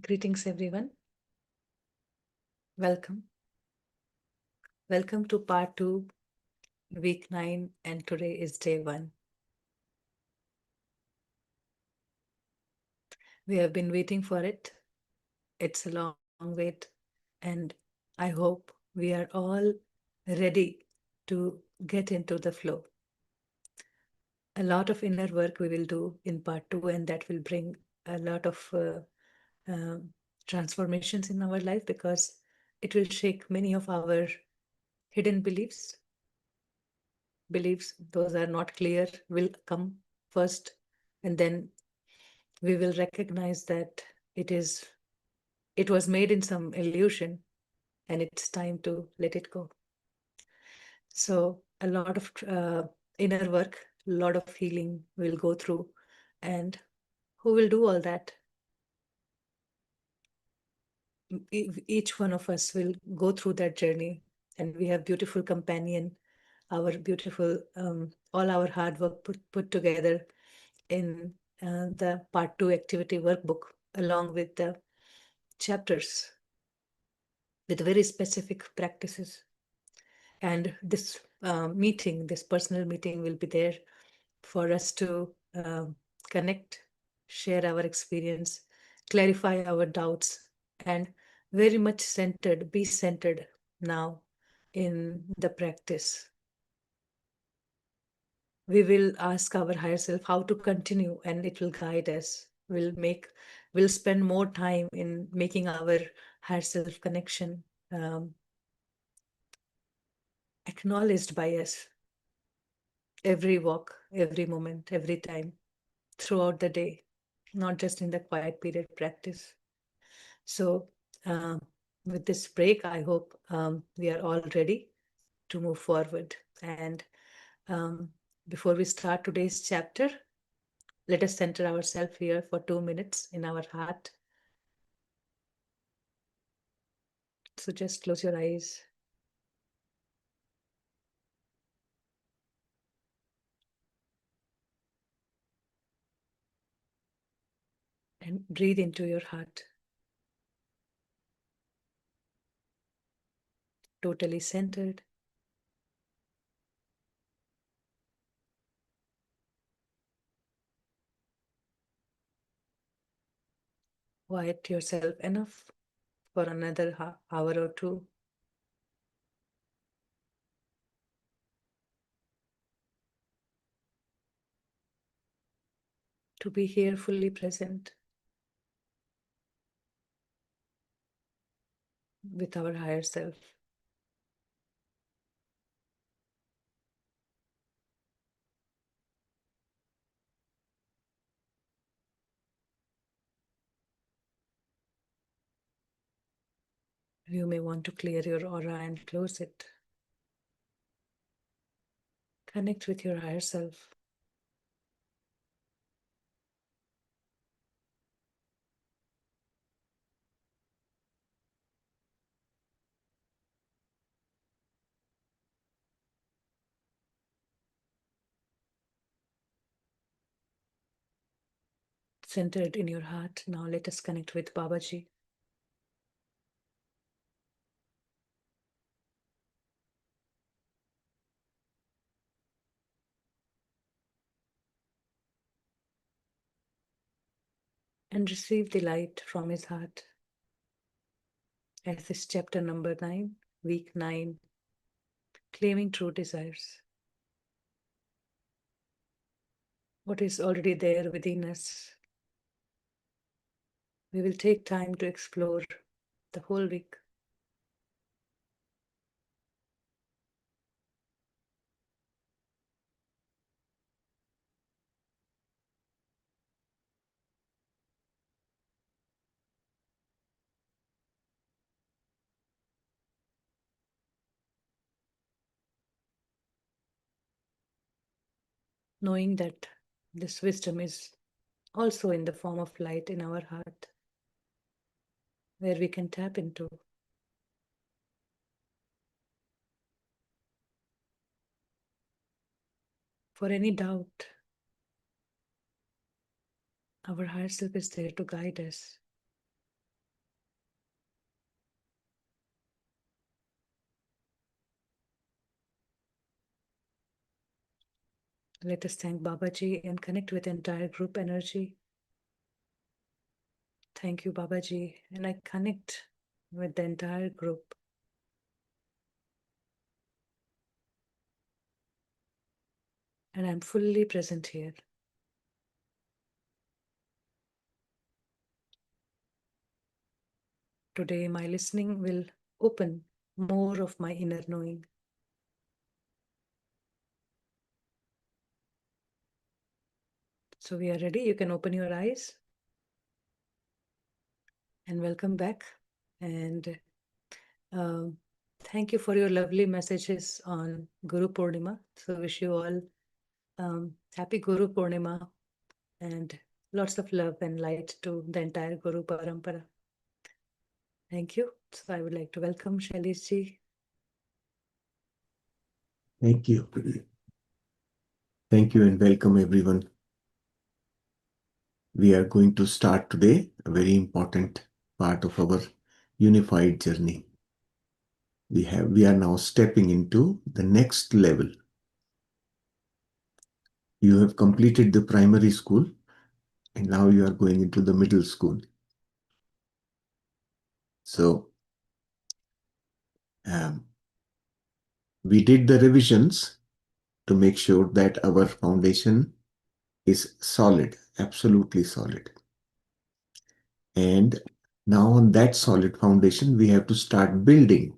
Greetings, everyone. Welcome. Welcome to part 2, week 9, and today is day 1. We have been waiting for it. It's a long wait, and I hope we are all ready to get into the flow. A lot of inner work we will do in part 2, and that will bring a lot of transformations in our life because it will shake many of our hidden beliefs. Beliefs, those are not clear, will come first, and then we will recognize that it was made in some illusion, and it's time to let it go. So a lot of inner work, a lot of healing will go through. And who will do all that? Each one of us will go through that journey, and we have beautiful companion, our beautiful all our hard work put together in the part 2 activity workbook, along with the chapters with very specific practices. And this this personal meeting will be there for us to connect, share our experience, clarify our doubts, and very much be centered now in the practice. We will ask our higher self how to continue, and it will guide us. We'll spend more time in making our higher self connection acknowledged by us every walk, every moment, every time, throughout the day, not just in the quiet period practice. So with this break, I hope we are all ready to move forward. And before we start today's chapter, let us center ourselves here for 2 minutes in our heart. So just close your eyes. And breathe into your heart. Totally centered. Quiet yourself enough for another hour or two. To be here fully present with our higher self. You may want to clear your aura and close it. Connect with your higher self. Centered in your heart. Now let us connect with Babaji. And receive the light from his heart. As this chapter number 9, week 9, claiming true desires. What is already there within us. We will take time to explore the whole week. Knowing that this wisdom is also in the form of light in our heart, where we can tap into. For any doubt, our higher self is there to guide us. Let us thank Babaji and connect with entire group energy. Thank you, Babaji. And I connect with the entire group. And I'm fully present here. Today, my listening will open more of my inner knowing. So we are ready. You can open your eyes. And welcome back. And thank you for your lovely messages on Guru Purnima. So wish you all happy Guru Purnima and lots of love and light to the entire Guru Parampara. Thank you. So I would like to welcome Shailesh ji. Thank you. Thank you and welcome everyone. We are going to start today a very important part of our unified journey. We are now stepping into the next level. You have completed the primary school and now you are going into the middle school. So we did the revisions to make sure that our foundation is solid, absolutely solid. And now on that solid foundation, we have to start building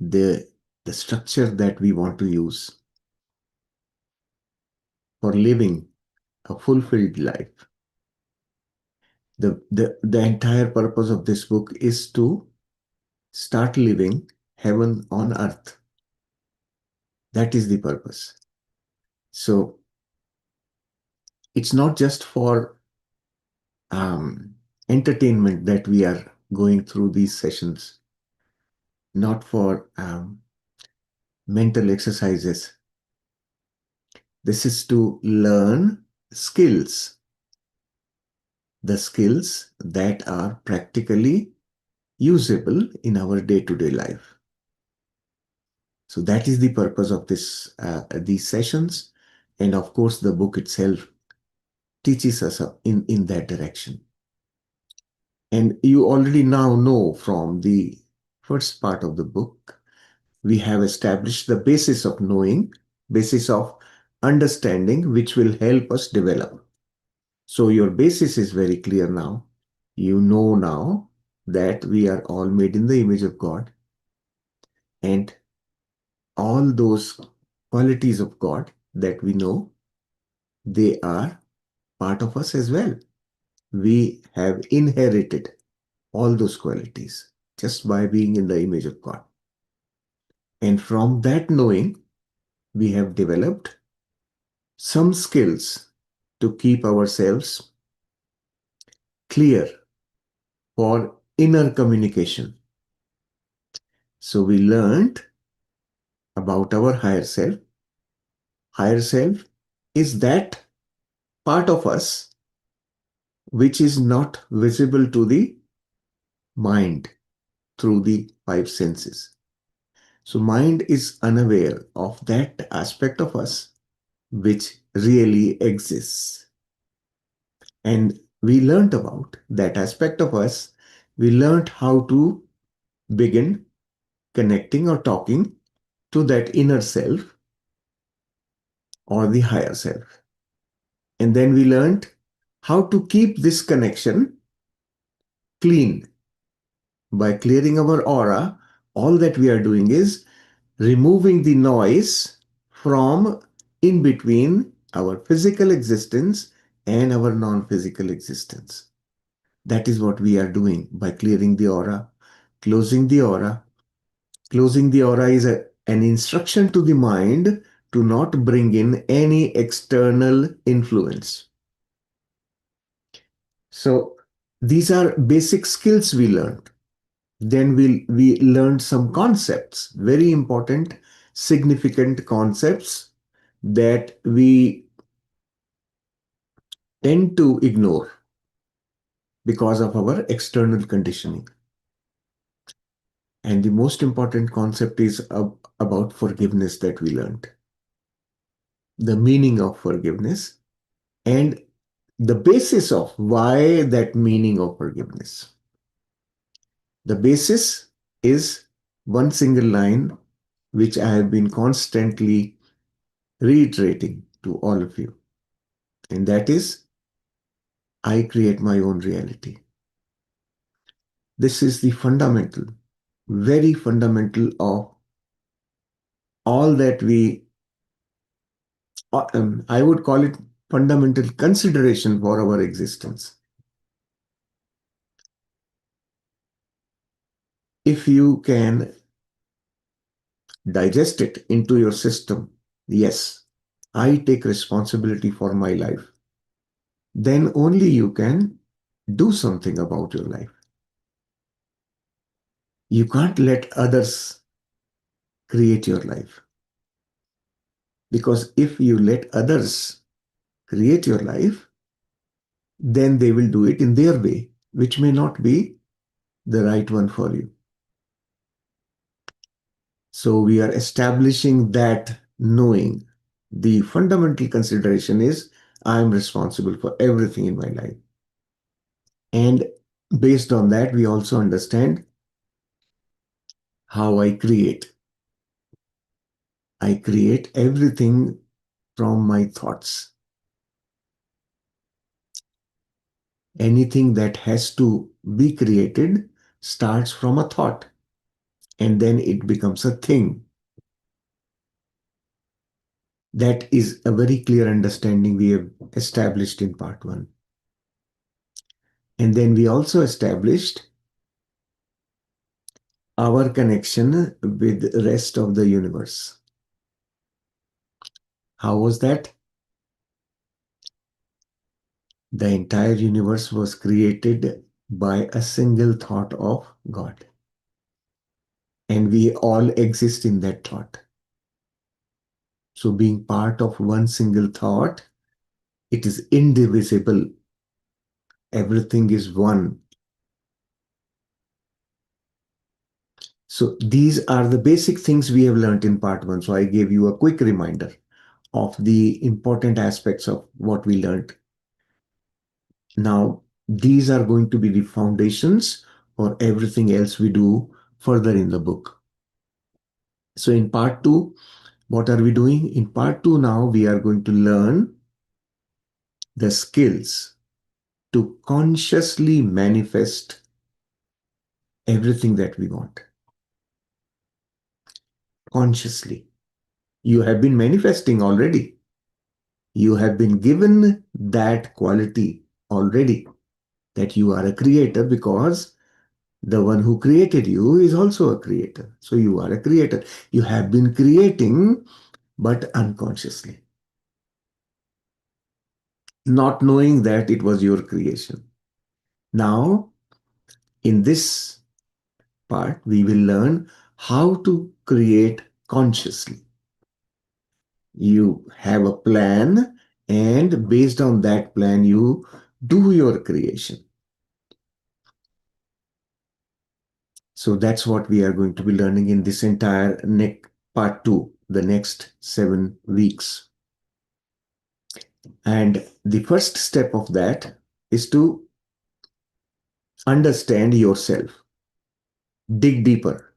the structure that we want to use for living a fulfilled life. The entire purpose of this book is to start living heaven on earth. That is the purpose. So it's not just for entertainment that we are going through these sessions, not for mental exercises. This is to learn skills, the skills that are practically usable in our day-to-day life. So that is the purpose of these sessions. And of course, the book itself teaches us in that direction. And you already now know from the first part of the book, we have established the basis of knowing, basis of understanding, which will help us develop. So your basis is very clear now. You know now that we are all made in the image of God. And all those qualities of God that we know, they are part of us as well. We have inherited all those qualities just by being in the image of God. And from that knowing, we have developed some skills to keep ourselves clear for inner communication. So we learned about our higher self. Higher self is that part of us which is not visible to the mind through the five senses. So mind is unaware of that aspect of us which really exists. And we learned about that aspect of us. We learned how to begin connecting or talking to that inner self or the higher self. And then we learned how to keep this connection clean. By clearing our aura, all that we are doing is removing the noise from in between our physical existence and our non-physical existence. That is what we are doing by clearing the aura, closing the aura. Closing the aura is an instruction to the mind to not bring in any external influence. So these are basic skills we learned. Then we learned some concepts, very important, significant concepts that we tend to ignore because of our external conditioning. And the most important concept is about forgiveness that we learned. the meaning of forgiveness, and the basis of why that meaning of forgiveness. The basis is one single line which I have been constantly reiterating to all of you, and that is, I create my own reality. This is the fundamental, very fundamental of all that I would call it fundamental consideration for our existence. If you can digest it into your system, yes, I take responsibility for my life, then only you can do something about your life. You can't let others create your life. Because if you let others create your life, then they will do it in their way, which may not be the right one for you. So we are establishing that knowing. The fundamental consideration is I am responsible for everything in my life. And based on that, we also understand how I create. I create everything from my thoughts. Anything that has to be created starts from a thought, and then it becomes a thing. That is a very clear understanding we have established in part one. And then we also established our connection with the rest of the universe. How was that? The entire universe was created by a single thought of God. And we all exist in that thought. So being part of one single thought, it is indivisible. Everything is one. So these are the basic things we have learned in part one. So I gave you a quick reminder of the important aspects of what we learned. Now, these are going to be the foundations for everything else we do further in the book. So in part two, what are we doing? In part two now, we are going to learn the skills to consciously manifest everything that we want. Consciously. You have been manifesting already. You have been given that quality already, that you are a creator, because the one who created you is also a creator. So you are a creator. You have been creating, but unconsciously, not knowing that it was your creation. Now, in this part, we will learn how to create consciously. You have a plan, and based on that plan, you do your creation. So that's what we are going to be learning in this entire part two, the next 7 weeks. And the first step of that is to understand yourself, dig deeper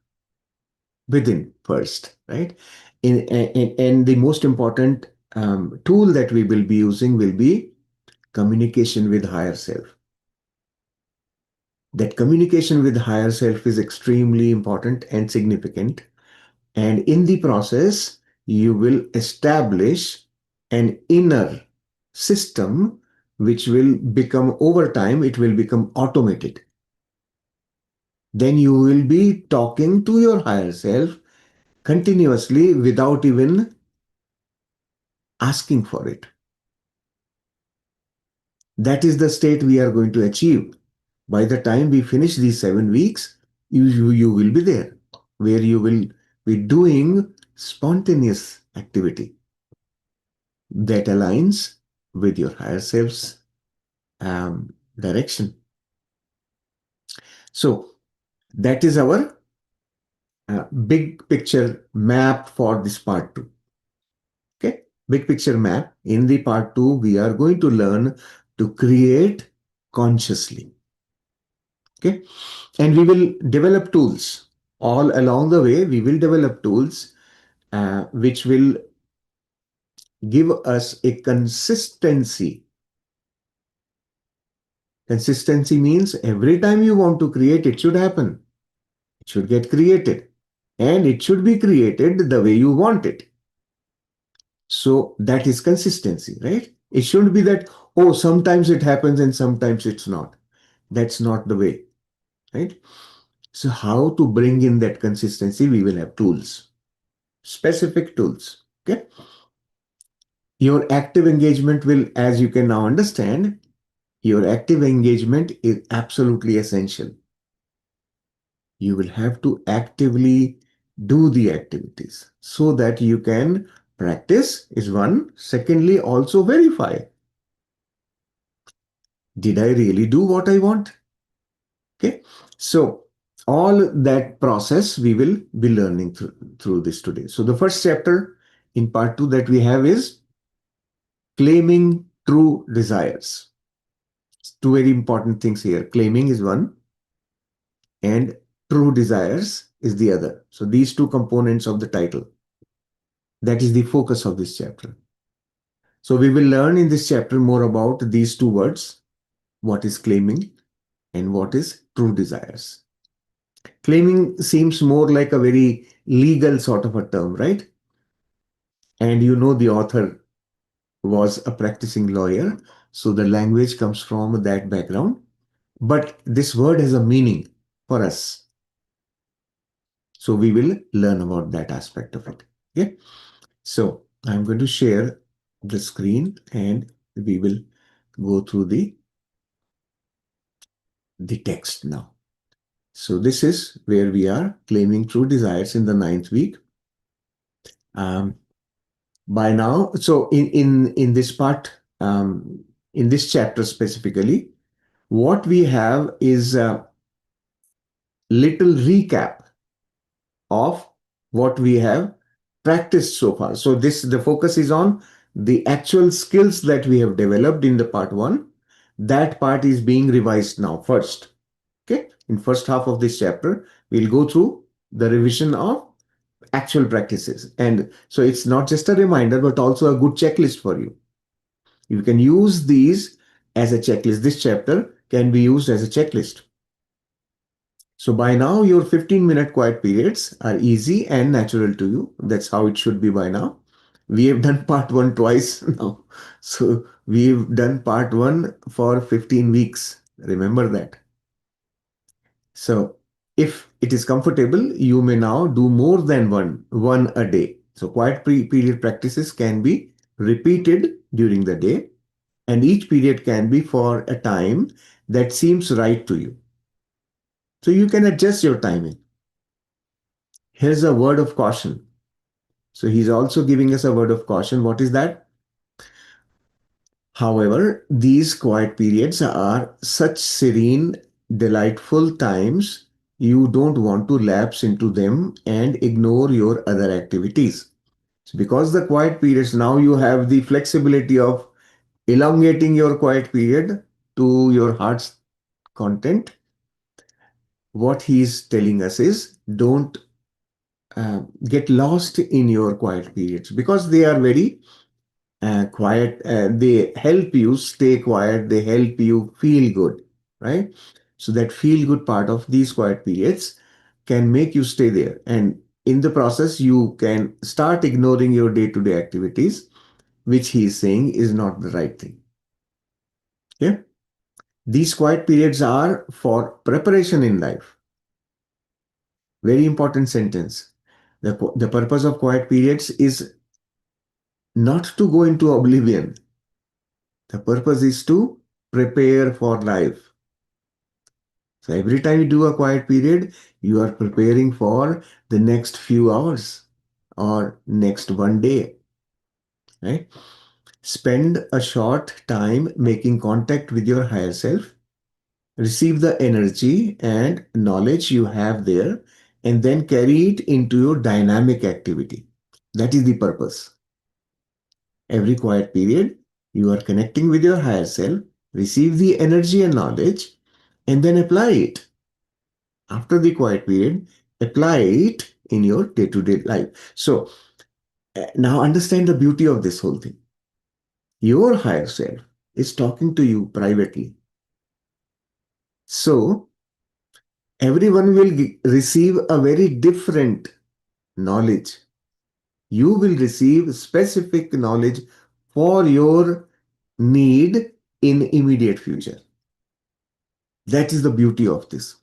within first, right? And the most important tool that we will be using will be communication with higher self. That communication with higher self is extremely important and significant. And in the process, you will establish an inner system which will become, over time, it will become automated. Then you will be talking to your higher self continuously without even asking for it. That is the state we are going to achieve. By the time we finish these 7 weeks, you will be there, where you will be doing spontaneous activity that aligns with your higher self's direction. So that is our big picture map for this part two. Okay. big picture map. In the part 2, we are going to learn to create consciously. Okay. And we will develop tools. All along the way, we will develop tools which will give us a consistency. Consistency means every time you want to create, it should happen. It should get created. And it should be created the way you want it. So that is consistency, right? It shouldn't be that, oh, sometimes it happens and sometimes it's not. That's not the way, right? So, how to bring in that consistency? We will have tools, specific tools. Okay. Your active engagement will, as you can now understand, your active engagement is absolutely essential. You will have to actively do the activities so that you can practice, is one. Secondly, also verify. Did I really do what I want? Okay. So, all that process we will be learning through this today. So, the first chapter in part 2 that we have is claiming true desires. Two very important things here. Claiming is one, and true desires is the other. So these two components of the title, that is the focus of this chapter. So we will learn in this chapter more about these two words, what is claiming and what is true desires. Claiming seems more like a very legal sort of a term, right? And you know the author was a practicing lawyer, so the language comes from that background. But this word has a meaning for us. So we will learn about that aspect of it. Okay. So I'm going to share the screen and we will go through the text now. So this is where we are claiming true desires in the 9th week. Um, by now, so in this part, in this chapter specifically, what we have is a little recap of what we have practiced so far. So the focus is on the actual skills that we have developed in the part 1. That part is being revised now first. Okay. In first half of this chapter, we'll go through the revision of actual practices. And so it's not just a reminder, but also a good checklist for you. You can use these as a checklist. This chapter can be used as a checklist. So by now, your 15-minute quiet periods are easy and natural to you. That's how it should be by now. We have done part 1 twice now. So we've done part 1 for 15 weeks. Remember that. So if it is comfortable, you may now do more than one a day. So quiet period practices can be repeated during the day, and each period can be for a time that seems right to you. So you can adjust your timing. Here's a word of caution. So he's also giving us a word of caution. What is that? However, these quiet periods are such serene, delightful times, you don't want to lapse into them and ignore your other activities. So because the quiet periods, now you have the flexibility of elongating your quiet period to your heart's content. What he's telling us is don't get lost in your quiet periods because they are very quiet. They help you stay quiet. They help you feel good, right? So that feel good part of these quiet periods can make you stay there. And in the process, you can start ignoring your day-to-day activities, which he is saying is not the right thing. Okay? These quiet periods are for preparation in life. Very important sentence. The purpose of quiet periods is not to go into oblivion. The purpose is to prepare for life. So every time you do a quiet period, you are preparing for the next few hours or next one day, right? Spend a short time making contact with your higher self, receive the energy and knowledge you have there, and then carry it into your dynamic activity. That is the purpose. Every quiet period, you are connecting with your higher self, receive the energy and knowledge, and then apply it. After the quiet period, apply it in your day-to-day life. So now understand the beauty of this whole thing. Your higher self is talking to you privately. So everyone will receive a very different knowledge. You will receive specific knowledge for your need in immediate future. That is the beauty of this.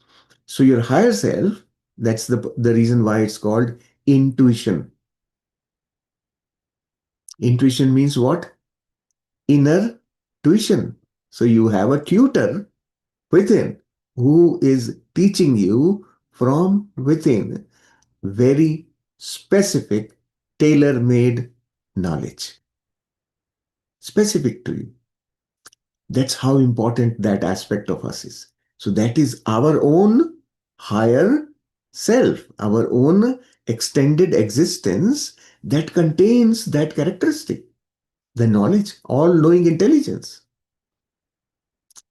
So your higher self, that's the reason why it's called intuition. Intuition means what? Inner tuition. So you have a tutor within who is teaching you from within very specific, tailor-made knowledge, specific to you. That's how important that aspect of us is. So that is our own higher self, our own extended existence that contains that characteristic, the knowledge, all knowing intelligence.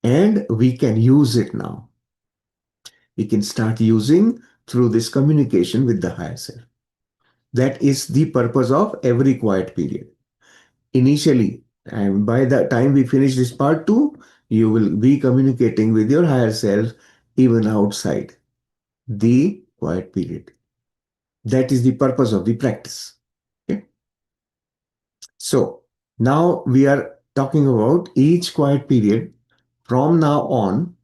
And we can use it now. We can start using through this communication with the higher self. That is the purpose of every quiet period. Initially, and by the time we finish this part 2, you will be communicating with your higher self even outside the quiet period. That is the purpose of the practice. Okay? So now we are talking about each quiet period from now on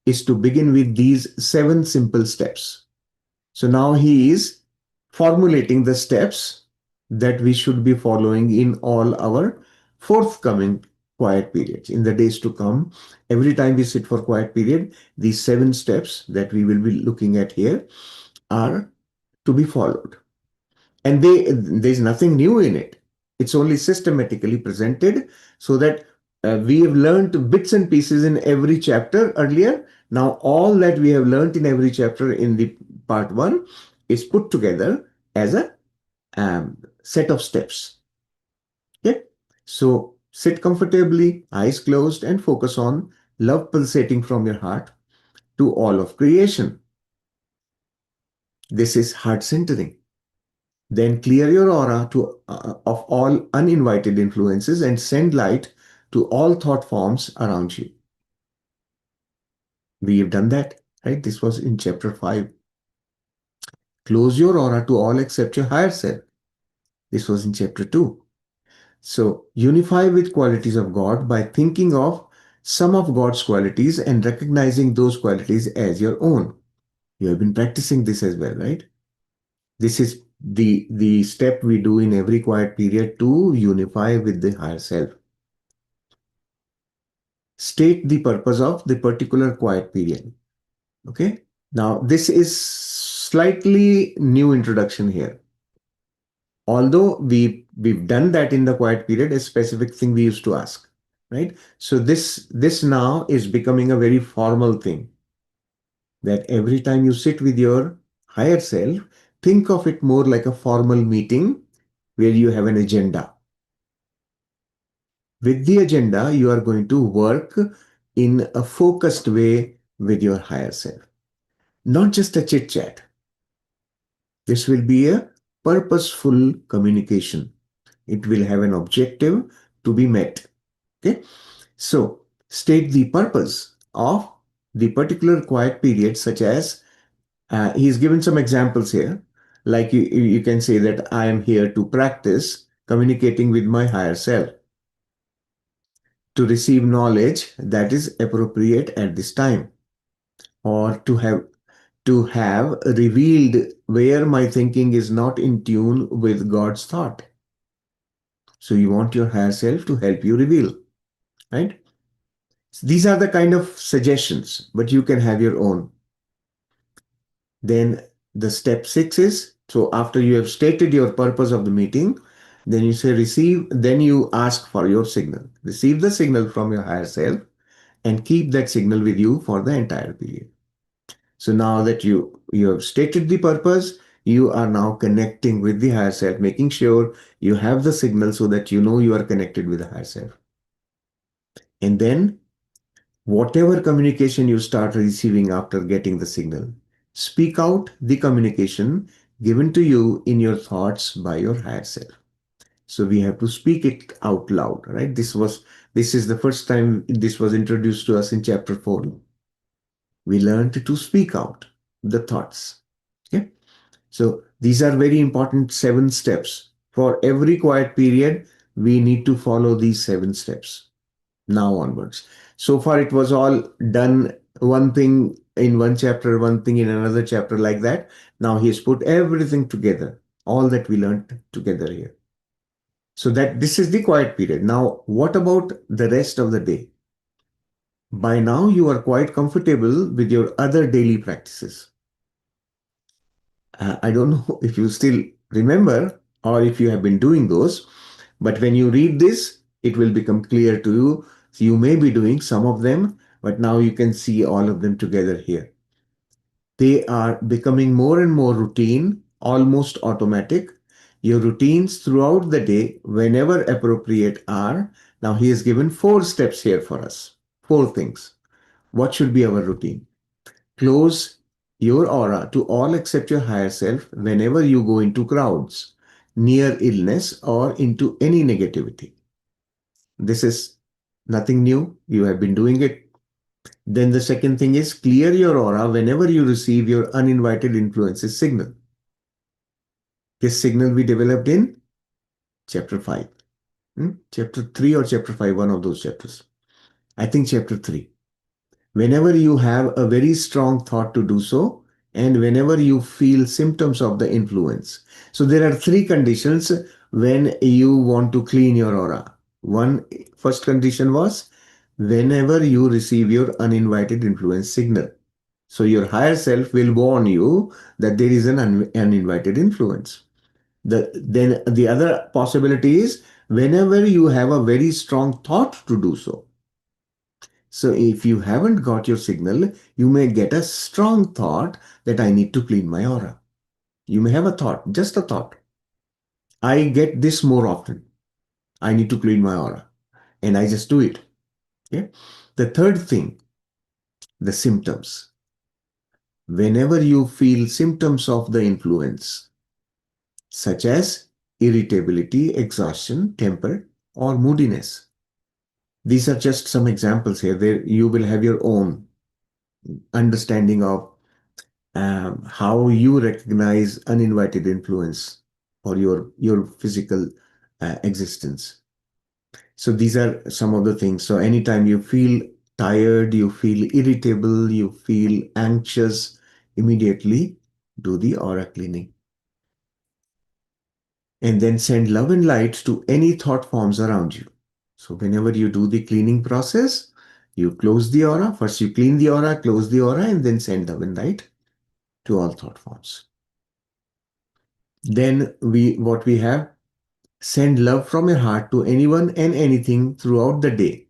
is to begin with these 7 simple steps. So now he is formulating the steps that we should be following in all our forthcoming quiet periods. In the days to come, every time we sit for quiet period, these 7 steps that we will be looking at here are to be followed. And there's nothing new in it. It's only systematically presented so that we have learned bits and pieces in every chapter earlier. Now, all that we have learned in every chapter in the part 1 is put together as a set of steps. Okay? So, sit comfortably, eyes closed, and focus on love pulsating from your heart to all of creation. This is heart centering. Then clear your aura of all uninvited influences and send light to all thought forms around you. We have done that, right? This was in chapter 5. Close your aura to all except your higher self. This was in chapter 2. So unify with qualities of God by thinking of some of God's qualities and recognizing those qualities as your own. You have been practicing this as well, right? This is the step we do in every quiet period to unify with the higher self. State the purpose of the particular quiet period. Okay. Now, this is slightly new introduction here. Although we've done that in the quiet period, a specific thing we used to ask, right? So this now is becoming a very formal thing that every time you sit with your higher self, think of it more like a formal meeting where you have an agenda. With the agenda, you are going to work in a focused way with your higher self, not just a chit chat. This will be a purposeful communication. It will have an objective to be met. Okay. So state the purpose of the particular quiet period, such as he's given some examples here. Like you can say that I am here to practice communicating with my higher self, to receive knowledge that is appropriate at this time, or to have revealed where my thinking is not in tune with God's thought. So you want your higher self to help you reveal, right? These are the kind of suggestions, but you can have your own. Then the step 6 is, so after you have stated your purpose of the meeting, then you say receive, then you ask for your signal. Receive the signal from your higher self and keep that signal with you for the entire period. So now that you have stated the purpose, you are now connecting with the higher self, making sure you have the signal so that you know you are connected with the higher self. And then whatever communication you start receiving after getting the signal, speak out the communication given to you in your thoughts by your higher self. So we have to speak it out loud, right? This is the first time this was introduced to us in chapter 4. We learned to speak out the thoughts. Okay. So these are very important 7 steps. For every quiet period, we need to follow these 7 steps now onwards. So far, it was all done one thing in one chapter, one thing in another chapter, like that. Now he has put everything together, all that we learned together here. So that this is the quiet period. Now, what about the rest of the day? By now, you are quite comfortable with your other daily practices. I don't know if you still remember or if you have been doing those, but when you read this, it will become clear to you. So you may be doing some of them, but now you can see all of them together here. They are becoming more and more routine, almost automatic. Your routines throughout the day, whenever appropriate, are. Now, he has given 4 steps here for us. 4 things. What should be our routine? Close your aura to all except your higher self whenever you go into crowds, near illness, or into any negativity. This is nothing new. You have been doing it. Then the second thing is clear your aura whenever you receive your uninvited influences signal. This signal we developed in chapter 5. Chapter 3 or chapter 5, one of those chapters. I think chapter 3. Whenever you have a very strong thought to do so, and whenever you feel symptoms of the influence. So there are 3 conditions when you want to clean your aura. First condition was whenever you receive your uninvited influence signal. So your higher self will warn you that there is an uninvited influence. Then the other possibility is whenever you have a very strong thought to do so. So if you haven't got your signal, you may get a strong thought that I need to clean my aura. You may have a thought, just a thought. I get this more often. I need to clean my aura. And I just do it. Okay? The third thing, the symptoms. Whenever you feel symptoms of the influence, such as irritability, exhaustion, temper, or moodiness. These are just some examples here. There you will have your own understanding of how you recognize uninvited influence for your physical existence. So these are some of the things. So anytime you feel tired, you feel irritable, you feel anxious, immediately do the aura cleaning. And then send love and light to any thought forms around you. So whenever you do the cleaning process, you close the aura. First you clean the aura, close the aura, and then send love and light to all thought forms. Then what we have, send love from your heart to anyone and anything throughout the day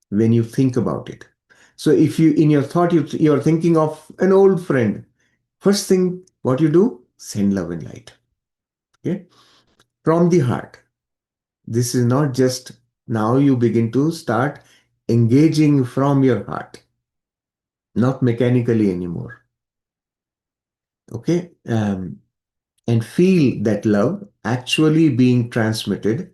when you think about it. So if you in your thought you're thinking of an old friend, first thing what you do, send love and light. Okay? From the heart. This is not just now you begin to start engaging from your heart, not mechanically anymore. Okay? And feel that love actually being transmitted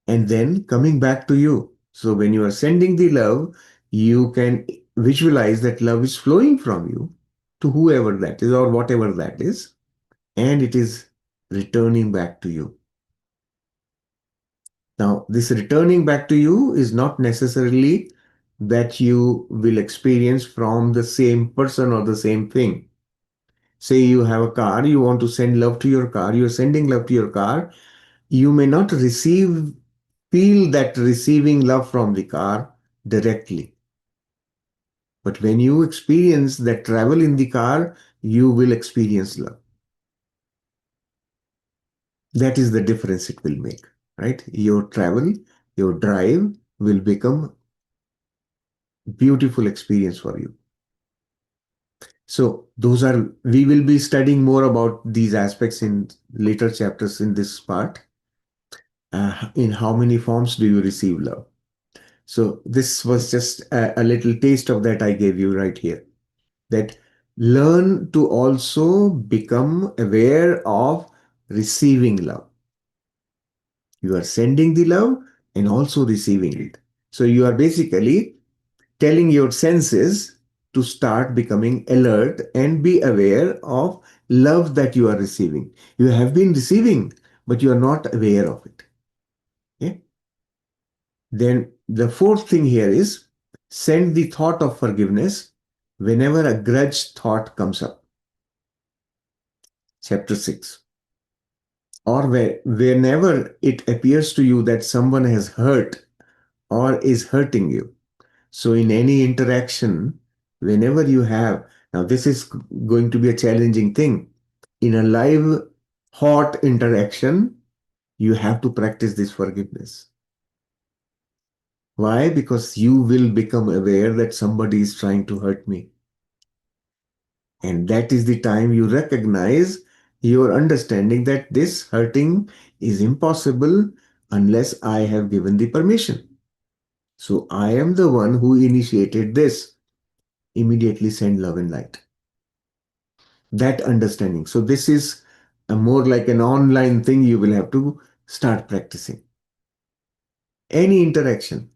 and then coming back to you. So when you are sending the love, you can visualize that love is flowing from you to whoever that is or whatever that is, and it is returning back to you. Now, this returning back to you is not necessarily that you will experience from the same person or the same thing. Say you have a car, you want to send love to your car, you're sending love to your car. You may not feel that receiving love from the car directly. But when you experience that travel in the car, you will experience love. That is the difference it will make, right? Your travel, your drive will become beautiful experience for you. So we will be studying more about these aspects in later chapters in this part. In how many forms do you receive love? So this was just a little taste of that I gave you right here. That learn to also become aware of receiving love. You are sending the love and also receiving it. So you are basically telling your senses to start becoming alert and be aware of love that you are receiving. You have been receiving, but you are not aware of it. Okay? Then the fourth thing here is send the thought of forgiveness whenever a grudge thought comes up. Chapter 6. Or whenever it appears to you that someone has hurt or is hurting you. So, in any interaction, whenever you have, now this is going to be a challenging thing. In a live, hot interaction, you have to practice this forgiveness. Why? Because you will become aware that somebody is trying to hurt me. And that is the time you recognize your understanding that this hurting is impossible unless I have given the permission. So I am the one who initiated this. Immediately send love and light. That understanding. So this is a more like an online thing you will have to start practicing. Any interaction.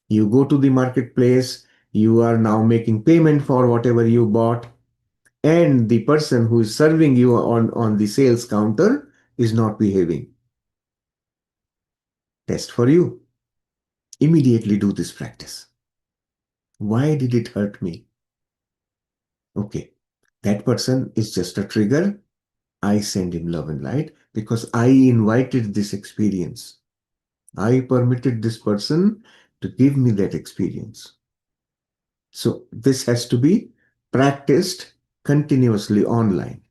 You go to the marketplace, you are now making payment for whatever you bought, and the person who is serving you on the sales counter is not behaving. Test for you. Immediately do this practice. Why did it hurt me? Okay, that person is just a trigger. I send him love and light because I invited this experience. I permitted this person to give me that experience. So this has to be practiced continuously online.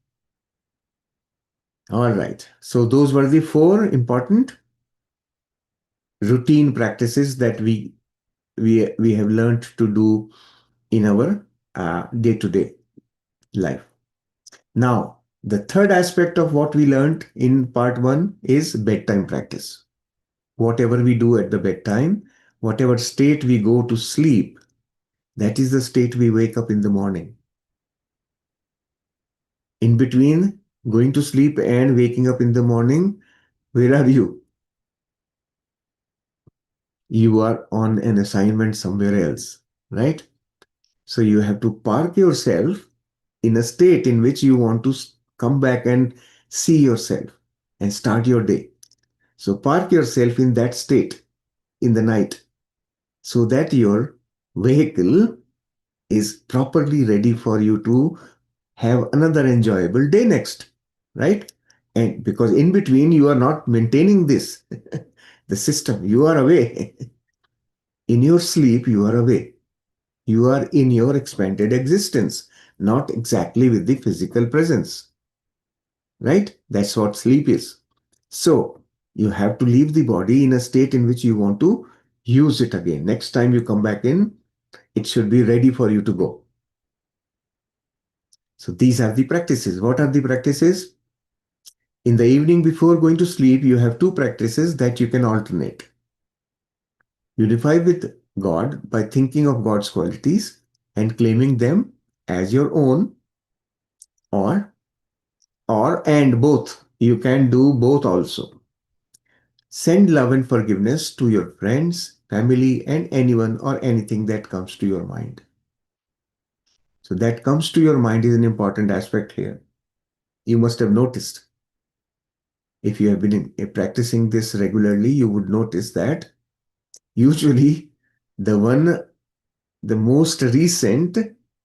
All right. So those were the four important routine practices that we have learned to do in our day-to-day life. Now, the third aspect of what we learned in part one is bedtime practice. Whatever we do at the bedtime, whatever state we go to sleep, that is the state we wake up in the morning. In between going to sleep and waking up in the morning, where are you? You are on an assignment somewhere else, right? So you have to park yourself in a state in which you want to come back and see yourself and start your day. So park yourself in that state in the night so that your vehicle is properly ready for you to have another enjoyable day next, right? And because in between you are not maintaining this, the system, you are away. In your sleep, you are away. You are in your expanded existence, not exactly with the physical presence, right? That's what sleep is. So you have to leave the body in a state in which you want to use it again. Next time you come back in, it should be ready for you to go. So these are the practices. What are the practices? In the evening before going to sleep, you have two practices that you can alternate. Unify with God by thinking of God's qualities and claiming them as your own, or and both. You can do both also. Send love and forgiveness to your friends, family, and anyone or anything that comes to your mind. So that comes to your mind is an important aspect here. You must have noticed. If you have been practicing this regularly, you would notice that usually the most recent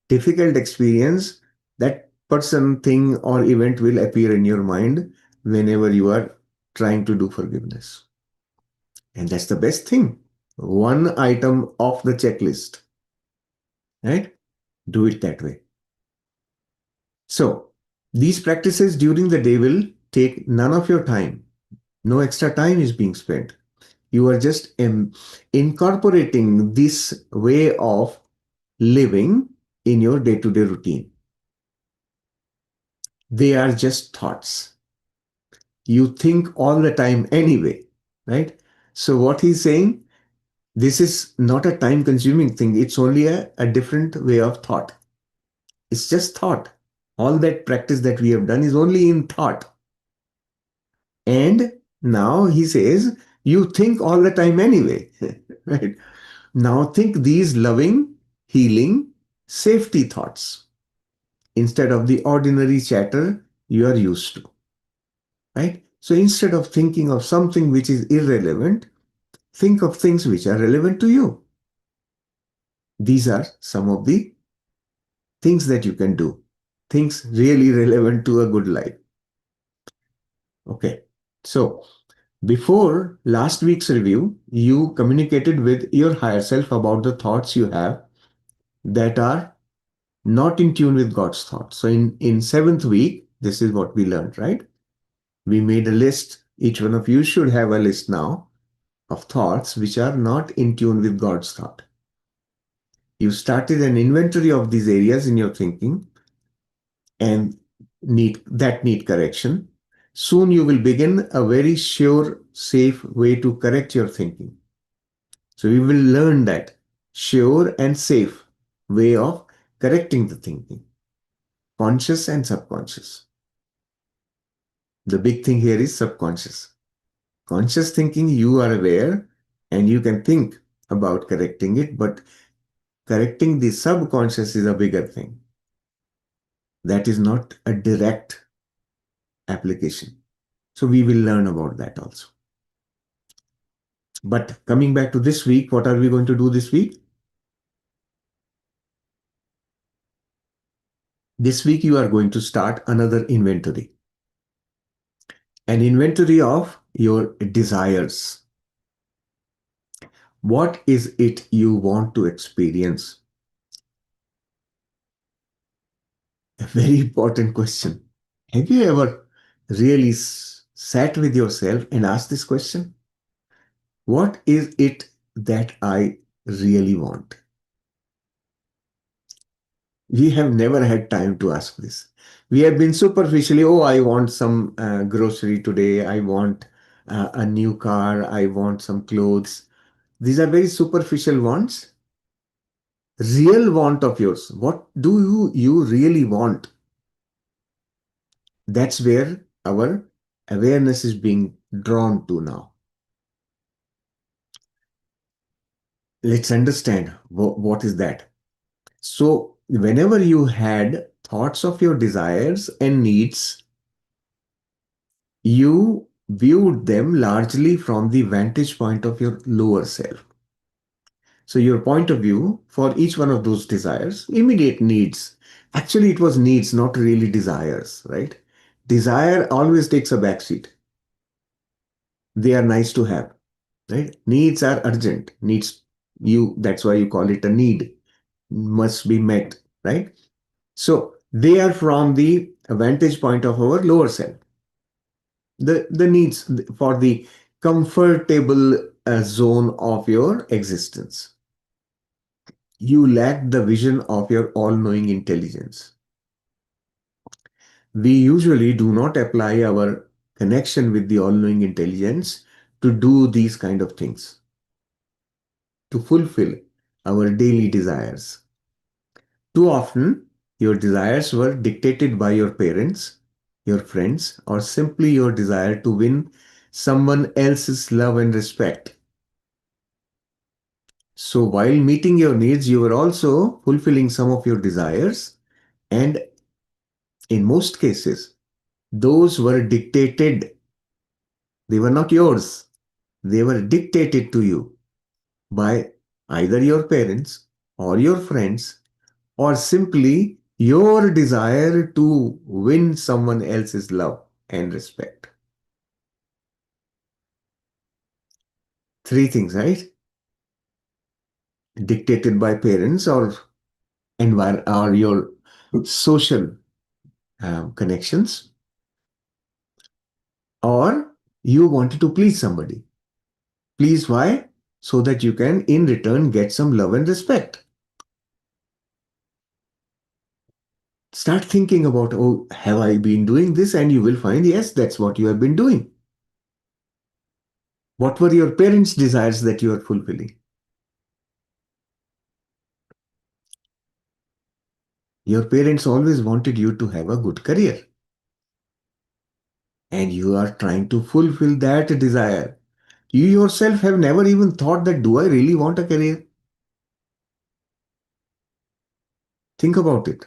difficult experience, that person, thing, or event will appear in your mind whenever you are trying to do forgiveness. And that's the best thing. One item off the checklist, right? Do it that way. So, these practices during the day will take none of your time. No extra time is being spent. You are just incorporating this way of living in your day-to-day routine. They are just thoughts. You think all the time anyway, right? So what he's saying, this is not a time-consuming thing. It's only a different way of thought. It's just thought. All that practice that we have done is only in thought. And now he says, you think all the time anyway, right? Now think these loving, healing, safety thoughts instead of the ordinary chatter you are used to, right? So instead of thinking of something which is irrelevant, think of things which are relevant to you. These are some of the things that you can do, things really relevant to a good life. Okay. So before last week's review, you communicated with your higher self about the thoughts you have that are not in tune with God's thoughts. So in seventh week, this is what we learned, right? We made a list. Each one of you should have a list now of thoughts which are not in tune with God's thought. You started an inventory of these areas in your thinking and need correction. Soon you will begin a very sure, safe way to correct your thinking. So we will learn that sure and safe way of correcting the thinking, conscious and subconscious. The big thing here is subconscious. Conscious thinking, you are aware and you can think about correcting it, but correcting the subconscious is a bigger thing. That is not a direct application. So we will learn about that also. But coming back to this week, what are we going to do this week? This week you are going to start another inventory. An inventory of your desires. What is it you want to experience? A very important question. Have you ever really sat with yourself and asked this question? What is it that I really want? We have never had time to ask this. We have been superficially, oh, I want some grocery today. I want a new car. I want some clothes. These are very superficial wants. Real want of yours. What do you really want? That's where our awareness is being drawn to now. Let's understand what is that. So whenever you had thoughts of your desires and needs, you viewed them largely from the vantage point of your lower self. So your point of view for each one of those desires, immediate needs. Actually, it was needs, not really desires, right? Desire always takes a backseat. They are nice to have, right? Needs are urgent. Needs, that's why you call it a need, must be met, right? So they are from the vantage point of our lower self. The needs for the comfortable zone of your existence. You lack the vision of your all-knowing intelligence. We usually do not apply our connection with the all-knowing intelligence to do these kind of things, to fulfill our daily desires. Too often, your desires were dictated by your parents, your friends, or simply your desire to win someone else's love and respect. So while meeting your needs, you were also fulfilling some of your desires, and in most cases, those were dictated. They were not yours. They were dictated to you by either your parents or your friends or simply your desire to win someone else's love and respect. Three things, right? Dictated by parents or your social connections, or you wanted to please somebody. Please why? So that you can in return get some love and respect. Start thinking about, oh, have I been doing this? And you will find, yes, that's what you have been doing. What were your parents' desires that you are fulfilling? Your parents always wanted you to have a good career, and you are trying to fulfill that desire. You yourself have never even thought that, do I really want a career? Think about it.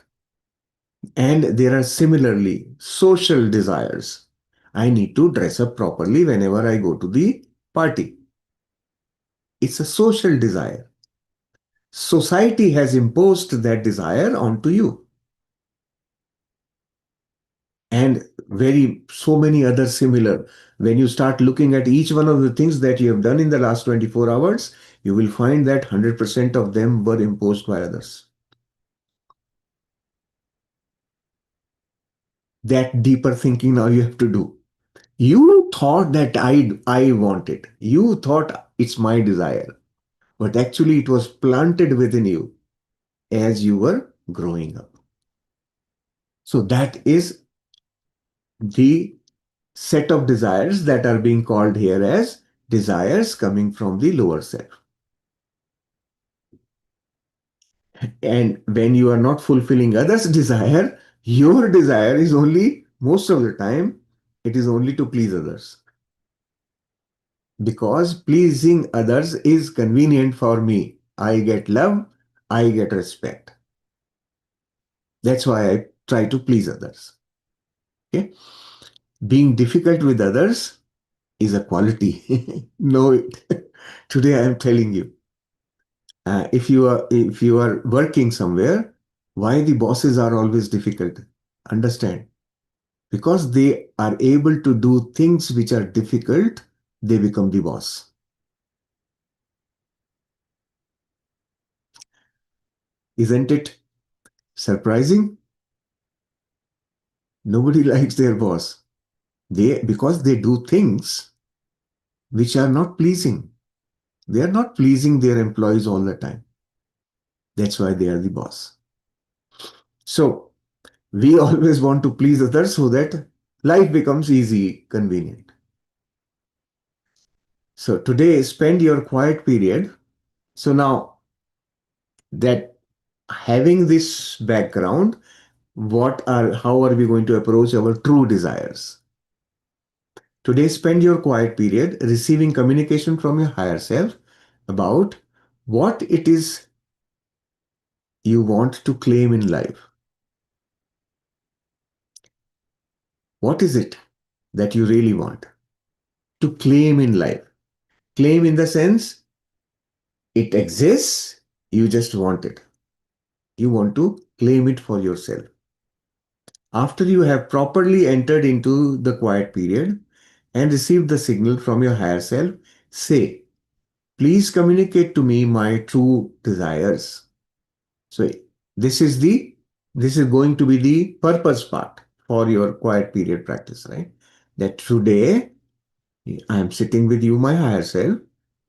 And there are similarly social desires. I need to dress up properly whenever I go to the party. It's a social desire. Society has imposed that desire onto you. And very so many other similar. When you start looking at each one of the things that you have done in the last 24 hours, you will find that 100% of them were imposed by others. That deeper thinking now you have to do. You thought that I want it. You thought it's my desire. But actually it was planted within you as you were growing up. So that is the set of desires that are being called here as desires coming from the lower self. And when you are not fulfilling others' desire, your desire is only, most of the time, it is only to please others. Because pleasing others is convenient for me. I get love, I get respect. That's why I try to please others. Okay? Being difficult with others is a quality. Know it. Today I am telling you. If you are working somewhere, why the bosses are always difficult? Understand? Because they are able to do things which are difficult, they become the boss. Isn't it surprising? Nobody likes their boss. Because they do things which are not pleasing. They are not pleasing their employees all the time. That's why they are the boss. So we always want to please others so that life becomes easy, convenient. So today, spend your quiet period. So now that having this background, how are we going to approach our true desires? Today, spend your quiet period receiving communication from your higher self about what it is you want to claim in life. What is it that you really want to claim in life? Claim in the sense it exists, you just want it. You want to claim it for yourself. After you have properly entered into the quiet period and received the signal from your higher self, say, please communicate to me my true desires. So this is the this is going to be the purpose part for your quiet period practice, right? That today I am sitting with you, my higher self.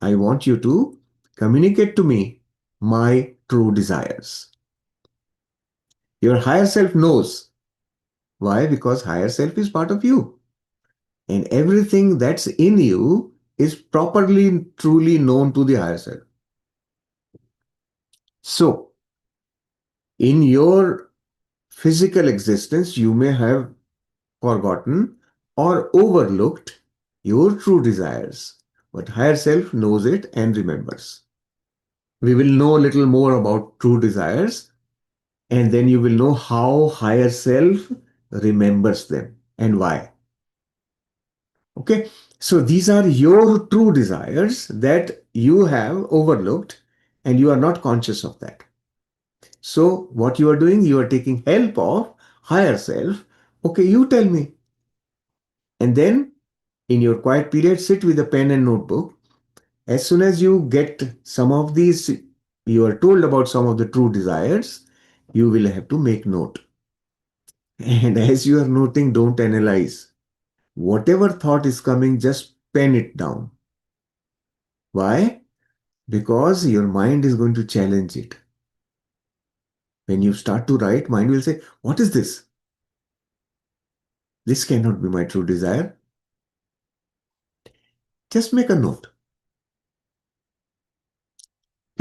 I want you to communicate to me my true desires. Your higher self knows. Why? Because higher self is part of you. And everything that's in you is properly, truly known to the higher self. So, in your physical existence, you may have forgotten or overlooked your true desires, but higher self knows it and remembers. We will know a little more about true desires, and then you will know how higher self remembers them and why. Okay, so these are your true desires that you have overlooked and you are not conscious of that. So, what you are doing, you are taking help of higher self. Okay, you tell me. And then in your quiet period, sit with a pen and notebook. As soon as you get some of these, you are told about some of the true desires, you will have to make note. And as you are noting, don't analyze. Whatever thought is coming, just pen it down. Why? Because your mind is going to challenge it. When you start to write, mind will say, what is this? This cannot be my true desire. Just make a note.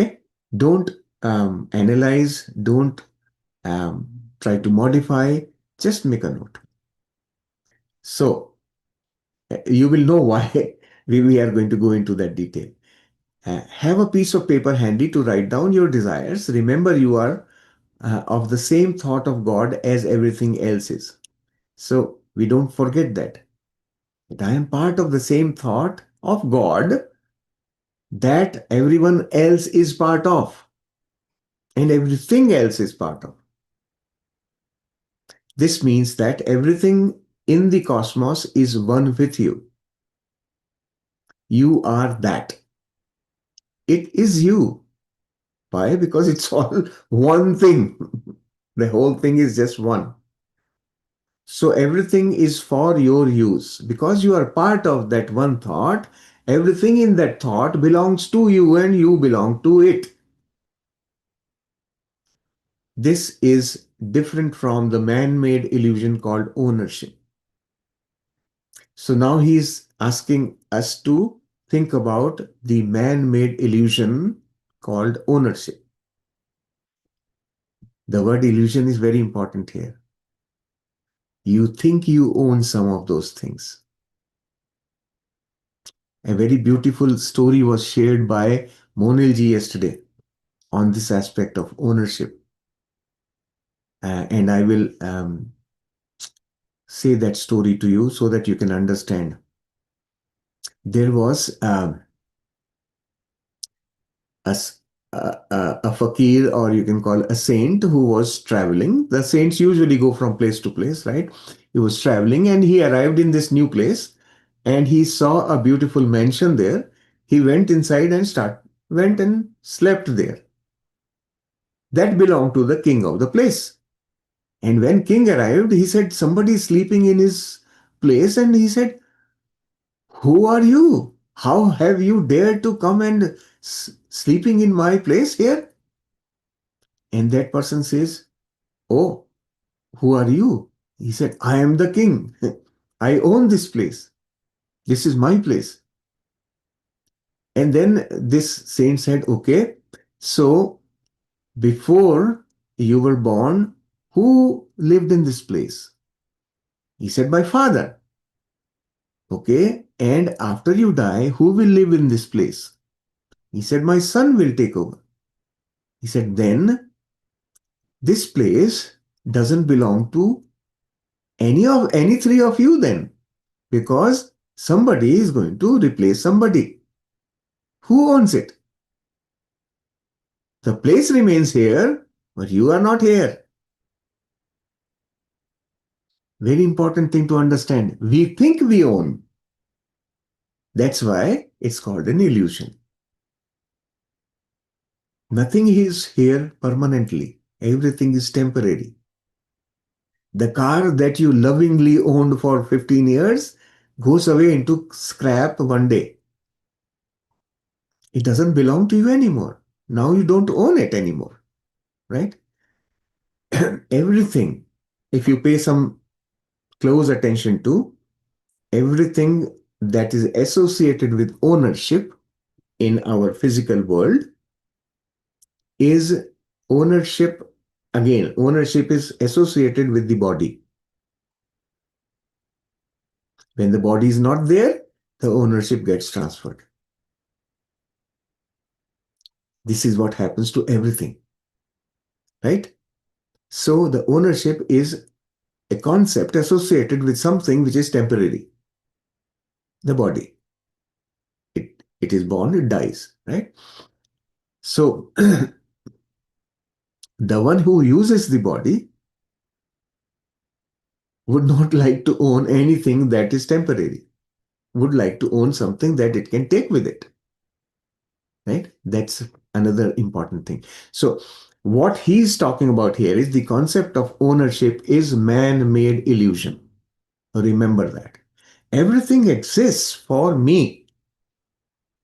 Okay? Don't analyze, don't try to modify, just make a note. So, you will know why we are going to go into that detail. Have a piece of paper handy to write down your desires. Remember, you are of the same thought of God as everything else is. So, we don't forget that. But I am part of the same thought of God that everyone else is part of and everything else is part of. This means that everything in the cosmos is one with you. You are that. It is you. Why? Because it's all one thing. The whole thing is just one. So everything is for your use. Because you are part of that one thought, everything in that thought belongs to you and you belong to it. This is different from the man-made illusion called ownership. So now he is asking us to think about the man-made illusion called ownership. The word illusion is very important here. You think you own some of those things. A very beautiful story was shared by Monilji yesterday on this aspect of ownership. And I will say that story to you so that you can understand. There was a, a fakir, or you can call a saint, who was traveling. The saints usually go from place to place, right? He was traveling and he arrived in this new place and he saw a beautiful mansion there. He went inside and went and slept there. That belonged to the king of the place. And when king arrived, he said, somebody is sleeping in his place. And he said, who are you? How have you dared to come and sleeping in my place here? And that person says, oh, who are you? He said, I am the king. I own this place. This is my place. And then this saint said, okay, so before you were born, who lived in this place? He said, my father. Okay, and after you die, who will live in this place? He said, my son will take over. He said, then this place doesn't belong to any three of you then, because somebody is going to replace somebody. Who owns it? The place remains here, but you are not here. Very important thing to understand. We think we own. That's why it's called an illusion. Nothing is here permanently. Everything is temporary. The car that you lovingly owned for 15 years goes away into scrap one day. It doesn't belong to you anymore. Now you don't own it anymore, right? Everything, if you pay some close attention to, everything that is associated with ownership in our physical world is ownership. Again, ownership is associated with the body. When the body is not there, the ownership gets transferred. This is what happens to everything, right? So the ownership is a concept associated with something which is temporary. The body. It is born, it dies, right? So the one who uses the body would not like to own anything that is temporary, would like to own something that it can take with it, right? That's another important thing. So what he's talking about here is the concept of ownership is man-made illusion. Remember that. Everything exists for me,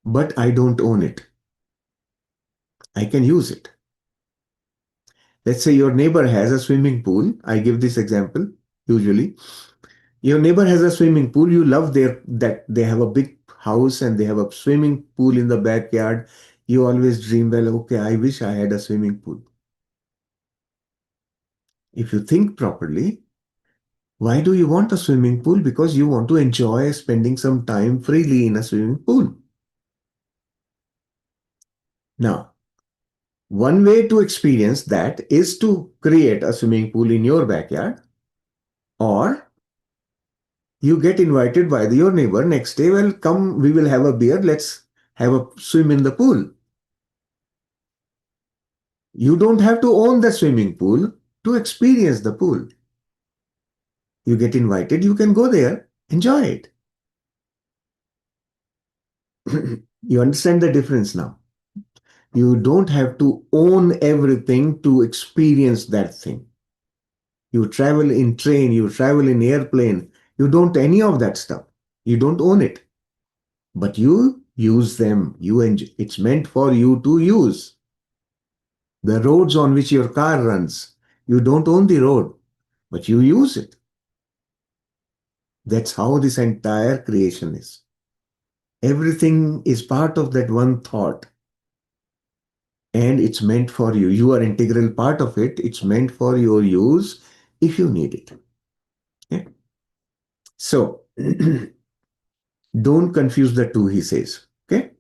but I don't own it. I can use it. Let's say your neighbor has a swimming pool. I give this example usually. Your neighbor has a swimming pool. You love that they have a big house and they have a swimming pool in the backyard. You always dream, well, okay, I wish I had a swimming pool. If you think properly, why do you want a swimming pool? Because you want to enjoy spending some time freely in a swimming pool. Now, one way to experience that is to create a swimming pool in your backyard, or you get invited by your neighbor next day. Well, come, we will have a beer. Let's have a swim in the pool. You don't have to own the swimming pool to experience the pool. You get invited, you can go there, enjoy it. You understand the difference now? You don't have to own everything to experience that thing. You travel in train, you travel in airplane, you don't any of that stuff. You don't own it. But you use them. It's meant for you to use. The roads on which your car runs, you don't own the road, but you use it. That's how this entire creation is. Everything is part of that one thought, and it's meant for you. You are integral part of it. It's meant for your use if you need it. Okay? So don't confuse the two, he says. Okay?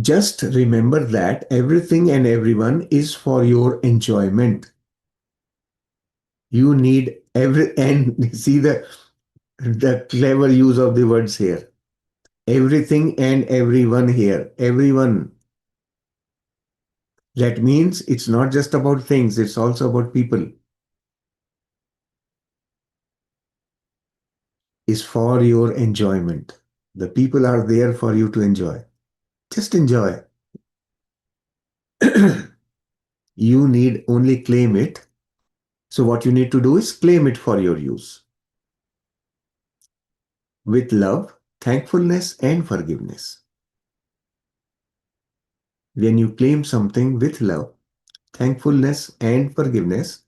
Just remember that everything and everyone is for your enjoyment. You need and see the clever use of the words here. Everything and everyone here. Everyone. That means it's not just about things, it's also about people. Is for your enjoyment. The people are there for you to enjoy. Just enjoy. You need only claim it. So what you need to do is claim it for your use. With love, thankfulness, and forgiveness. When you claim something with love, thankfulness, and forgiveness,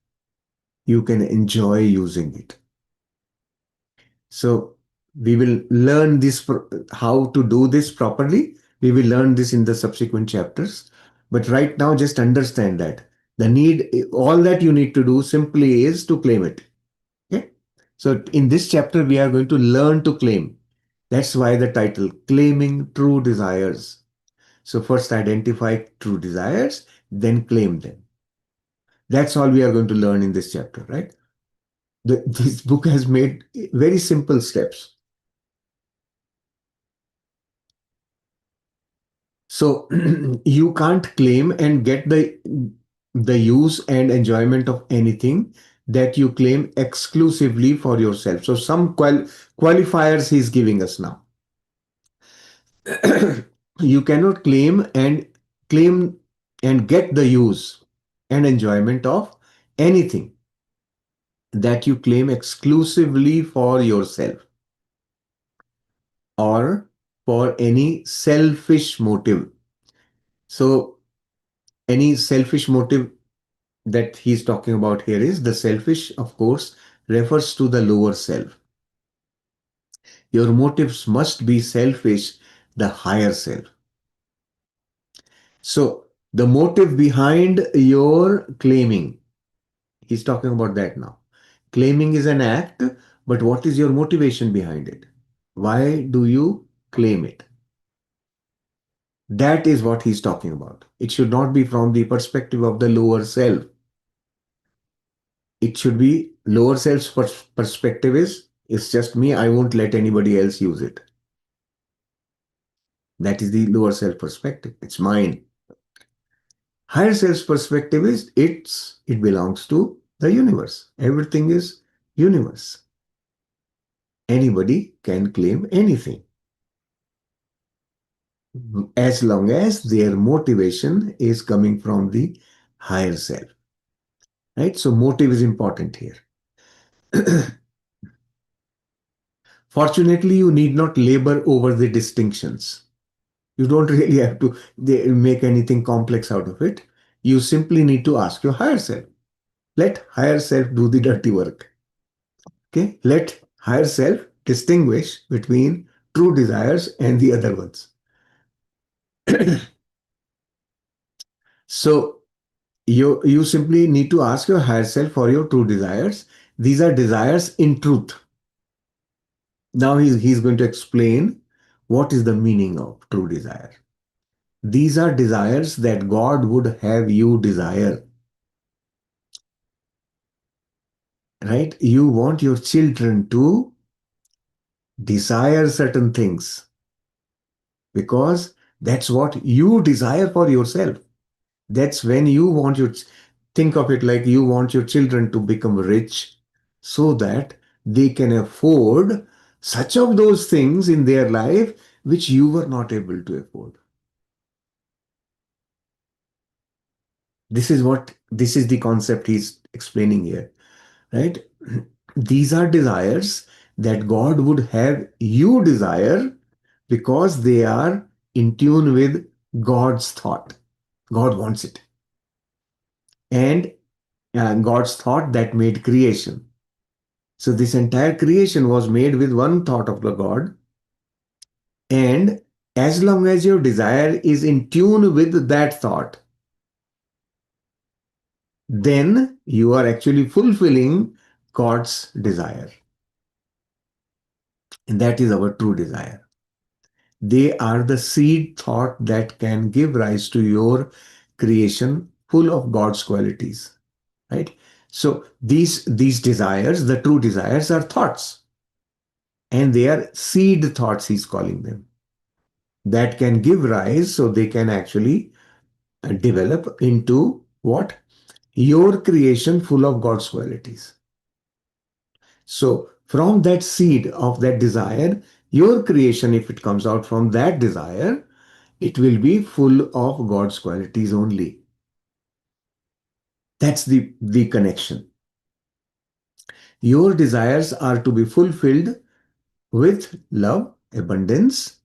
you can enjoy using it. So we will learn this, how to do this properly. We will learn this in the subsequent chapters. But right now, just understand that all that you need to do simply is to claim it. Okay. So in this chapter, we are going to learn to claim. That's why the title, Claiming True Desires. So first identify true desires, then claim them. That's all we are going to learn in this chapter, right? This book has made very simple steps. So you can't claim and get the use and enjoyment of anything that you claim exclusively for yourself. So some qualifiers he's giving us now. You cannot claim and get the use and enjoyment of anything that you claim exclusively for yourself or for any selfish motive. So any selfish motive that he's talking about here is the selfish, of course, refers to the lower self. Your motives must be selfish, the higher self. So the motive behind your claiming, he's talking about that now. Claiming is an act, but what is your motivation behind it? Why do you claim it? That is what he's talking about. It should not be from the perspective of the lower self. It should be lower self's perspective is, it's just me, I won't let anybody else use it. That is the lower self perspective. It's mine. Higher self's perspective is it belongs to the universe. Everything is universe. Anybody can claim anything as long as their motivation is coming from the higher self. Right? So motive is important here. Fortunately, you need not labor over the distinctions. You don't really have to make anything complex out of it. You simply need to ask your higher self. Let higher self do the dirty work. Okay? Let higher self distinguish between true desires and the other ones. So you simply need to ask your higher self for your true desires. These are desires in truth. Now he's going to explain what is the meaning of true desire. These are desires that God would have you desire, right? You want your children to desire certain things because that's what you desire for yourself. That's when you want your, think of it like you want your children to become rich so that they can afford such of those things in their life which you were not able to afford. This is the concept he's explaining here, right? These are desires that God would have you desire because they are in tune with God's thought. God wants it. And God's thought that made creation. So this entire creation was made with one thought of the God. And as long as your desire is in tune with that thought, then you are actually fulfilling God's desire. And that is our true desire. They are the seed thought that can give rise to your creation full of God's qualities, right? So these desires, the true desires, are thoughts, and they are seed thoughts, he's calling them, that can give rise, so they can actually develop into what? Your creation full of God's qualities. So from that seed of that desire, your creation, if it comes out from that desire, it will be full of God's qualities only. That's the connection. Your desires are to be fulfilled with love, abundance,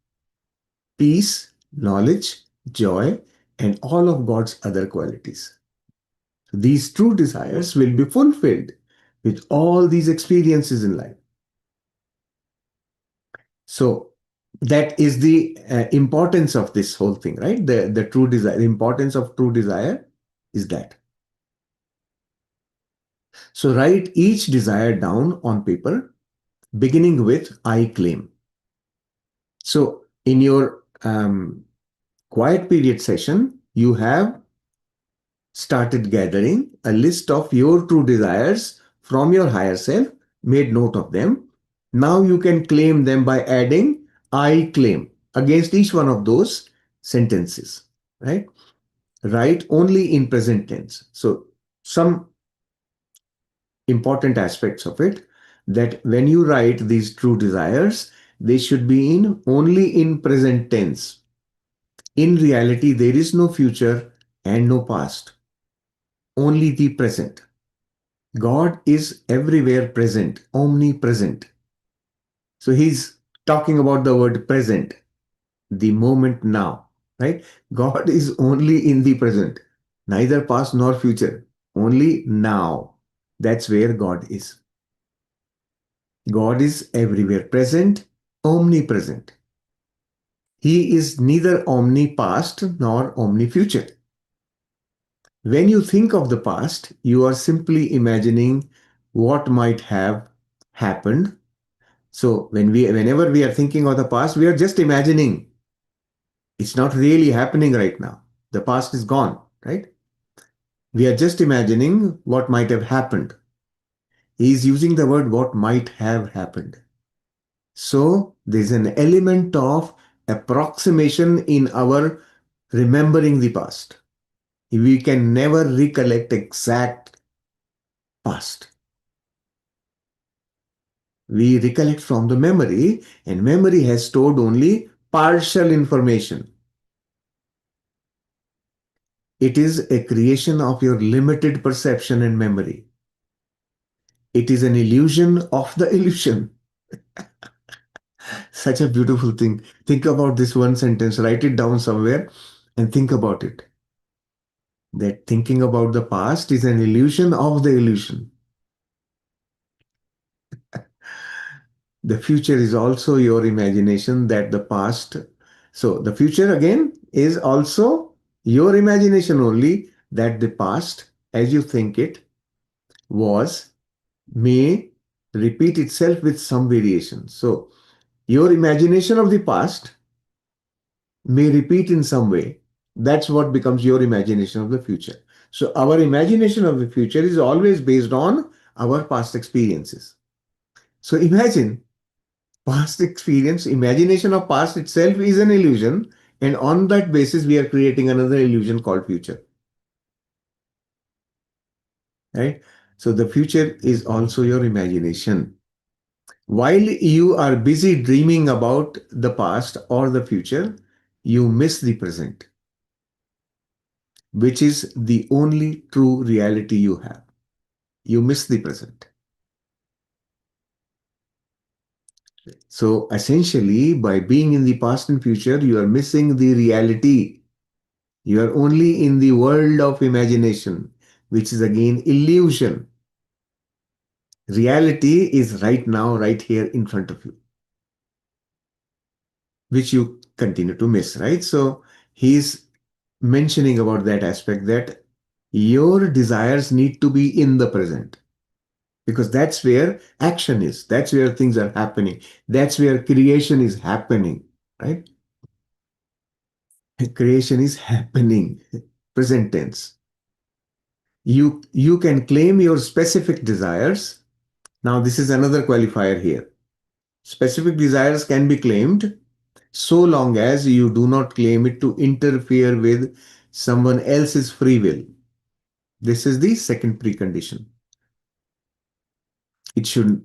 peace, knowledge, joy, and all of God's other qualities. These true desires will be fulfilled with all these experiences in life. So that is the importance of this whole thing, right? The true desire, the importance of true desire is that. So write each desire down on paper, beginning with I claim. So in your quiet period session, you have started gathering a list of your true desires from your higher self, made note of them. Now you can claim them by adding I claim against each one of those sentences, right? Write only in present tense. So some important aspects of it, that when you write these true desires, they should be in only in present tense. In reality, there is no future and no past, only the present. God is everywhere present, omnipresent. So he's talking about the word present, the moment now, right? God is only in the present, neither past nor future, only now. That's where God is. God is everywhere present, omnipresent. He is neither omni-past nor omni-future. When you think of the past, you are simply imagining what might have happened. So whenever we are thinking of the past, we are just imagining. It's not really happening right now. The past is gone, right? We are just imagining what might have happened. He is using the word what might have happened. So there's an element of approximation in our remembering the past. We can never recollect exact past. We recollect from the memory, and memory has stored only partial information. It is a creation of your limited perception and memory. It is an illusion of the illusion. Such a beautiful thing. Think about this one sentence, write it down somewhere and think about it. that thinking about the past is an illusion of the illusion. The future is also your imagination that the past. So the future again is also your imagination only that the past, as you think it, was, may repeat itself with some variation. So your imagination of the past may repeat in some way. That's what becomes your imagination of the future. So our imagination of the future is always based on our past experiences. So imagine past experience, imagination of past itself is an illusion, and on that basis we are creating another illusion called future. Right? So the future is also your imagination. While you are busy dreaming about the past or the future, you miss the present, which is the only true reality you have. You miss the present. So essentially, by being in the past and future, you are missing the reality. You are only in the world of imagination, which is again illusion. Reality is right now, right here in front of you, which you continue to miss, right? So he's mentioning about that aspect that your desires need to be in the present because that's where action is. That's where things are happening. That's where creation is happening, right? Creation is happening, present tense. You can claim your specific desires. Now, this is another qualifier here. Specific desires can be claimed so long as you do not claim it to interfere with someone else's free will. This is the second precondition.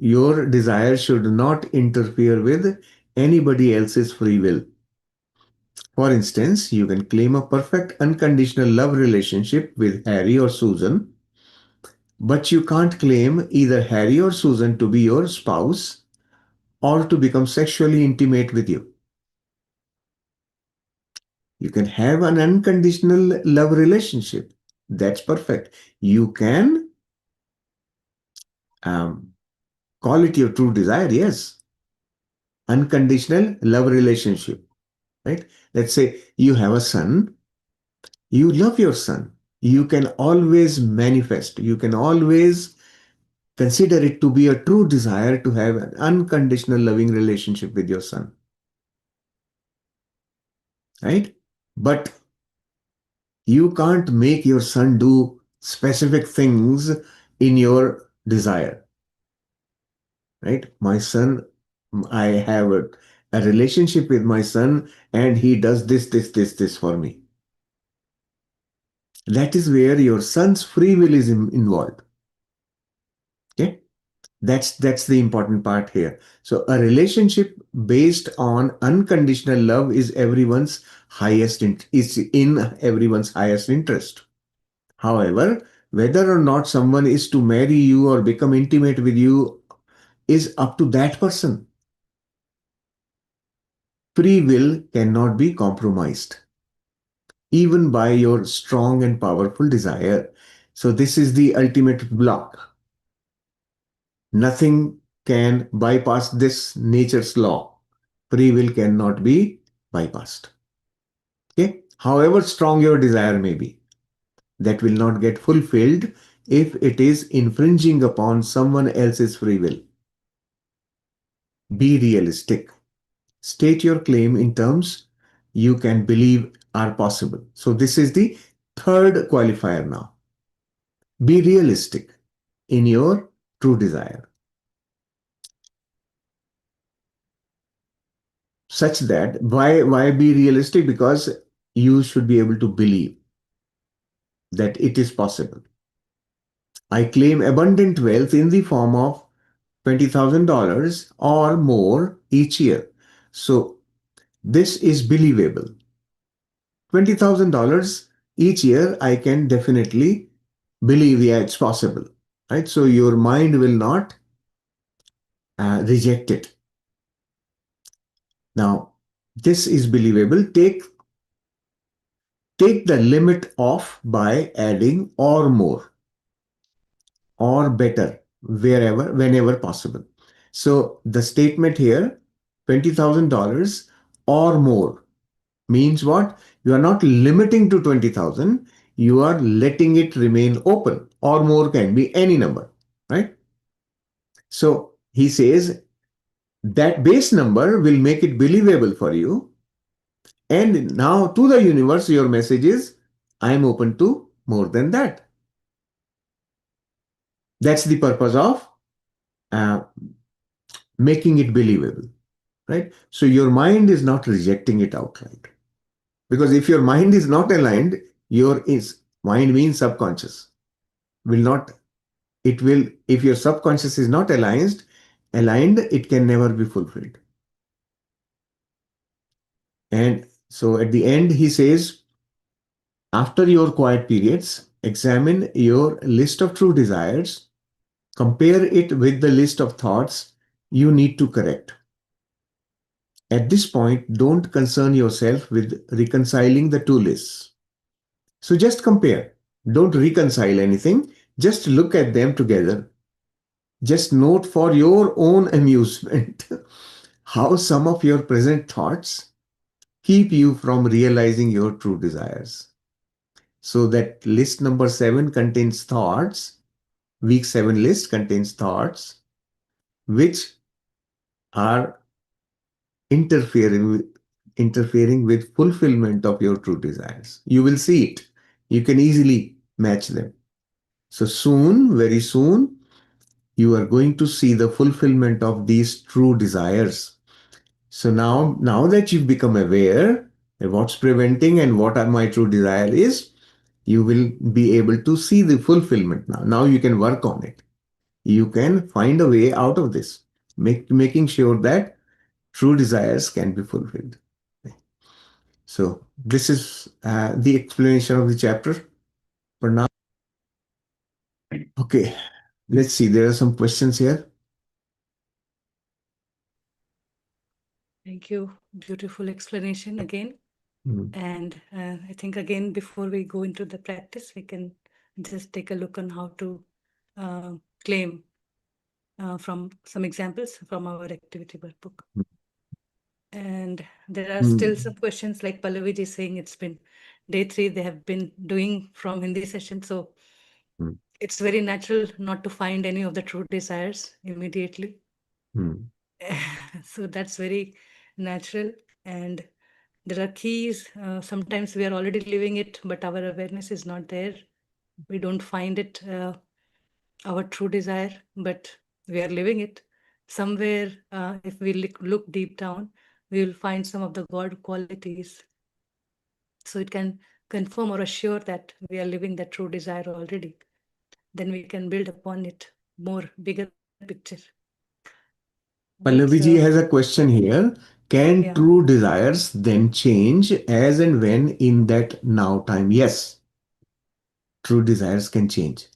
Your desire should not interfere with anybody else's free will. For instance, you can claim a perfect unconditional love relationship with Harry or Susan, but you can't claim either Harry or Susan to be your spouse or to become sexually intimate with you. You can have an unconditional love relationship. That's perfect. You can um, call it your true desire, yes. Unconditional love relationship, right? Let's say you have a son, you love your son. You can always manifest, you can always consider it to be a true desire to have an unconditional loving relationship with your son, right? But you can't make your son do specific things in your desire, right? My son, I have a relationship with my son and he does this for me. That is where your son's free will is involved. Okay? That's the important part here. So a relationship based on unconditional love is in everyone's highest interest. However, whether or not someone is to marry you or become intimate with you is up to that person. Free will cannot be compromised, even by your strong and powerful desire. So this is the ultimate block. Nothing can bypass this nature's law. Free will cannot be bypassed. Okay? However strong your desire may be, that will not get fulfilled if it is infringing upon someone else's free will. Be realistic. State your claim in terms you can believe are possible. So this is the third qualifier now. Be realistic in your true desire, such that why be realistic? Because you should be able to believe that it is possible. I claim abundant wealth in the form of $20,000 or more each year. So this is believable. $20,000 each year, I can definitely believe, yeah, it's possible. Right? So your mind will not reject it. Now, this is believable. take the limit off by adding or more or better wherever, whenever possible. So the statement here, $20,000 or more, means what? You are not limiting to 20,000, you are letting it remain open. Or more can be any number, right? So he says that base number will make it believable for you. And now to the universe, your message is, I am open to more than that. That's the purpose of uh, making it believable, right? So your mind is not rejecting it outright. Because if your mind is not aligned, your is mind means subconscious will not, it will, if your subconscious is not aligned, it can never be fulfilled. And so at the end, he says, after your quiet periods, examine your list of true desires, compare it with the list of thoughts you need to correct. At this point, don't concern yourself with reconciling the two lists. So just compare. Don't reconcile anything. Just look at them together. Just note for your own amusement how some of your present thoughts keep you from realizing your true desires. So that list number 7 contains thoughts. Week 7 list contains thoughts which are interfering with fulfillment of your true desires. You will see it. You can easily match them. So soon, very soon, you are going to see the fulfillment of these true desires. So now that you've become aware of what's preventing and what my true desire is, you will be able to see the fulfillment now. Now you can work on it. You can find a way out of this, making sure that true desires can be fulfilled. So this is the explanation of the chapter for now. Okay, let's see. There are some questions here. Thank you. Beautiful explanation again. Mm, And I think again, before we go into the practice, we can just take a look on how to claim from some examples from our activity workbook. And there are still mm, some questions like Pallavi is saying it's been day 3 they have been doing from Hindi session. So mm, it's very natural not to find any of the true desires immediately. mm. So that's very natural. And there are keys. Sometimes we are already living it, but our awareness is not there. We don't find it, our true desire, but we are living it. Somewhere, if we look deep down, we will find some of the God qualities. So it can confirm or assure that we are living that true desire already. Then we can build upon it more, bigger picture. Right? So, Pallavi has a question here. Can yeah. true desires then change as and when in that now time? Yes, true desires can change.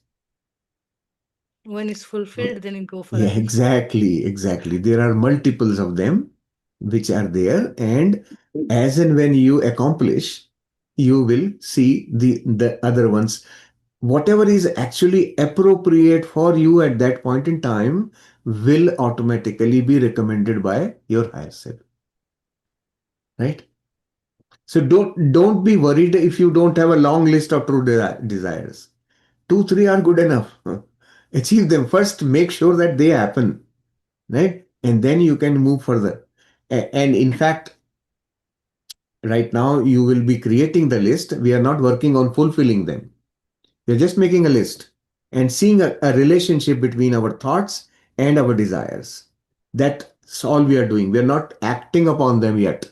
When it's fulfilled, then you go for Yeah, others. exactly. There are multiples of them which are there, and as and when you accomplish, you will see the other ones. Whatever is actually appropriate for you at that point in time will automatically be recommended by your higher self, right? So don't be worried if you don't have a long list of true desires. 2, 3 are good enough. Achieve them first. Make sure that they happen, right? And then you can move further. And in fact, right now you will be creating the list. We are not working on fulfilling them. We are just making a list and seeing a relationship between our thoughts and our desires. That's all we are doing. We are not acting upon them yet.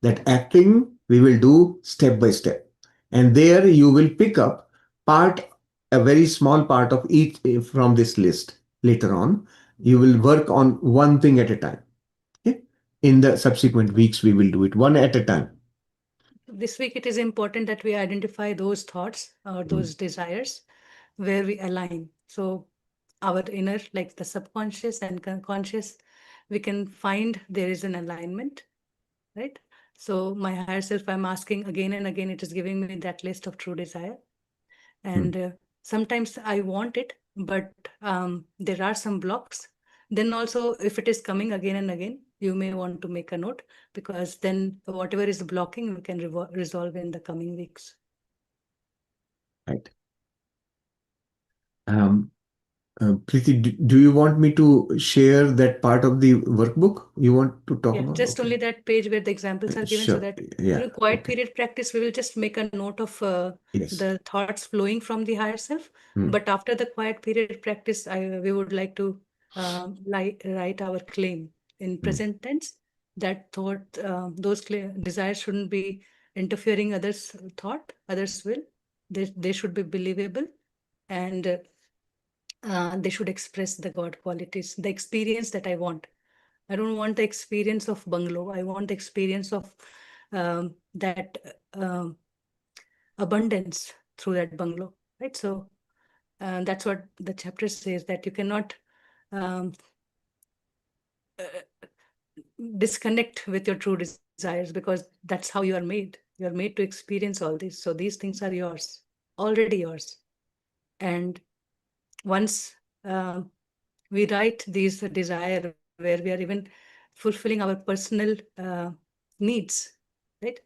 That acting we will do step by step. And there you will pick up a very small part of each from this list later on. You will work on one thing at a time. Okay? In the subsequent weeks, we will do it one at a time. This week, it is important that we identify those thoughts or Mm, those desires where we align. So, our inner, like the subconscious and conscious, we can find there is an alignment, right? So my higher self, I'm asking again and again, it is giving me that list of true desire. And sometimes I want it, but there are some blocks. Then also, if it is coming again and again, you may want to make a note, because then whatever is blocking, we can resolve in the coming weeks. Right. Preeti, do you want me to share that part of the workbook you want to talk Yeah, about? just Okay. only that page where the examples are given, so Sure. that Yeah. quiet Okay. period practice, we will just make a note of Yes. the thoughts flowing from the higher self. Hmm. But after the quiet period practice, we would like to write our claim in present tense. That thought, those desires shouldn't be interfering others' thought, others' will. They should be believable, and they should express the God qualities, the experience that I want. I don't want the experience of bungalow. I want the experience of that abundance through that bungalow, right? So that's what the chapter says, that you cannot um, disconnect with your true desires, because that's how you are made. You are made to experience all this. So these things are yours, already yours. And once we write these desire, where we are even fulfilling our personal needs, right?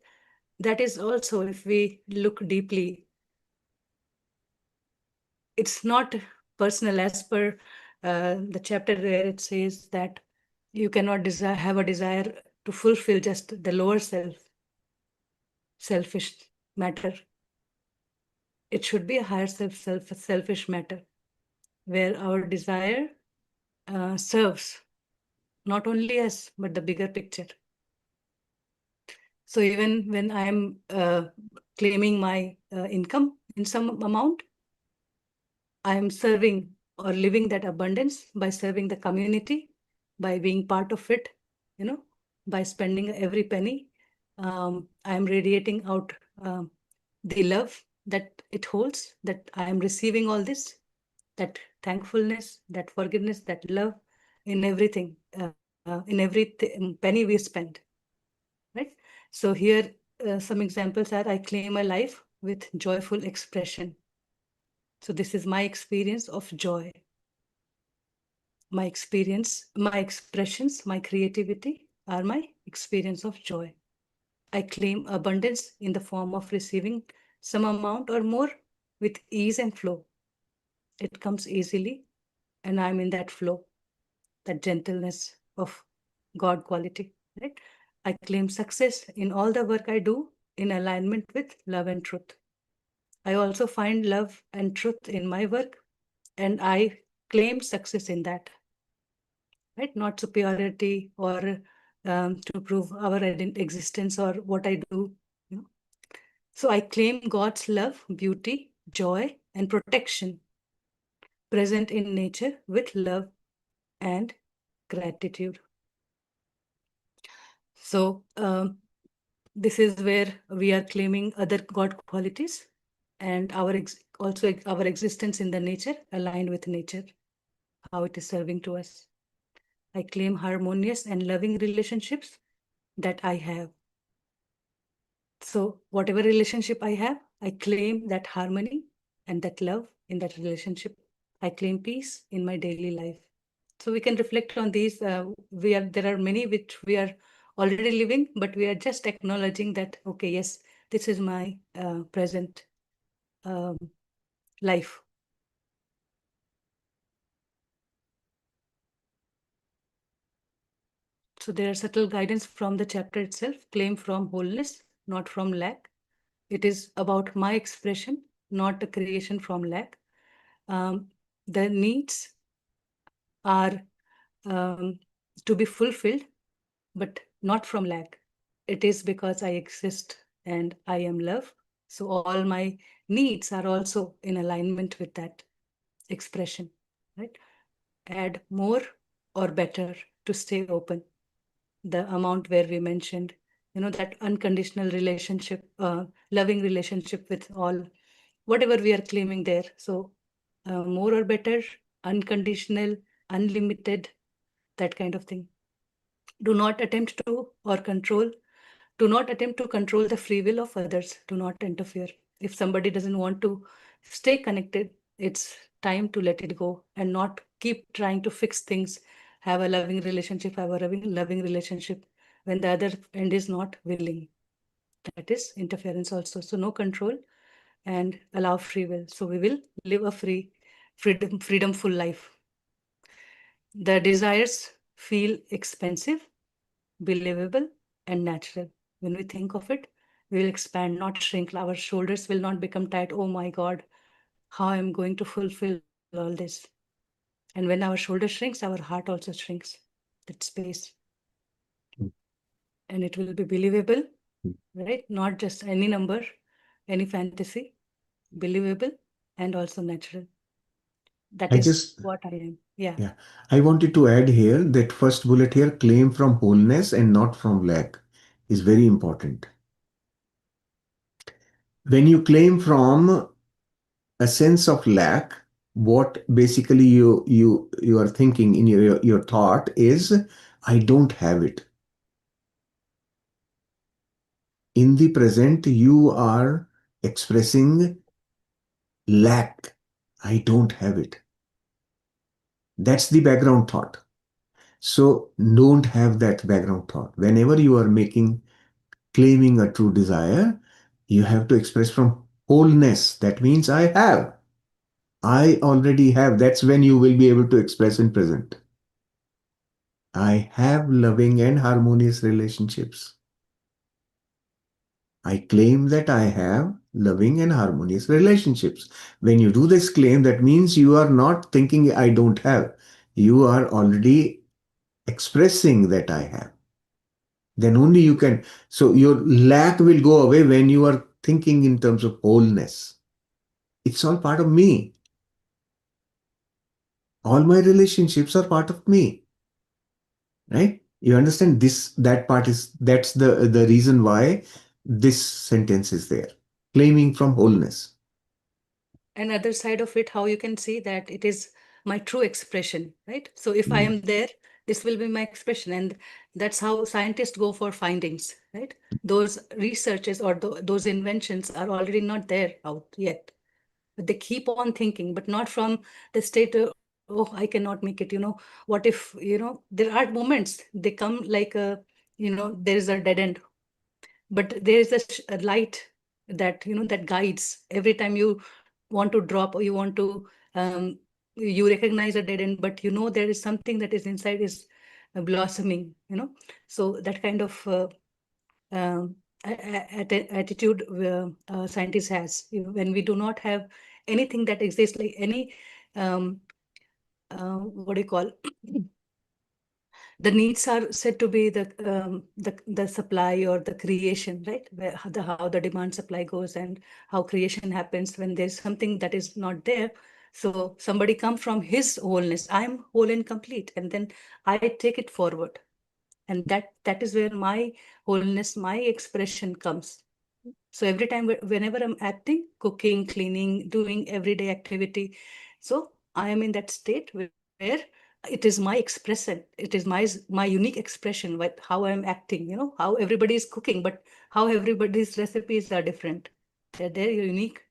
That is also, if we look deeply, it's not personal, as per the chapter where it says that you cannot have a desire to fulfill just the lower selfish matter. It should be a higher selfish matter, where our desire serves not only us, but the bigger picture. So even when I'm claiming my income in some amount, I'm serving or living that abundance by serving the community, by being part of it, by spending every penny. I'm radiating out the love that it holds, that I am receiving all this, that thankfulness, that forgiveness, that love in everything, in every penny we spend, right? So here, some examples are: I claim a life with joyful expression. So this is my experience of joy. My expressions, my creativity are my experience of joy. I claim abundance in the form of receiving some amount or more with ease and flow. It comes easily, and I'm in that flow, that gentleness of God quality, right? I claim success in all the work I do in alignment with love and truth. I also find love and truth in my work, and I claim success in that, right? Not superiority or to prove our existence or what I do. So I claim God's love, beauty, joy, and protection present in nature with love and gratitude. So this is where we are claiming other God qualities, and also our existence in the nature, aligned with nature, how it is serving to us. I claim harmonious and loving relationships that I have. So whatever relationship I have, I claim that harmony and that love in that relationship. I claim peace in my daily life. So we can reflect on these. There are many which we are already living, but we are just acknowledging that, okay, yes, this is my present um, life. So there are subtle guidance from the chapter itself. Claim from wholeness, not from lack. It is about my expression, not a creation from lack. The needs are to be fulfilled, but not from lack. It is because I exist and I am love. So all my needs are also in alignment with that expression, right? Add more or better to stay open. The amount where we mentioned, that unconditional relationship, loving relationship with all, whatever we are claiming there. So more or better, unconditional, unlimited, that kind of thing. Do not attempt to or control Do not attempt to control the free will of others. Do not interfere. If somebody doesn't want to stay connected, it's time to let it go and not keep trying to fix things, have a loving relationship, have a loving relationship when the other end is not willing. That is interference also. So no control and allow free will. So we will live a freedomful life. The desires feel expensive, believable, and natural. When we think of it, we will expand, not shrink. Our shoulders will not become tight. Oh my God, how I'm going to fulfill all this. And when our shoulder shrinks, our heart also shrinks. That space. And it will be believable, right? Not just any number, any fantasy, believable, and also natural. That I is just, what I am. Yeah. yeah, I wanted to add here that first bullet here, claim from wholeness and not from lack, is very important. When you claim from a sense of lack, what basically you are thinking in your thought is, I don't have it. In the present, you are expressing lack. I don't have it. That's the background thought. So don't have that background thought. Whenever you are claiming a true desire, you have to express from wholeness. That means I have. I already have. That's when you will be able to express in present. I have loving and harmonious relationships. I claim that I have loving and harmonious relationships. When you do this claim, that means you are not thinking I don't have. You are already expressing that I have. Then only you can. So your lack will go away when you are thinking in terms of wholeness. It's all part of me. All my relationships are part of me. Right? You understand this, that part is, that's the reason why this sentence is there. Claiming from wholeness. Another side of it, how you can see that it is my true expression, right? So if I am there, this will be my expression. And that's how scientists go for findings, right? Those researches or those inventions are already not there out yet. But they keep on thinking, but not from the state of, oh, I cannot make it, what if, there are moments they come like there is a dead end, but there is a light that that guides every time you want to drop or you want to you recognize a dead end, but there is something that is inside is blossoming, so that kind of um, attitude scientist has. When we do not have anything that exists, like any um, what do you call the needs are said to be the supply or the creation, right? Where how the demand supply goes and how creation happens when there's something that is not there. So somebody come from his wholeness. I'm whole and complete, and then I take it forward, and that is where my wholeness, my expression comes. So every time, whenever I'm acting, cooking, cleaning, doing everyday activity, so I am in that state where it is my expression. It is my unique expression, how I'm acting, how everybody is cooking, but how everybody's recipes are different. They're your unique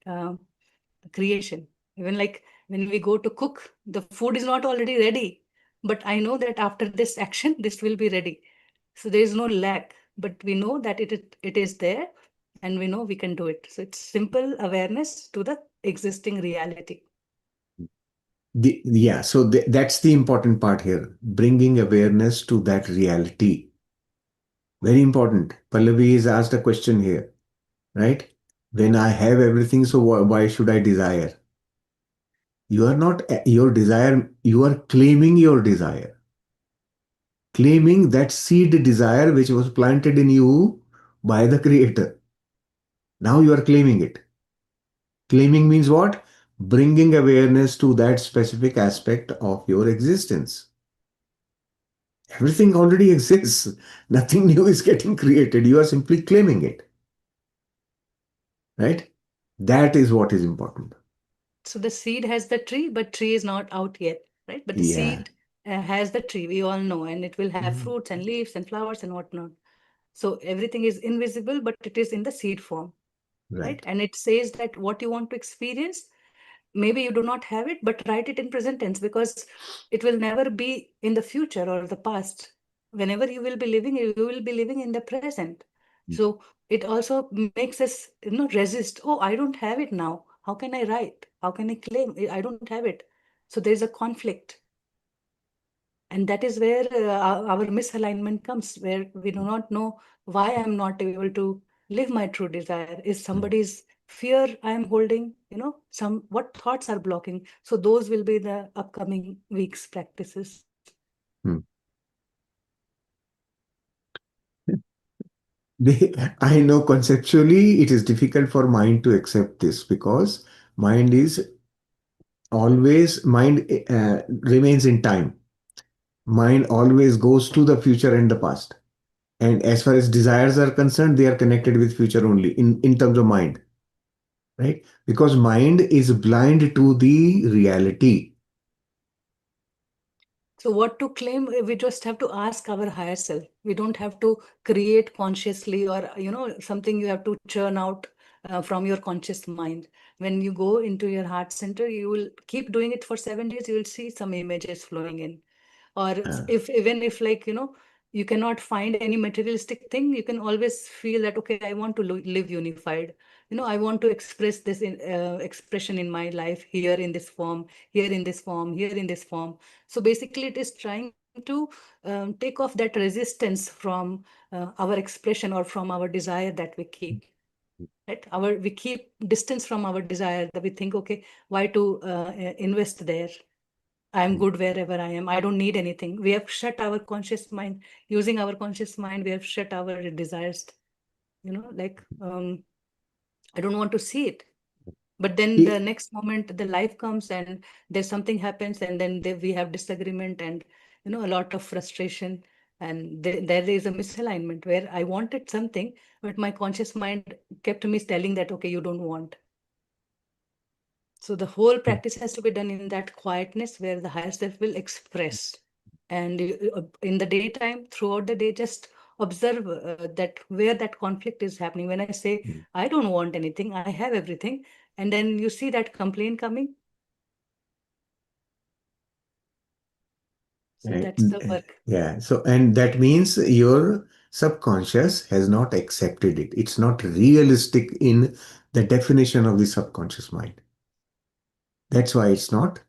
creation. Even like when we go to cook, the food is not already ready, but I know that after this action, this will be ready. So there is no lack, but we know that it is there, and we know we can do it. So it's simple awareness to the existing reality. Yeah, so that's the important part here, bringing awareness to that reality. Very important. Pallavi has asked a question here, right? When I have everything, so why should I desire? You are not your desire, you are claiming your desire. Claiming that seed desire which was planted in you by the Creator. Now you are claiming it. Claiming means what? Bringing awareness to that specific aspect of your existence. Everything already exists. Nothing new is getting created. You are simply claiming it. Right? That is what is important. So the seed has the tree, but tree is not out yet, right? But the Yeah. seed has the tree, we all know, and it will have Mhm. fruits and leaves and flowers and whatnot. So everything is invisible, but it is in the seed form, right? Right. And it says that what you want to experience, maybe you do not have it, but write it in present tense, because it will never be in the future or the past. Whenever you will be living in the present. So it also makes us, resist. Oh, I don't have it now. How can I write? How can I claim? I don't have it. So there's a conflict. And that is where our misalignment comes, where we do not know why I'm not able to live my true desire. Is somebody's fear I am holding, some what thoughts are blocking. So those will be the upcoming week's practices. Hmm. I know conceptually it is difficult for mind to accept this because mind is always, mind remains in time. Mind always goes to the future and the past. And as far as desires are concerned, they are connected with future only in terms of mind, right? Because mind is blind to the reality. So what to claim, we just have to ask our higher self. We don't have to create consciously, or, something you have to churn out from your conscious mind. When you go into your heart center, you will keep doing it for 7 days, you will see some images flowing in. Or Uh, if even if, like, you cannot find any materialistic thing, you can always feel that, okay, I want to live unified. I want to express this expression in my life, here in this form, here in this form, here in this form. So basically it is trying to take off that resistance from our expression, or from our desire that we keep, right? We keep distance from our desire, that we think, okay, why to invest there? I'm good wherever I am. I don't need anything. We have shut our conscious mind. Using our conscious mind, we have shut our desires. Like, I don't want to see it. But then the i- next moment, the life comes and there's something happens, and then we have disagreement, and a lot of frustration, and there is a misalignment where I wanted something, but my conscious mind kept me telling that, okay, you don't want. So the whole practice has to be done in that quietness where the higher self will express. And in the daytime, throughout the day, just observe that where that conflict is happening. When I say, I don't want anything, I have everything, and then you see that complaint coming. So Right. that's the work. Yeah. So, and that means your subconscious has not accepted it. It's not realistic in the definition of the subconscious mind. That's why it's not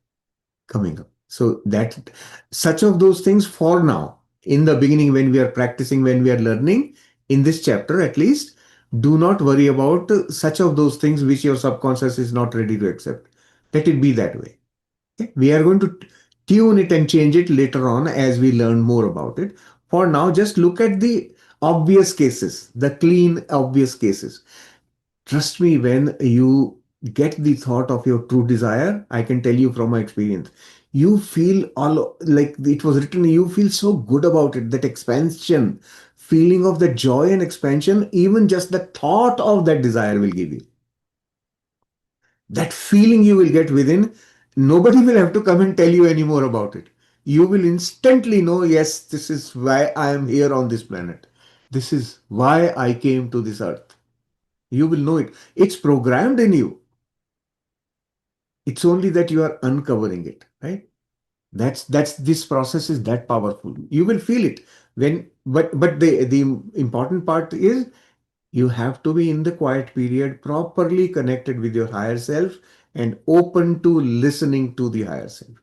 coming up. So that such of those things for now, in the beginning, when we are practicing, when we are learning, in this chapter at least, do not worry about such of those things which your subconscious is not ready to accept. Let it be that way. Okay? We are going to tune it and change it later on as we learn more about it. For now, just look at the obvious cases, the clean, obvious cases. Trust me, when you get the thought of your true desire, I can tell you from my experience, you feel all like it was written, you feel so good about it, that expansion, feeling of the joy and expansion, even just the thought of that desire will give you. That feeling you will get within, nobody will have to come and tell you any more about it. You will instantly know, yes, this is why I am here on this planet. This is why I came to this earth. You will know it. It's programmed in you. It's only that you are uncovering it, right? That's this process is that powerful. You will feel it when, but the important part is you have to be in the quiet period, properly connected with your higher self and open to listening to the higher self.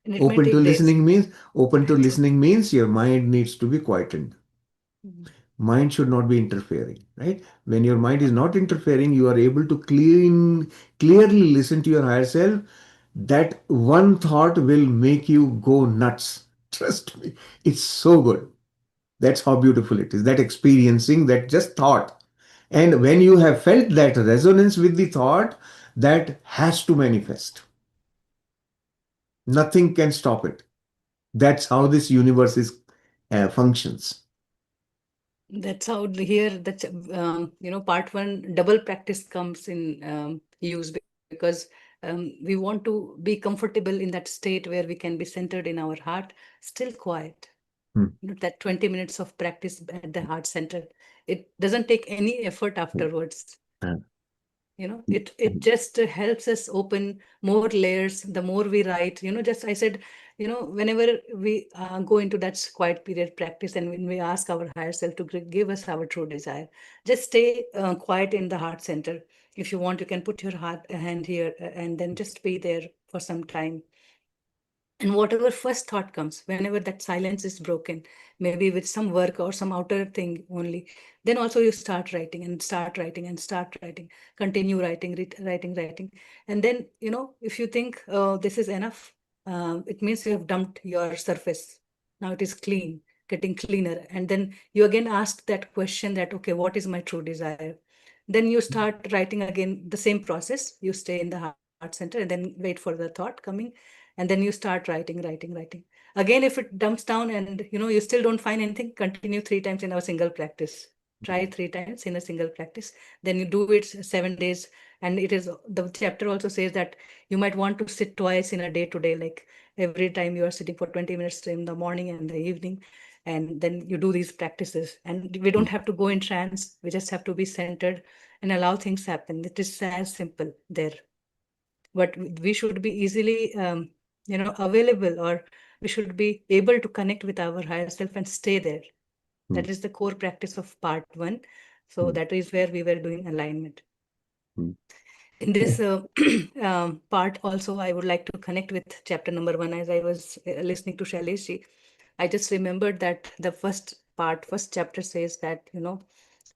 And it may Open to take days. listening means open to True. listening means your mind needs to be quietened. Mhm. Mind should not be interfering, right? When your mind is not interfering, you are able to clearly listen to your higher self. That one thought will make you go nuts. Trust me, it's so good. That's how beautiful it is. That experiencing that just thought. And when you have felt that resonance with the thought, that has to manifest. Nothing can stop it. That's how this universe is functions. That's how here that's part one double practice comes in use, because we want to be comfortable in that state where we can be centered in our heart, still quiet. mm, that 20 minutes of practice at the heart center. It doesn't take any effort mm, afterwards. uh, It just helps us open more layers the more we write. Just I said, whenever we go into that quiet period practice, and when we ask our higher self to give us our true desire, just stay quiet in the heart center. If you want, you can put your heart hand here, and then just be there for some time. And whatever first thought comes, whenever that silence is broken, maybe with some work or some outer thing only, then also you start writing and start writing and start writing, continue writing, writing. And then, if you think, oh, this is enough, it means you have dumped your surface. Now it is clean, getting cleaner. And then you again ask that question that, okay, what is my true desire? Then you start writing again the same process. You stay in the heart center and then wait for the thought coming, and then you start writing again. If it dumps down and you still don't find anything, continue 3 times in a single practice. Try 3 times in a single practice. Then you do it 7 days. And it is, the chapter also says that you might want to sit twice in a day today, like every time you are sitting for 20 minutes in the morning and the evening. And then you do these practices, and we don't have to go in trance. We just have to be centered and allow things happen. It is as simple there. But we should be easily available, or we should be able to connect with our higher self and stay there. mm, That is the core practice of part 1. So mm, that is where we were doing alignment. mm. In this Yeah. part also, I would like to connect with chapter number 1. As I was listening to Shailesh, I just remembered that the first chapter says that,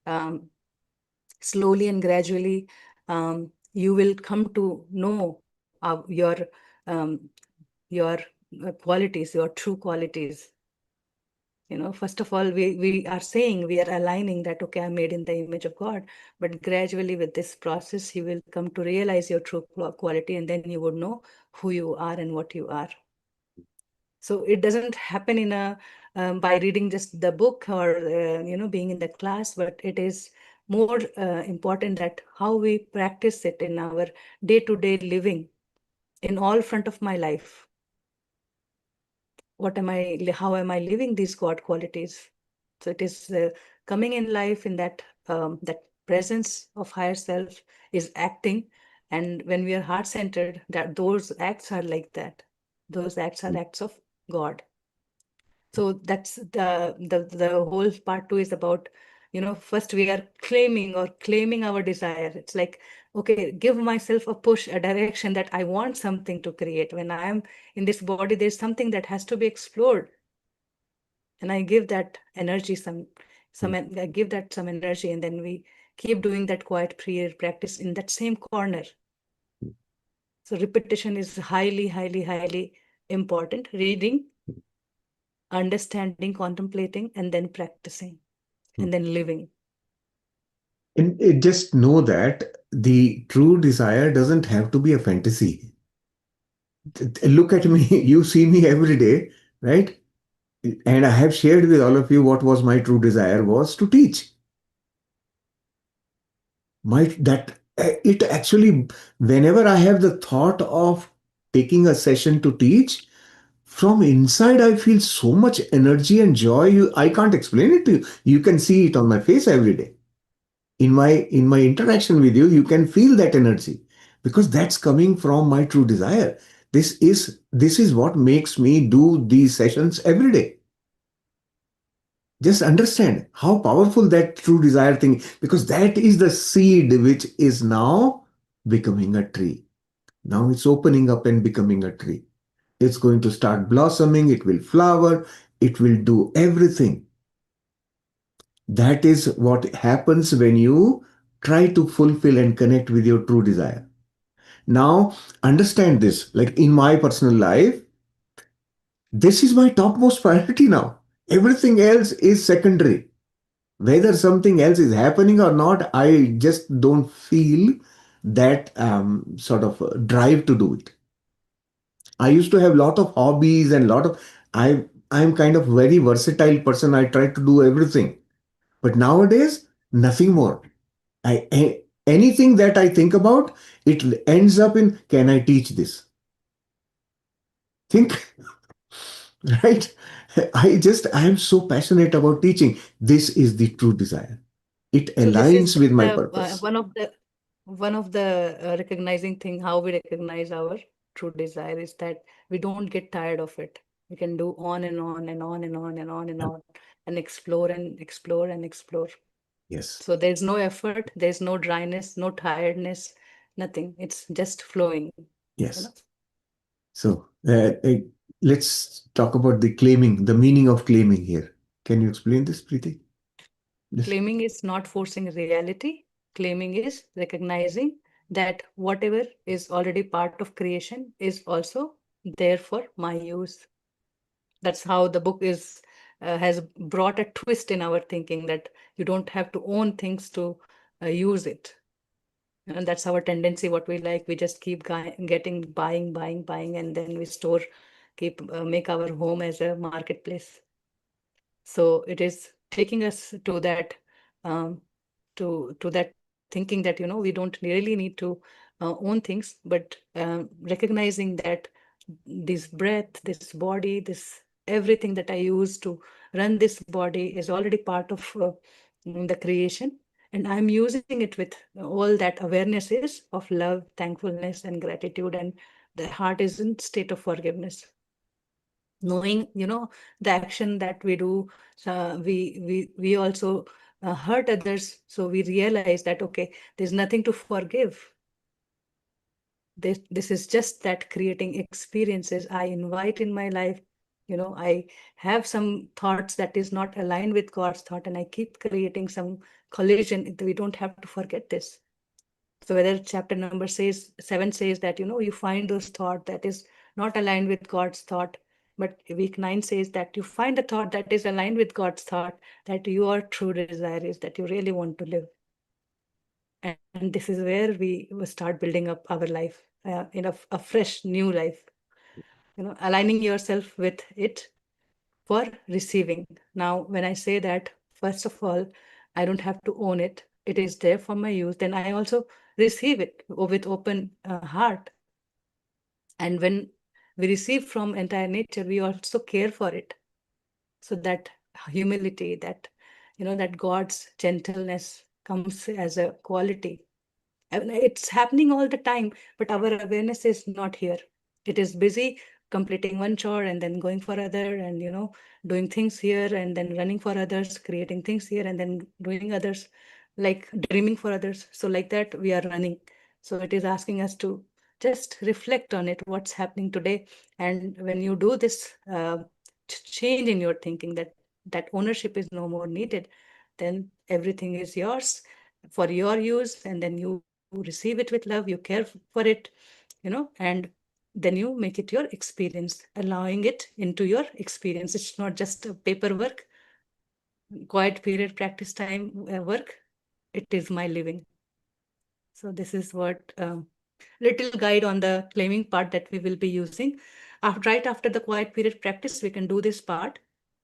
um, slowly and gradually, you will come to know um, your qualities, your true qualities. First of all, we are saying, we are aligning that, okay, I'm made in the image of God. But gradually with this process, you will come to realize your true quality, and then you would know who you are and what you are. So it doesn't happen in a by reading just the book, or being in the class, but it is more important that how we practice it in our day-to-day living, in all front of my life. How am I living these God qualities? So it is coming in life in that presence of higher self is acting. And when we are heart centered, that those acts are like that. Those acts are acts of God. So that's the whole part 2 is about, first we are claiming our desire. It's like, okay, give myself a push, a direction, that I want something to create. When I am in this body, there's something that has to be explored. And I give that energy I give that some energy, and then we keep doing that quiet prayer practice in that same corner. So repetition is highly important. Reading, understanding, contemplating, and then practicing, and then living. And just know that the true desire doesn't have to be a fantasy. Look at me, you see me every day, right? And I have shared with all of you what was my true desire was to teach. It actually, whenever I have the thought of taking a session to teach, from inside I feel so much energy and joy. I can't explain it to you. You can see it on my face every day. In my interaction with you, you can feel that energy, because that's coming from my true desire. This is what makes me do these sessions every day. Just understand how powerful that true desire thing, because that is the seed which is now becoming a tree. Now it's opening up and becoming a tree. It's going to start blossoming, it will flower, it will do everything. That is what happens when you try to fulfill and connect with your true desire. Now, understand this, like in my personal life, this is my topmost priority now. Everything else is secondary. Whether something else is happening or not, I just don't feel that sort of drive to do it. I used to have a lot of hobbies and lot of I'm kind of very versatile person. I try to do everything. But nowadays, nothing more. Anything that I think about, it ends up in, can I teach this? Think, right? I am so passionate about teaching. This is the true desire. It So this is aligns with my one purpose. of the recognizing thing, how we recognize our true desire is that we don't get tired of it. We can do on and on and on and on and on and on and explore and explore and explore. Yes, So there's no effort, there's no dryness, no tiredness, nothing. It's just flowing, you know. yes. So let's talk about the claiming, the meaning of claiming here. Can you explain this, Preeti? Yes. Claiming is not forcing reality. Claiming is recognizing that whatever is already part of creation is also there for my use. That's how the book is has brought a twist in our thinking that you don't have to own things to use it. And that's our tendency. What we like, we just keep getting buying, and then we store, keep make our home as a marketplace. So it is taking us to that um, to that thinking that we don't really need to own things, but recognizing that this breath, this body, this everything that I use to run this body is already part of the creation, and I'm using it with all that awareness is of love, thankfulness, and gratitude, and the heart is in state of forgiveness, knowing the action that we do. We also hurt others, so we realize that okay, there's nothing to forgive. This is just that creating experiences I invite in my life. I have some thoughts that is not aligned with God's thought, and I keep creating some collision. We don't have to forget this. So whether chapter number 7 says that you find those thought that is not aligned with God's thought, but week 9 says that you find a thought that is aligned with God's thought, that your true desire is that you really want to live. And this is where we will start building up our life in a fresh new life. Aligning yourself with it for receiving. Now, when I say that, first of all, I don't have to own it. It is there for my use. Then I also receive it with open heart. And when we receive from entire nature, we also care for it. So that humility, that God's gentleness comes as a quality. And it's happening all the time, but our awareness is not here. It is busy completing one chore and then going for other, and doing things here and then running for others, creating things here and then doing others, like dreaming for others. So like that we are running. So it is asking us to just reflect on it, what's happening today. And when you do this change in your thinking, that ownership is no more needed, then everything is yours for your use, and then you receive it with love, you care for it, and then you make it your experience, allowing it into your experience. It's not just a paperwork, quiet period, practice time work. It is my living. So this is what little guide on the claiming part that we will be using. Right after the quiet period practice, we can do this part,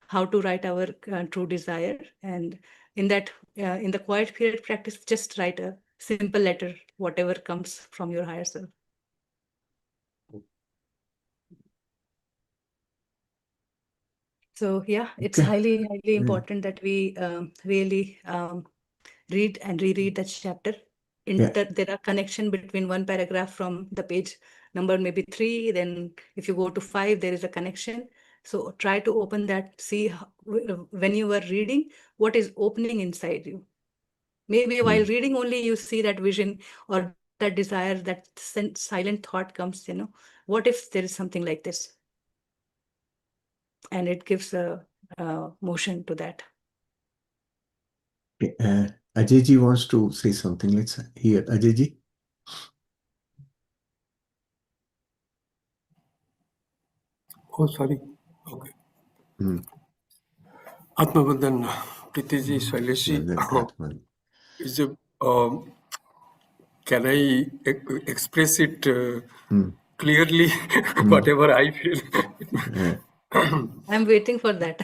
how to write our true desire. And in that, in the quiet period practice, just write a simple letter, whatever comes from your higher self. So yeah, it's Okay. highly, highly Yeah. important that we really read and reread that chapter. Yeah. There are connection between one paragraph from the page number maybe 3. Then if you go to 5, there is a connection. So try to open that, see when you are reading, what is opening inside you. Maybe while Mm. reading only, you see that vision or that desire, that silent thought comes, what if there is something like this? And it gives a motion to that. Okay. Ajayji wants to say something. Let's hear Ajayji. Oh, sorry. Okay. Mm. Atmavandan, Pritiji, Shaileshi, Nandan Katman. is a, can I express it Mm. clearly, Mm. whatever I feel? Yeah. I'm waiting for that.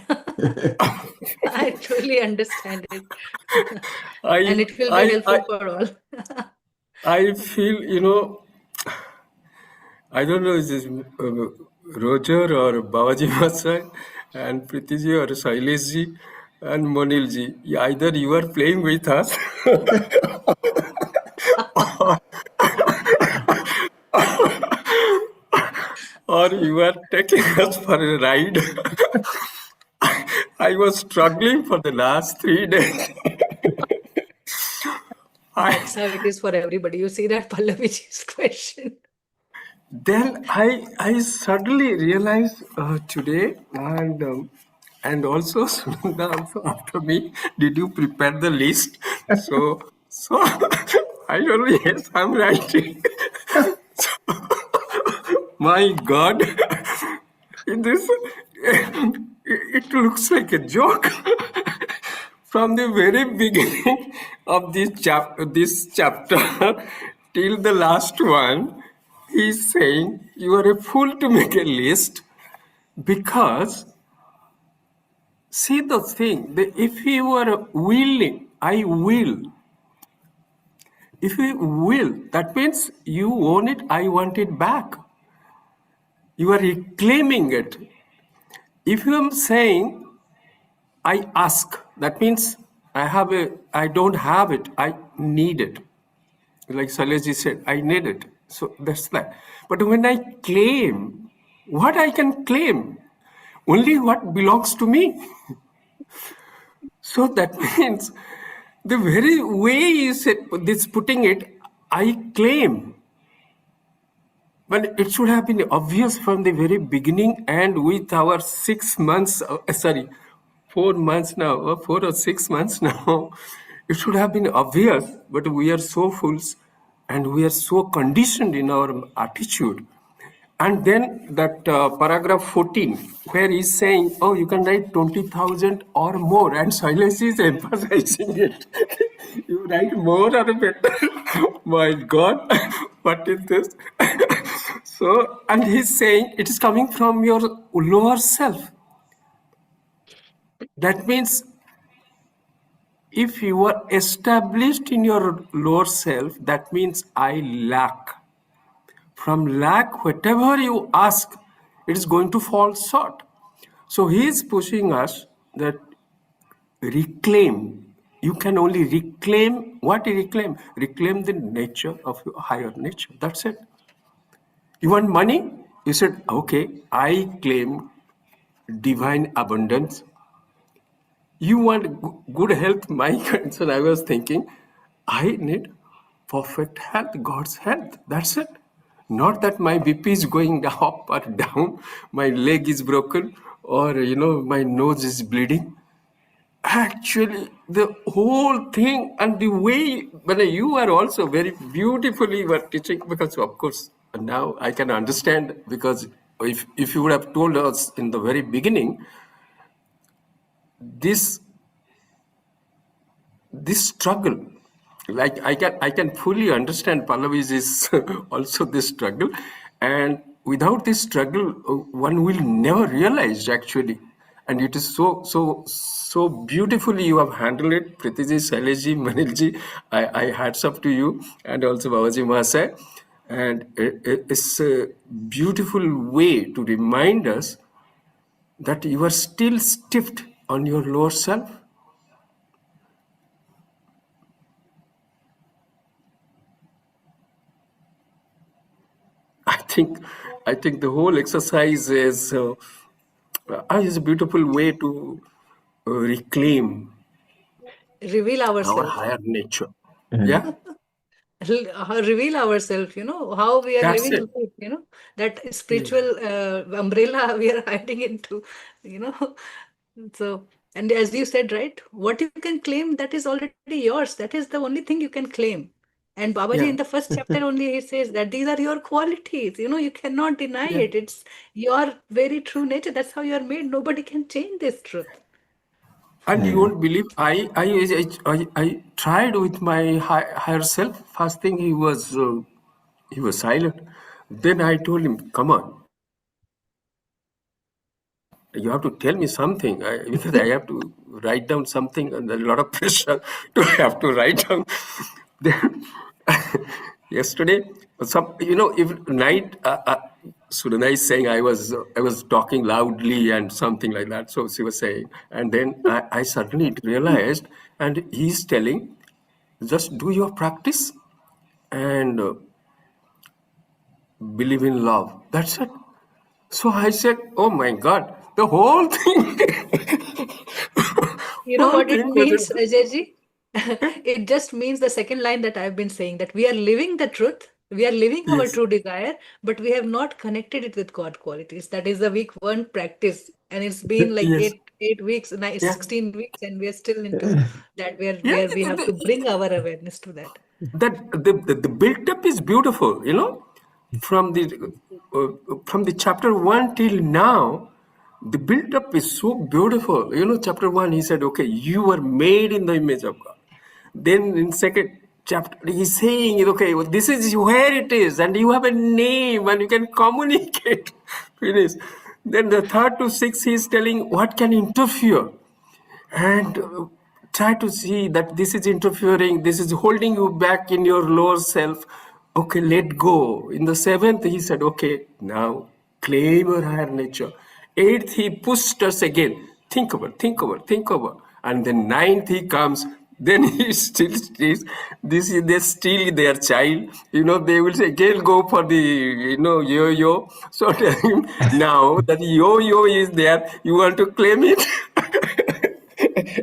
I truly understand it. And I, it will be I, helpful I, for all. I feel, I don't know, is this Roger or Babaji Masai? And Pritiji or Shaileshji and Monilji, either you are playing with us or you are taking us for a ride. I was struggling for the last 3 days. That's how it is for everybody. You see that Pallaviji's question. Then I suddenly realized today, and also Sunanda also after me, did you prepare the list? So I told me, yes, I'm writing. My God, this it looks like a joke. From the very beginning of this chapter till the last one, he's saying you are a fool to make a list because see the thing, if you are willing, I will. If you will, that means you own it, I want it back. You are reclaiming it. If you am saying I ask, that means I don't have it, I need it. Like Saleji said, I need it. So that's that. But when I claim, what I can claim? Only what belongs to me. So that means the very way you said this putting it, I claim. But it should have been obvious from the very beginning, and with our 6 months, 4 months now, or 4 or 6 months now, it should have been obvious, but we are so fools and we are so conditioned in our attitude. And then that paragraph 14, where he's saying, oh, you can write 20,000 or more, and Silas is emphasizing it. You write more or better. My God, what is this? So, and he's saying it is coming from your lower self. That means if you are established in your lower self, that means I lack. From lack, whatever you ask, it is going to fall short. So he is pushing us that reclaim. You can only reclaim what you reclaim. Reclaim the nature of your higher nature. That's it. You want money? You said, okay, I claim divine abundance. You want good health, my concern. I was thinking, I need perfect health, God's health. That's it. Not that my BP is going up or down, my leg is broken, or my nose is bleeding. Actually, the whole thing and the way, but you are also very beautifully were teaching, because of course now I can understand, because if you would have told us in the very beginning, this struggle, like I can fully understand Pallavi's is also this struggle, and without this struggle, one will never realize actually. And it is so beautifully you have handled it, Pritiji, Shaileji, Manilji. I hats up to you, and also Babaji Mahasai. And it's a beautiful way to remind us that you are still stiffed on your lower self. I think the whole exercise is a beautiful way to reclaim Reveal our ourselves. higher nature. Yeah, Reveal ourselves, how we are that's living it. life, that Yeah. spiritual umbrella we are hiding into, you know. So, and as you said, right, what you can claim, that is already yours. That is the only thing you can claim. And Babaji, Yeah, in the first chapter only, he says that these are your qualities. You cannot deny yeah. it. It's your very true nature. That's how you are made. Nobody can change this truth. And you won't believe, I tried with my higher self. First thing he was silent. Then I told him, "Come on, you have to tell me something, because I have to write down something, and there's a lot of pressure to have to write down." Then yesterday, if night, Surana is saying I was talking loudly and something like that. So she was saying, and then I suddenly realized, and he's telling, just do your practice and believe in love. That's it. So I said, oh my God, the whole thing, You know whole what it thing was means, Ajayji? It just means the second line that I've been saying, that we are living the truth, we are living our yes, true desire, but we have not connected it with God qualities. That is the week 1 practice, and it's been like yes, eight weeks, nine, yeah, 16 weeks, and we are still into that yeah. where we have to bring our awareness to that. That the build up is beautiful, from the chapter 1 till now. The build up is so beautiful. Chapter 1, he said, okay, you were made in the image of God. Then in second chapter, he's saying, okay, well, this is where it is, and you have a name and you can communicate. Finish. Then the third to sixth, he's telling what can interfere, and try to see that this is interfering, this is holding you back in your lower self. Okay, let go. In the seventh, he said, okay, now claim your higher nature. Eighth, he pushed us again. Think over, think over, think over. And then ninth, he comes. Then he still stays. This is they still their child. They will say, again go for the yo-yo. So tell him, now that yo-yo is there, you want to claim it.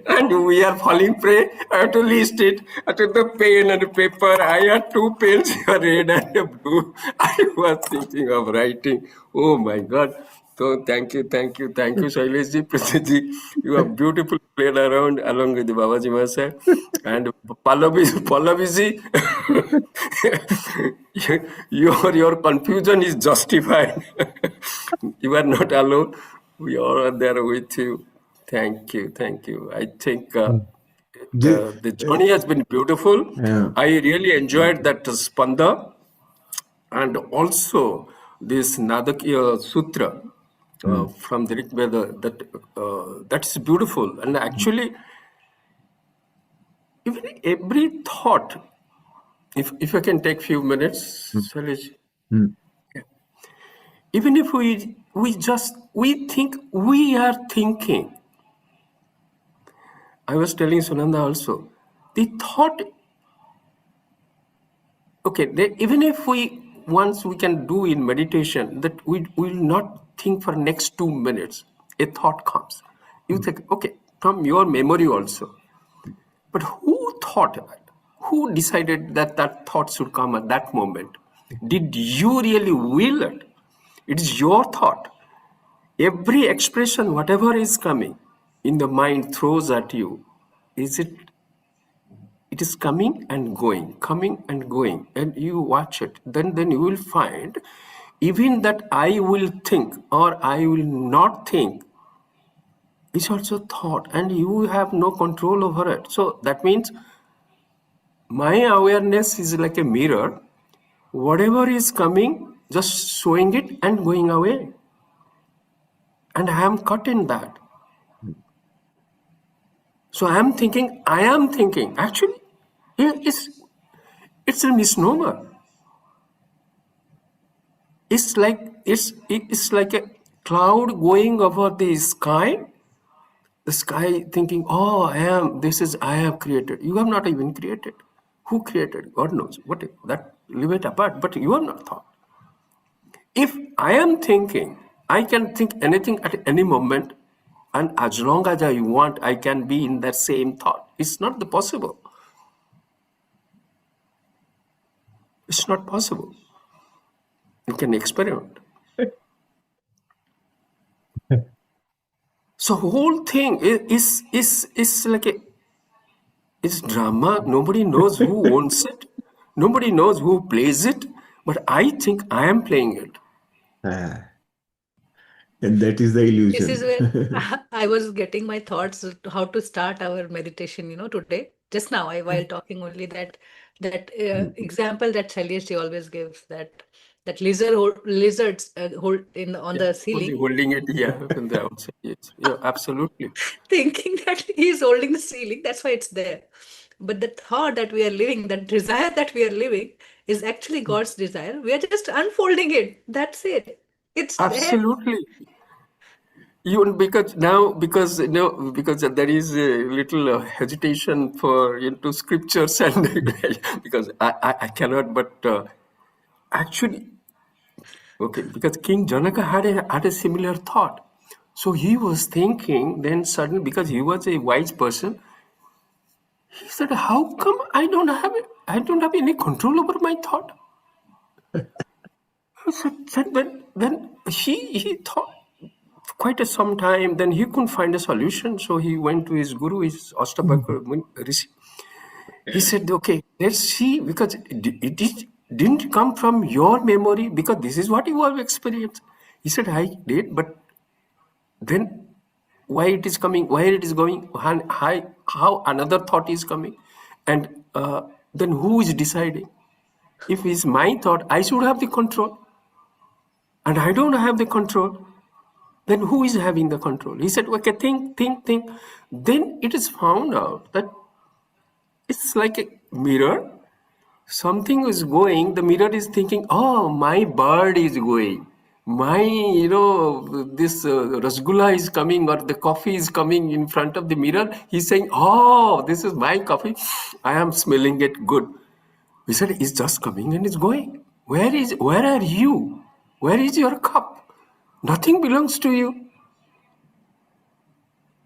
And we are falling prey. I have to list it. I took the pen and paper. I had 2 pens, a red and a blue. I was thinking of writing. Oh my God. So thank you, Shaileshji, Prasadji. You have beautifully played around along with the Babaji Master. And Pallavi, your confusion is justified. You are not alone. We all are there with you. Thank you, thank you. I think the journey has been beautiful. Yeah. I really enjoyed that Spanda, and also this Nadakya Sutra from the Rig Veda. That's beautiful. And actually, even every thought, if I can take few minutes, Shailesh, even if we think we are thinking. I was telling Sunanda also, the thought, okay, even if once we can do in meditation, that we will not think for next 2 minutes, a thought comes. You think, okay, from your memory also. But who thought that? Who decided that that thought should come at that moment? Did you really will it? It is your thought. Every expression, whatever is coming in the mind throws at you, it is coming and going, and you watch it. Then you will find even that I will think or I will not think is also thought, and you have no control over it. So that means my awareness is like a mirror. Whatever is coming, just showing it and going away. And I am caught in that. So I am thinking. Actually, it's a misnomer. It's like a cloud going over the sky. The sky thinking, oh, I have created. You have not even created. Who created? God knows. What that leave it apart. But you have not thought. If I am thinking, I can think anything at any moment, and as long as I want, I can be in that same thought. It's not the possible. It's not possible. You can experiment. So whole thing is like it's drama. Nobody knows who owns it. Nobody knows who plays it. But I think I am playing it. And that is the This is where illusion. I was getting my thoughts how to start our meditation, today. Just now, while talking only that example that Shailesh always gives, that lizards hold in on Yeah, the who's ceiling, holding it? Yeah, from the outside. Yes, yeah, absolutely. thinking that he's holding the ceiling. That's why it's there. But the thought that we are living, that desire that we are living, is actually God's desire. We are just unfolding it. That's it. It's there. Absolutely. Even because there is a little hesitation for into scriptures and because I cannot, but actually, okay, because King Janaka had a similar thought. So he was thinking, then suddenly, because he was a wise person, he said, "How come I don't have any control over my thought?" So then he thought quite some time. Then he couldn't find a solution. So he went to his guru, his Astabhakra Rishi. He said, "Okay, let's see, because didn't come from your memory, because this is what you have experienced." He said, "I did, but then why it is coming, where it is going, how another thought is coming, and then who is deciding? If it's my thought, I should have the control, and I don't have the control. Then who is having the control?" He said, "Okay, think." Then it is found out that it's like a mirror. Something is going, the mirror is thinking, "Oh, my bird is going. My, this rasgulla is coming, or the coffee is coming in front of the mirror." He's saying, "Oh, this is my coffee. I am smelling it good." We said, "It's just coming and it's going. Where are you? Where is your cup? Nothing belongs to you.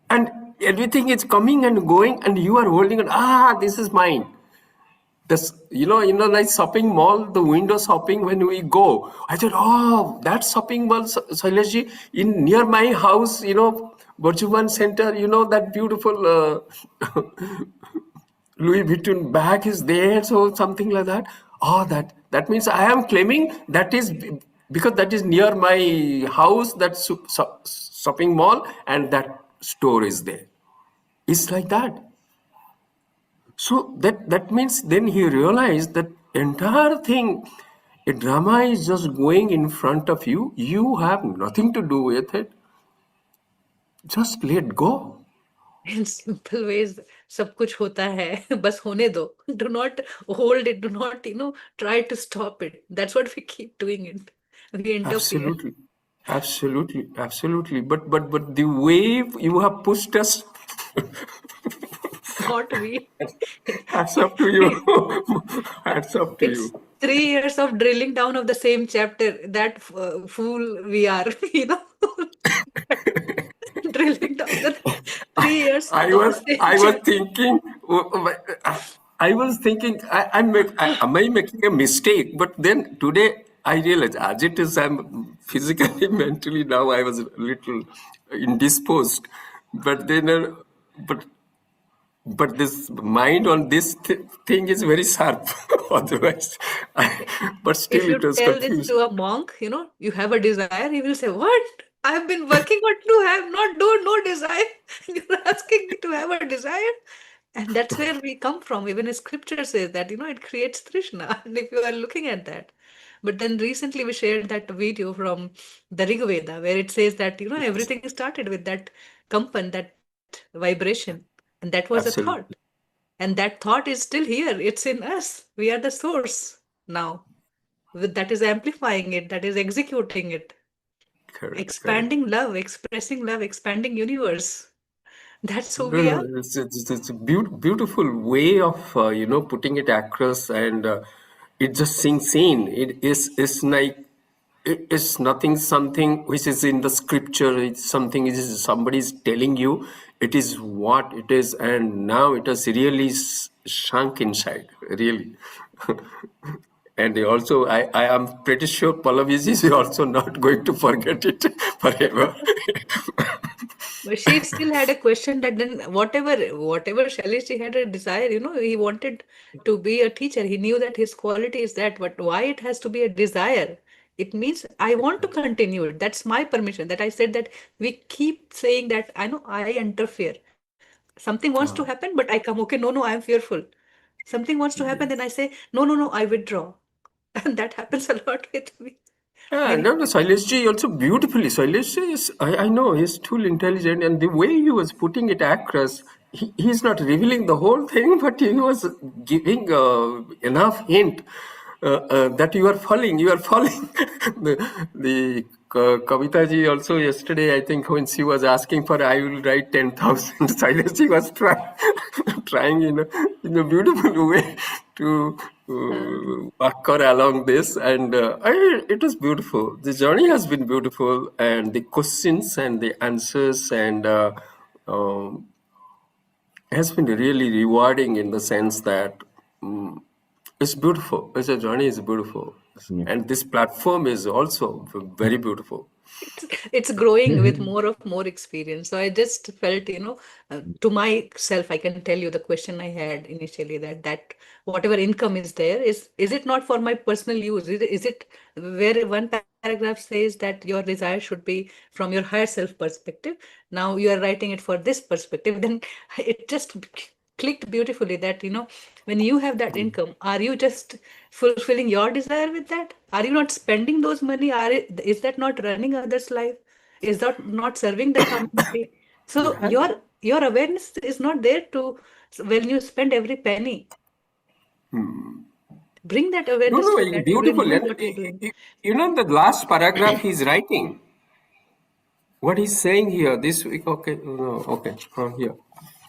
And everything is coming and going, and you are holding it. Ah, this is mine." This, like shopping mall, the window shopping, when we go, I said, "Oh, that shopping mall, Shailaji, in near my house, Burjuman Center, that beautiful Louis Vuitton bag is there," so something like that. Oh, that means I am claiming that is because that is near my house, that shopping mall, and that store is there. It's like that. So that means then he realized that entire thing, a drama is just going in front of you. You have nothing to do with it. Just let go. In simple ways, सब कुछ होता है, बस होने दो. Do not hold it. Do not, try to stop it. That's what we keep doing it. We interfere. Absolutely. But the way you have pushed us, Not we. hats off to you. Hats off to It's you. 3 years of drilling down of the same chapter. That fool we are, drilling down the 3 years I of the was same I was chapter. thinking am I making a mistake? But then today I realized, as it is, I'm physically, mentally now I was a little indisposed. But then, but this mind on this thing is very sharp. Otherwise, but If still you it was tell this confused. to a monk, you have a desire, he will say, "What? I've been working on to have not do no desire. You're asking me to have a desire." And that's where we come from. Even scripture says that, it creates Trishna. And if you are looking at that. But then recently we shared that video from the Rig Veda where it says that, everything started with that kampan, that vibration. And that was a thought. Absolutely And that thought is still here. It's in us. We are the source now. That is amplifying it, that is executing it, correct. expanding love, expressing love, expanding universe. That's who No, we are. no, it's a beautiful way of putting it across, and it just sinks in. It's like it's nothing something which is in the scripture. It's something is somebody is telling you. It is what it is, and now it has really sunk inside. Really. And also, I am pretty sure Pallavi is also not going to forget it forever. But she still had a question that then whatever Shailesh had a desire, he wanted to be a teacher. He knew that his quality is that, but why it has to be a desire? It means I want to continue it. That's my permission. That I said that we keep saying that I know I interfere. Something wants to happen, but I come, okay, no, I am fearful. Something wants to happen, then I say, no, I withdraw. And that happens a lot with me. Yeah, Many no, no, Shailesh also beautifully. Shailesh is, I know, he's too intelligent, and the way he was putting it across, he's not revealing the whole thing, but he was giving enough hint that you are falling. The Kavita ji also yesterday, I think, when she was asking for, I will write 10,000 silence, she was trying in a beautiful way to walk her along this, and it was beautiful. The journey has been beautiful, and the questions and the answers and um, has been really rewarding in the sense that it's beautiful. It's a journey is beautiful, Yeah. and this platform is also very beautiful. It's growing with more experience. So I just felt, to myself, I can tell you the question I had initially, that whatever income is there, is it not for my personal use? Is it where one paragraph says that your desire should be from your higher self perspective? Now you are writing it for this perspective. Then it just clicked beautifully that, when you have that income, are you just fulfilling your desire with that? Are you not spending those money? Is that not running others' life? Is that not serving the community? So Yeah. your awareness is not there to, when you spend every penny, bring that No, awareness no, to it's that, beautiful. knowing And what you're doing. the last paragraph he's writing, what he's saying here this week. Okay, no, okay, here.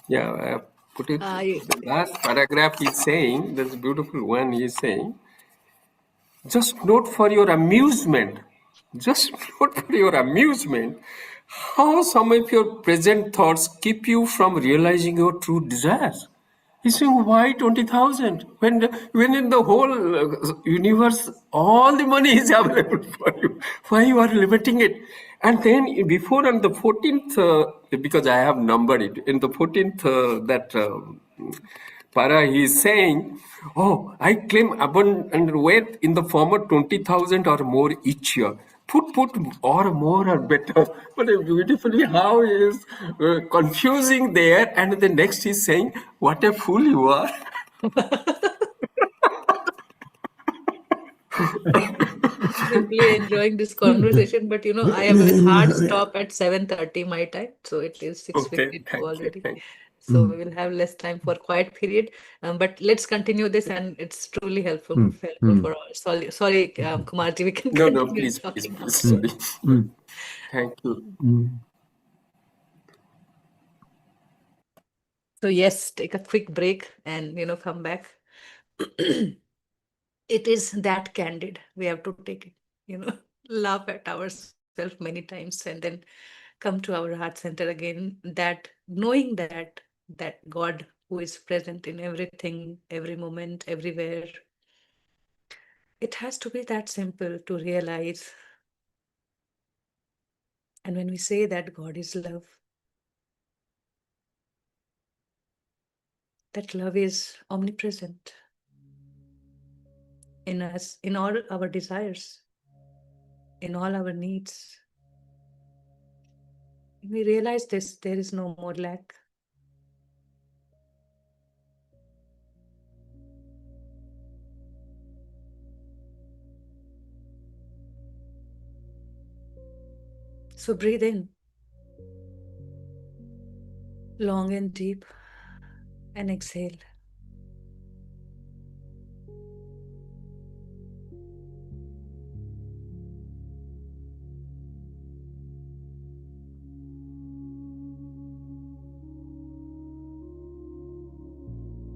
Yeah, I put it. I The last paragraph he's saying, that's beautiful one. He's saying, just note for your amusement, just note for your amusement, how some of your present thoughts keep you from realizing your true desires. He's saying, why 20,000? When in the whole universe, all the money is available for you. Why you are limiting it? And then before on the 14th, because I have numbered it, in the 14th, that para, he is saying, oh, I claim abundant wealth in the form of 20,000 or more each year. Put or more or better. But beautifully how he is confusing there. And the next he's saying, what a fool you are. simply enjoying this conversation, but I have a hard stop at 7:30 my time, so it is Okay, 6:52 thank you. already. Thank So we will have less time for quiet period, but let's continue this, and it's truly helpful for all. Sorry, Kumarji, we can you. No, no, continue please, please, talking please. after. Sorry. Thank you. So yes, take a quick break and come back. It is that candid. We have to take it, laugh at ourselves many times, and then come to our heart center again. That knowing that God who is present in everything, every moment, everywhere. It has to be that simple to realize. And when we say that God is love, that love is omnipresent in us, in all our desires, in all our needs. When we realize this, there is no more lack. So breathe in, long and deep, and exhale.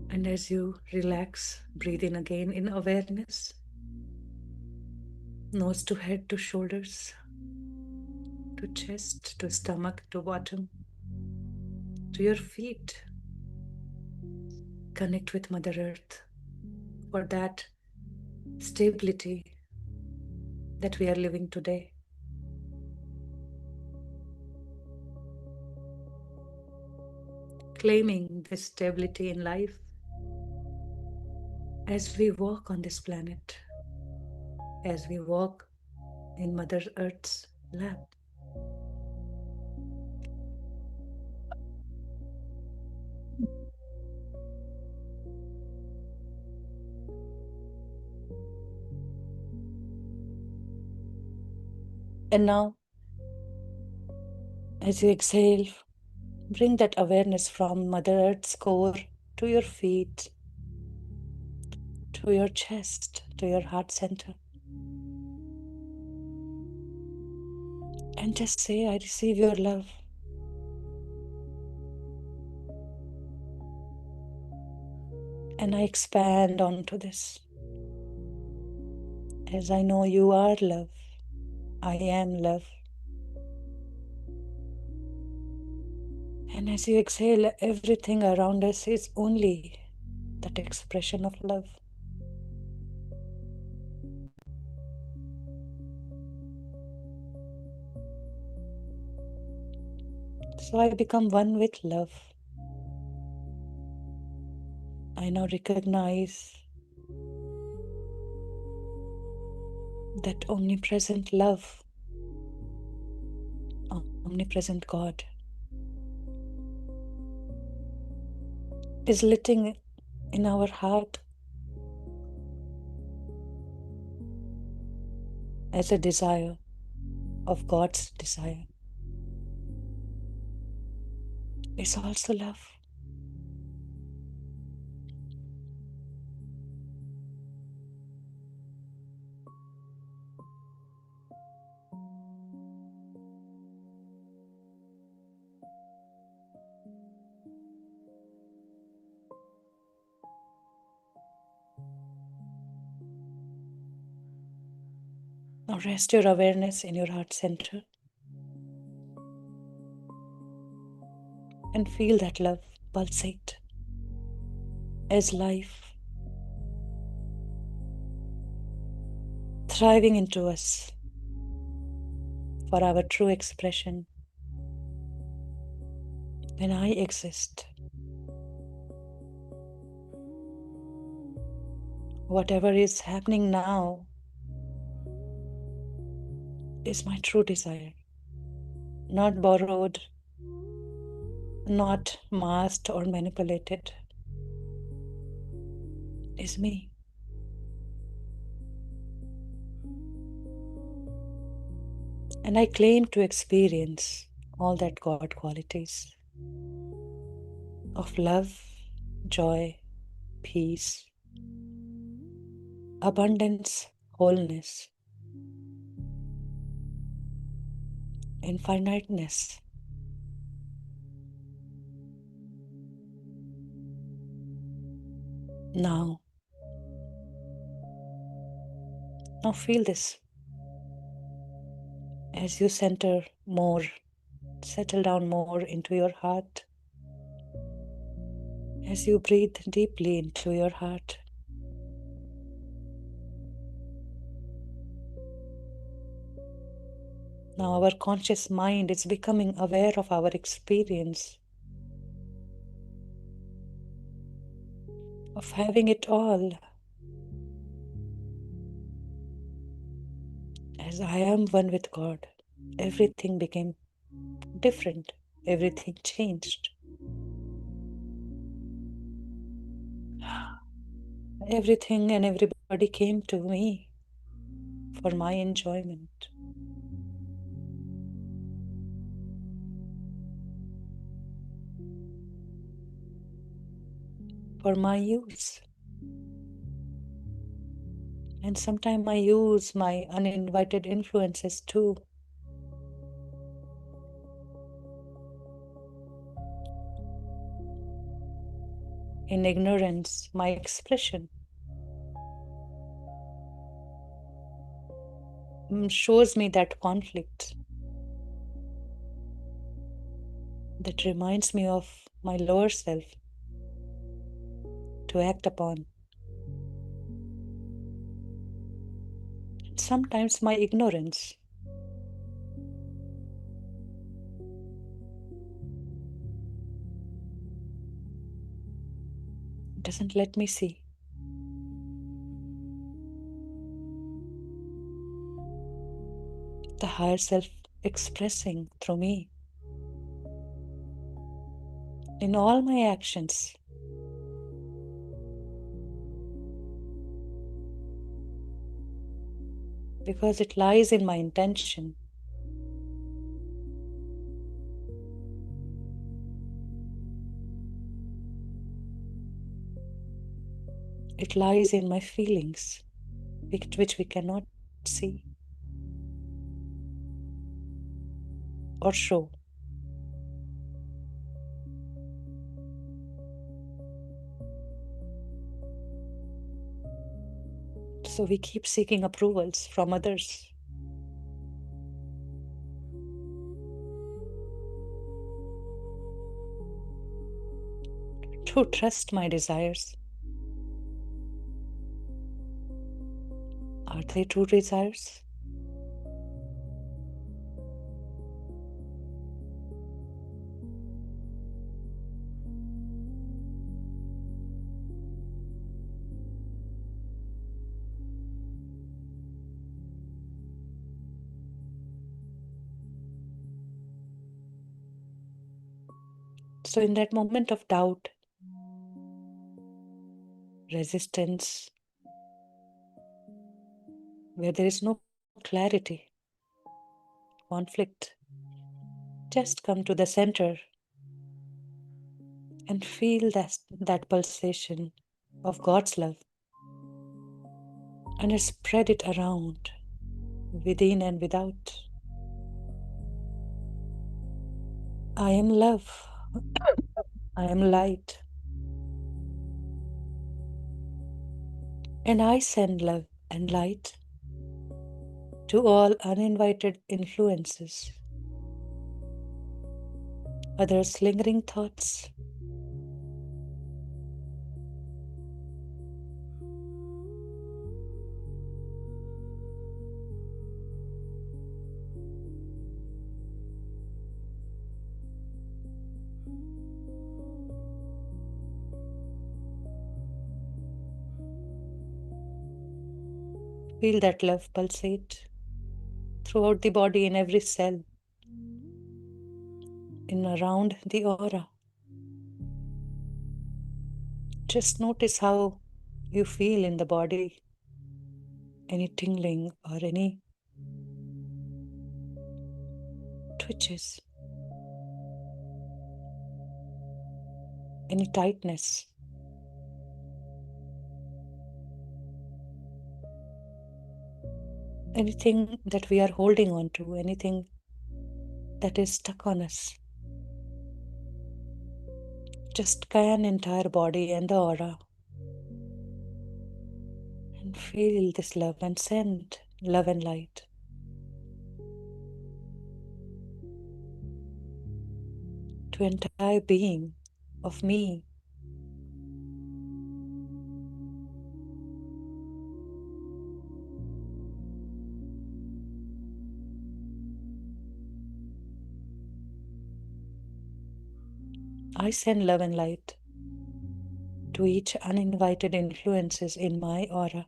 And as you relax, breathe in again in awareness, nose to head to shoulders, to chest, to stomach, to bottom, to your feet. Connect with Mother Earth for that stability that we are living today. Claiming this stability in life as we walk on this planet, as we walk in Mother Earth's lap. And now, as you exhale, bring that awareness from Mother Earth's core to your feet, to to your chest, to your heart center. And just say, I receive your love. And I expand onto this. As I know you are love, I am love. And as you exhale, everything around us is only that expression of love. So I become one with love. I now recognize that omnipresent love, omnipresent God, is lit in our heart as a desire of God's desire. Is also love. Now rest your awareness in your heart center and feel that love pulsate as life, thriving into us for our true expression. When I exist, whatever is happening now is my true desire, not borrowed, not masked or manipulated, is me. And I claim to experience all that God qualities of love, joy, peace, abundance, wholeness, infiniteness. Now feel this as you center more, settle down more into your heart, as you breathe deeply into your heart. Now our conscious mind is becoming aware of our experience of having it all. As I am one with God, everything became different. Everything changed. Everything and everybody came to me for my enjoyment. For my use. And sometimes I use my uninvited influences too. In ignorance, my expression shows me that conflict that reminds me of my lower self to act upon. Sometimes my ignorance doesn't let me see. The higher self expressing through me in all my actions. Because it lies in my intention. It lies in my feelings, which we cannot see or show. So we keep seeking approvals from others. To trust my desires. Are they true desires? So in that moment of doubt, resistance, where there is no clarity, conflict, just come to the center and feel that pulsation of God's love and spread it around, within and without. I am love. I am light. And I send love and light to all uninvited influences, others' lingering thoughts. Feel that love pulsate throughout the body, in every cell, in around the aura. Just notice how you feel in the body, any tingling or any twitches, any tightness. Anything that we are holding on to, anything that is stuck on us. Just scan entire body and the aura and feel this love and send love and light to entire being of me. I send love and light to each uninvited influences in my aura.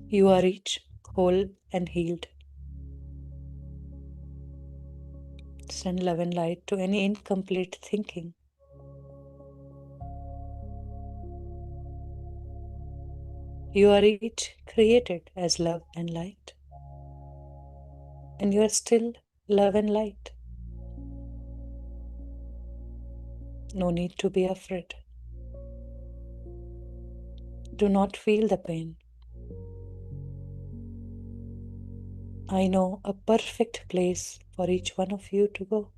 You are each whole and healed. Send love and light to any incomplete thinking. You are each created as love and light. And you are still love and light. No need to be afraid. Do not feel the pain. I know a perfect place for each one of you to go.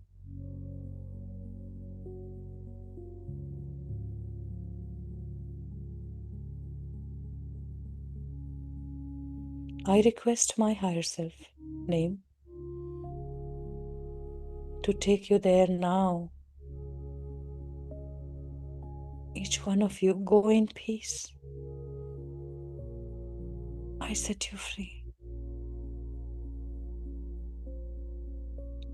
I request my higher self name to take you there now. Each one of you go in peace. I set you free.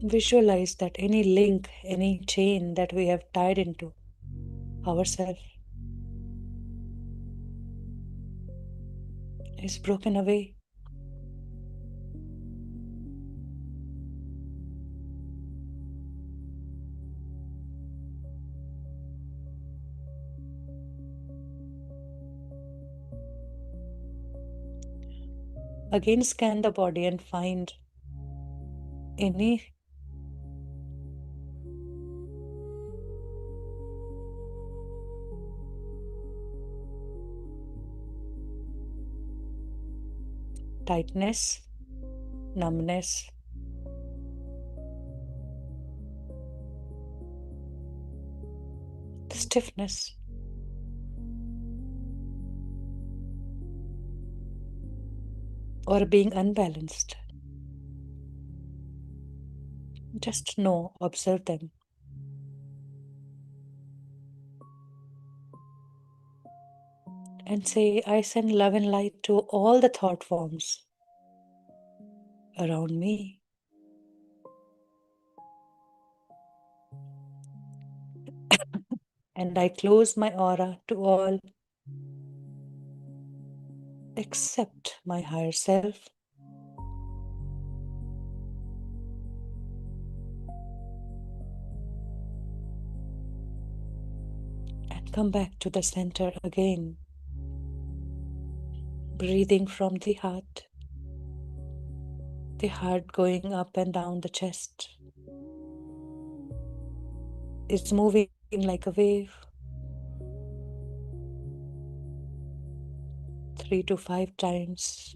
Visualize that any link, any chain that we have tied into ourselves is broken away. Again, scan the body and find any tightness, numbness, stiffness, or being unbalanced. Just know, observe them. And say, I send love and light to all the thought forms around me. And I close my aura to all except my higher self. And come back to the center again. Breathing from the heart going up and down the chest. It's moving like a wave. 3 to 5 times.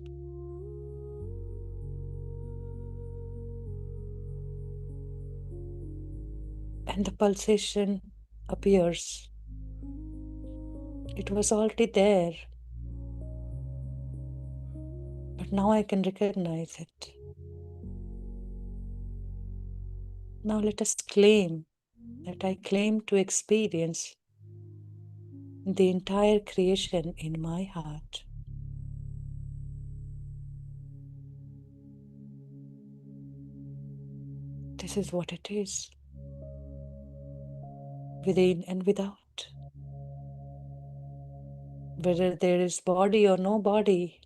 And the pulsation appears. It was already there, but now I can recognize it. Now let us claim that I claim to experience the entire creation in my heart. This is what it is, within and without. Whether there is body or no body,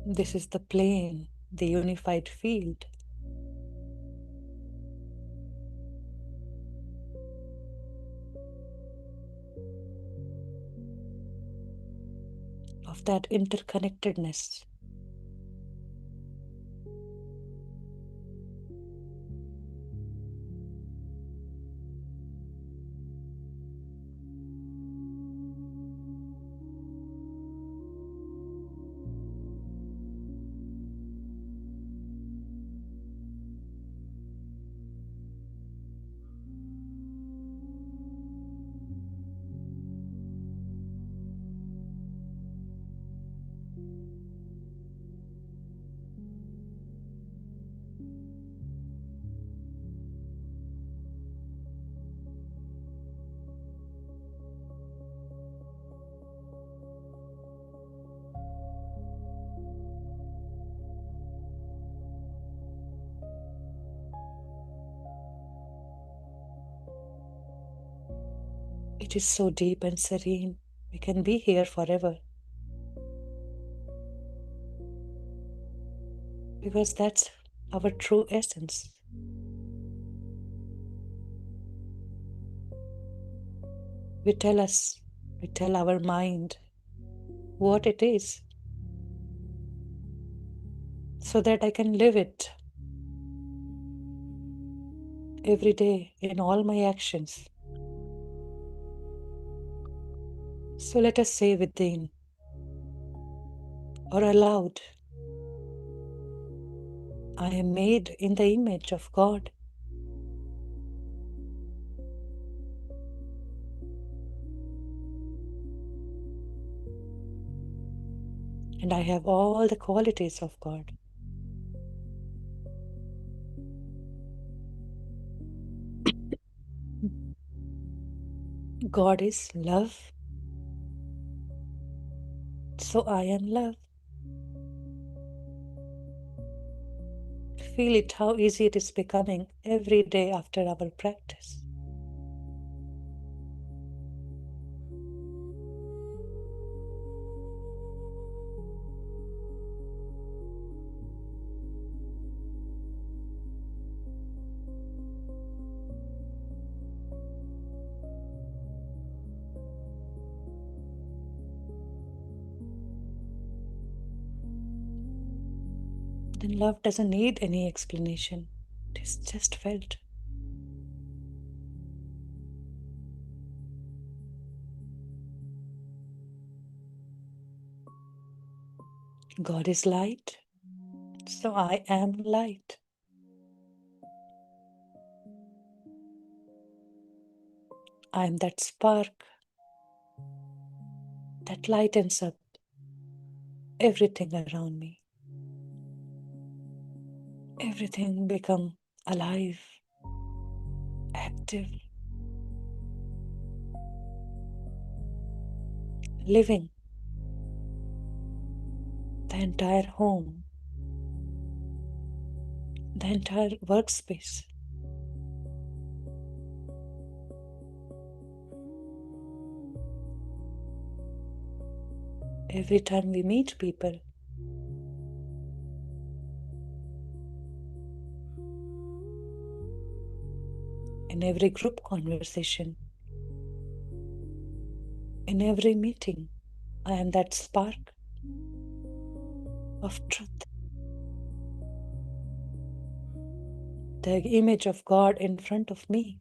this is the plane, the unified field. Of that interconnectedness. It is so deep and serene. We can be here forever. Because that's our true essence. We tell our mind what it is, so that I can live it every day in all my actions. So let us say within or aloud, I am made in the image of God. And I have all the qualities of God. God is love. So I am love. Feel it how easy it is becoming every day after our practice. Then love doesn't need any explanation. It is just felt. God is light, so I am light. I am that spark that lightens up everything around me. Everything become alive, active, living. The entire home, the entire workspace. Every time we meet people, in every group conversation, in every meeting, I am that spark of truth, the image of God in front of me,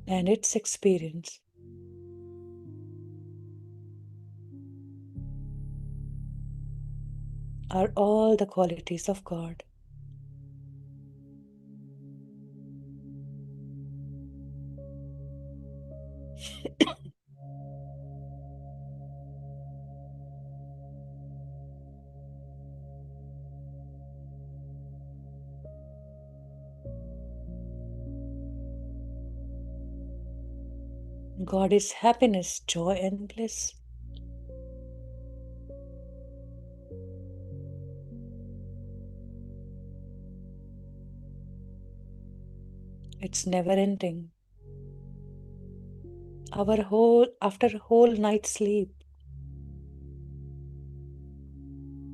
and its experience. Are all the qualities of God. God is happiness, joy, and bliss. It's never ending. After a whole night's sleep,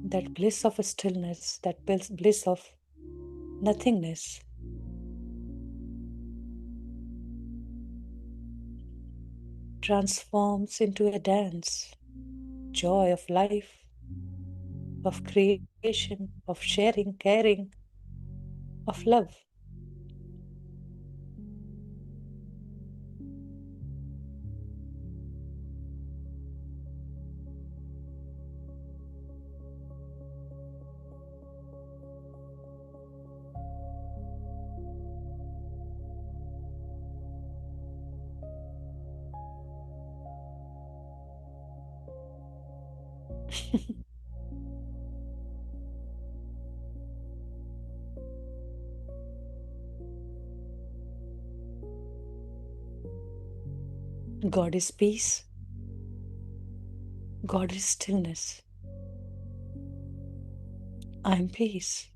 that bliss of stillness, that bliss of nothingness, transforms into a dance, joy of life, of creation, of sharing, caring, of love. God is peace. God is stillness. I am peace.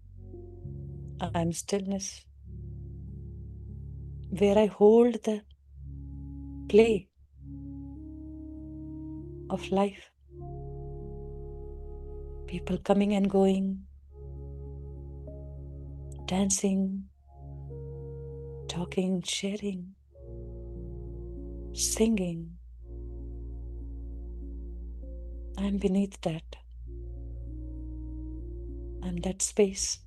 I am stillness. Where I hold the play of life. People coming and going, dancing, talking, sharing, singing. I am beneath that. I'm that space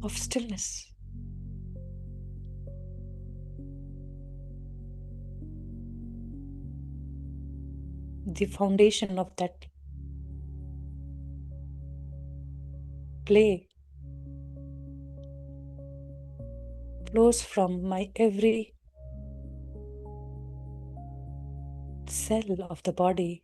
of stillness. The foundation of that play flows from my every cell of the body.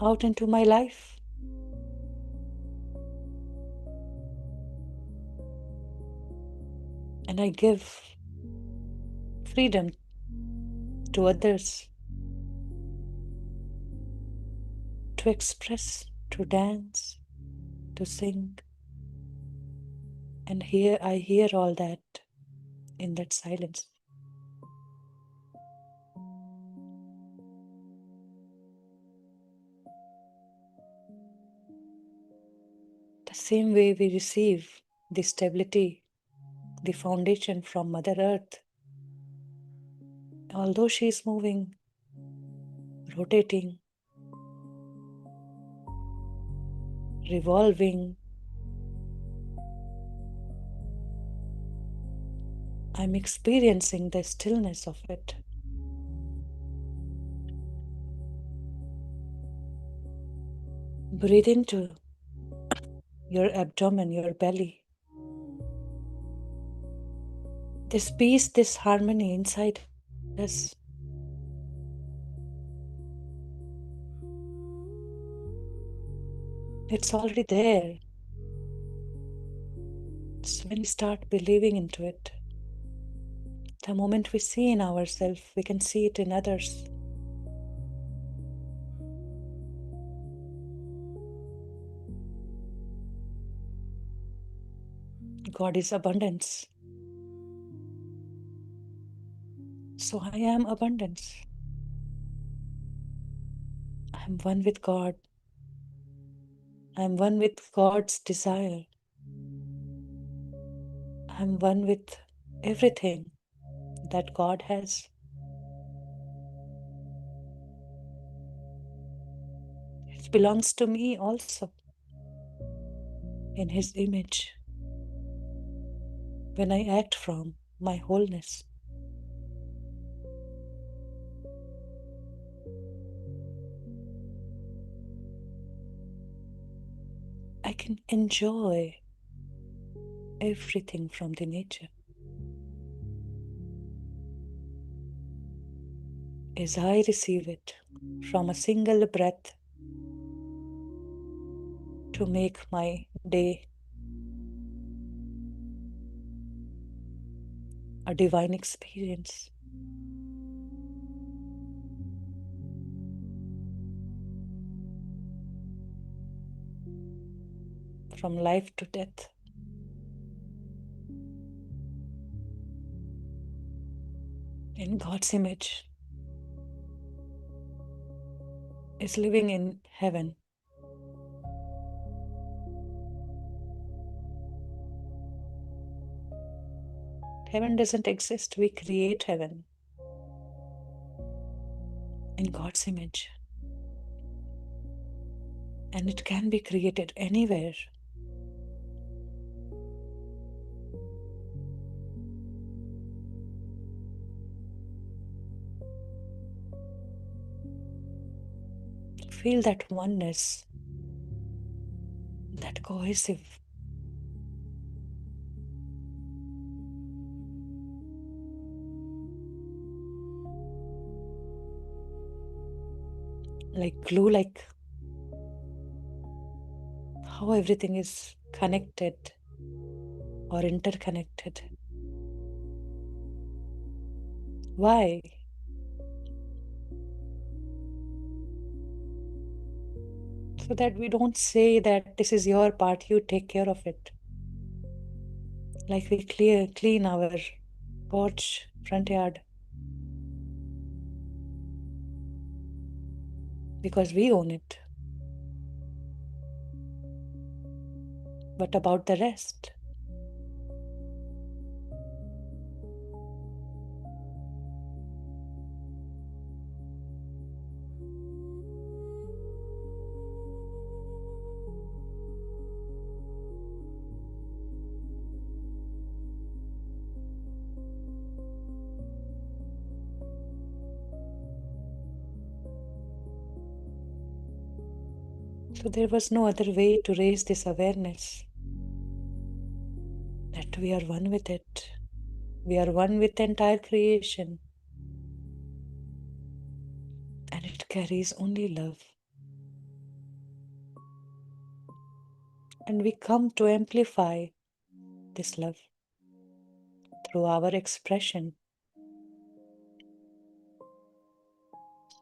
Out into my life. And I give freedom to others to express, to dance, to sing. And here I hear all that in that silence. The same way we receive the stability, the foundation from Mother Earth, although she is moving, rotating, revolving, I'm experiencing the stillness of it. Breathe into your abdomen, your belly. This peace, this harmony inside us. It's already there. It's when we start believing into it. The moment we see in ourselves, we can see it in others. God is abundance. So I am abundance. I am one with God. I am one with God's desire. I am one with everything that God has. It belongs to me also, in His image, when I act from my wholeness. I can enjoy everything from the nature. As I receive it from a single breath to make my day a divine experience. From life to death. In God's image is living in heaven. Heaven doesn't exist, we create heaven in God's image. And it can be created anywhere. Feel that oneness, that cohesive. Like glue, like how everything is connected or interconnected. Why? So that we don't say that this is your part, you take care of it. Like we clean our porch, front yard. Because we own it. But about the rest? So there was no other way to raise this awareness that we are one with it. We are one with the entire creation. And it carries only love. And we come to amplify this love through our expression.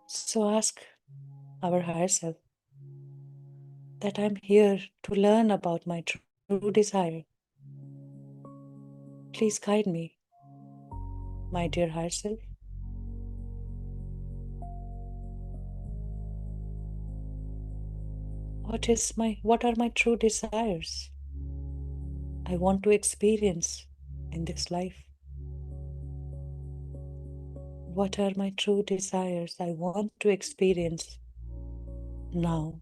So ask our higher self that I'm here to learn about my true desire. Please guide me, my dear higher self. What are my true desires I want to experience in this life? What are my true desires I want to experience now?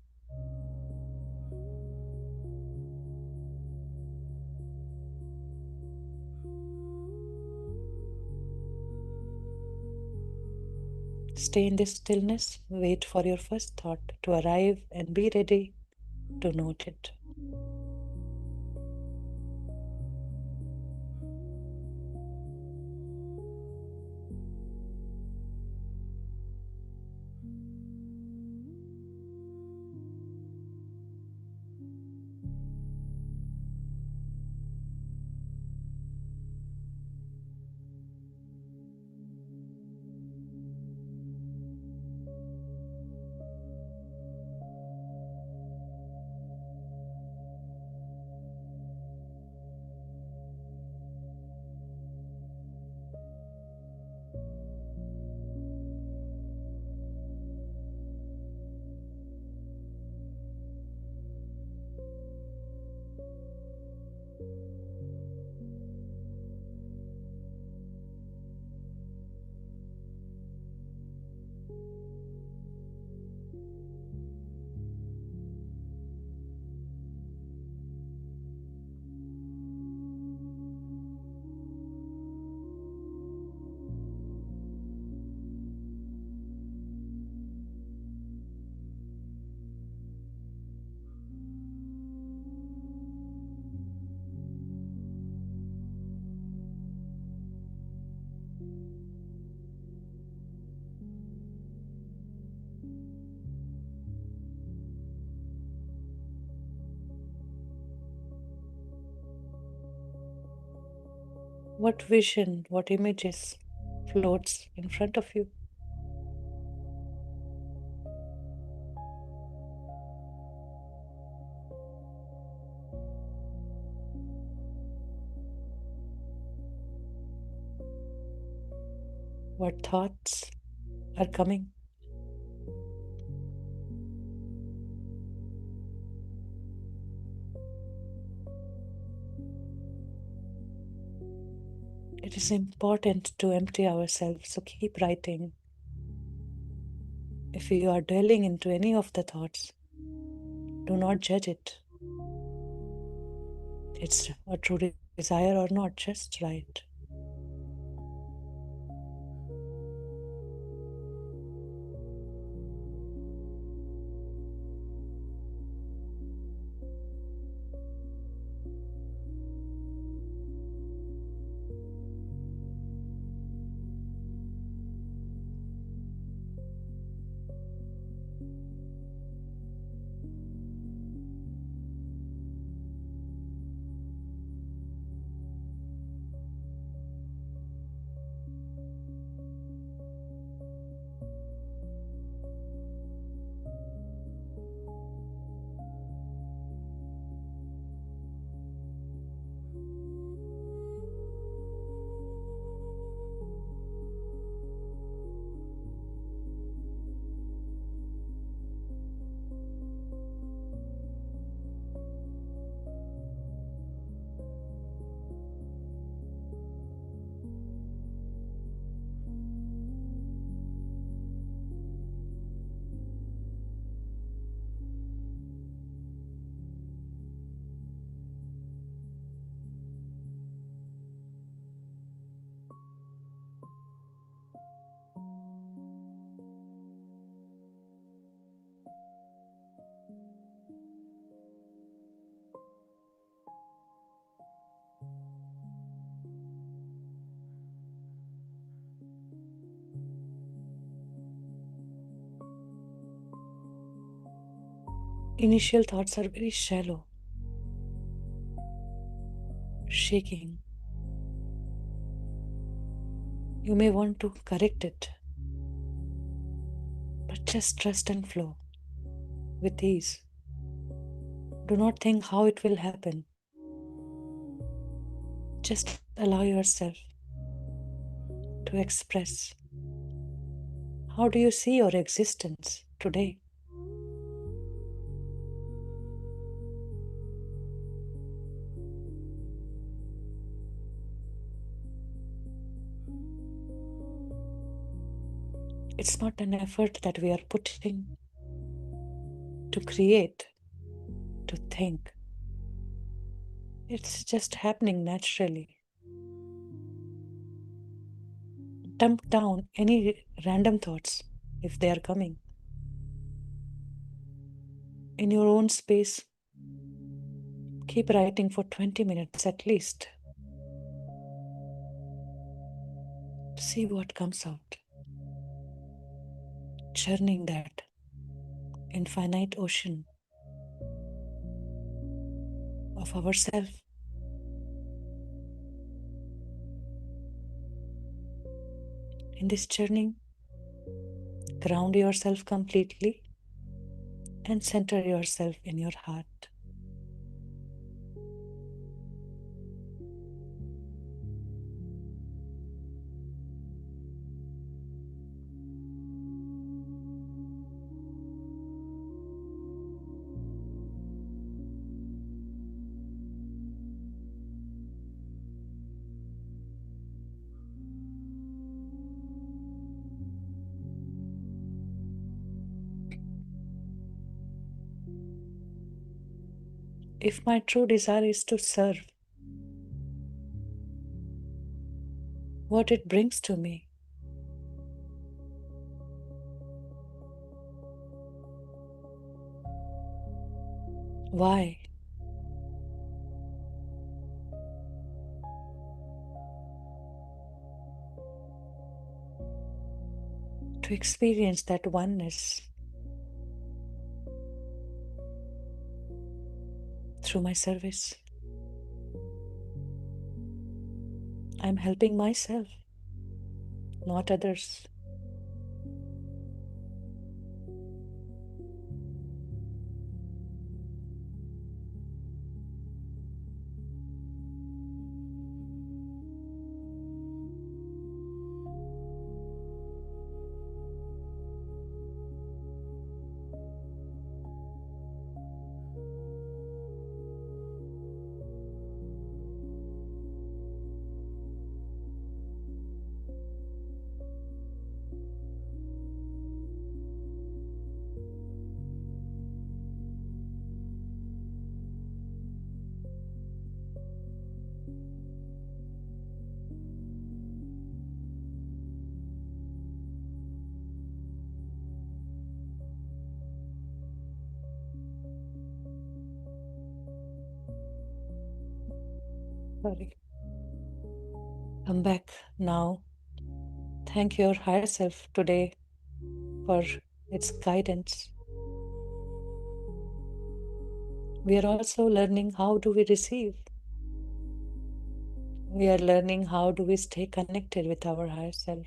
Stay in this stillness, wait for your first thought to arrive, and be ready to note it. What vision, what images floats in front of you? What thoughts are coming? It is important to empty ourselves, so keep writing. If you are dwelling into any of the thoughts, do not judge it. It's a true desire or not, just write. Initial thoughts are very shallow, shaking. You may want to correct it, but just trust and flow with ease. Do not think how it will happen. Just allow yourself to express. How do you see your existence today? It's not an effort that we are putting to create, to think. It's just happening naturally. Dump down any random thoughts if they are coming. In your own space, keep writing for 20 minutes at least. See what comes out. Churning that infinite ocean of ourself. In this churning, ground yourself completely and center yourself in your heart. If my true desire is to serve, what it brings to me, why? To experience that oneness through my service. I'm helping myself, not others. Sorry. Come back now. Thank your higher self today for its guidance. We are also learning how do we receive. We are learning how do we stay connected with our higher self.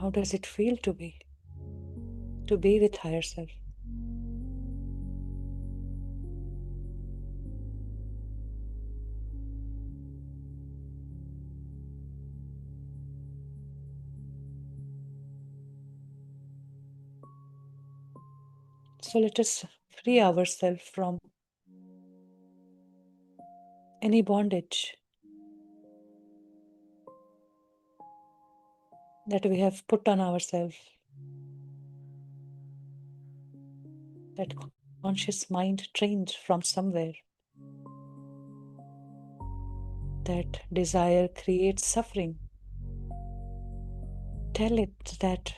How does it feel to be with higher self? So let us free ourselves from any bondage that we have put on ourselves, that conscious mind trained from somewhere. That desire creates suffering. Tell it that,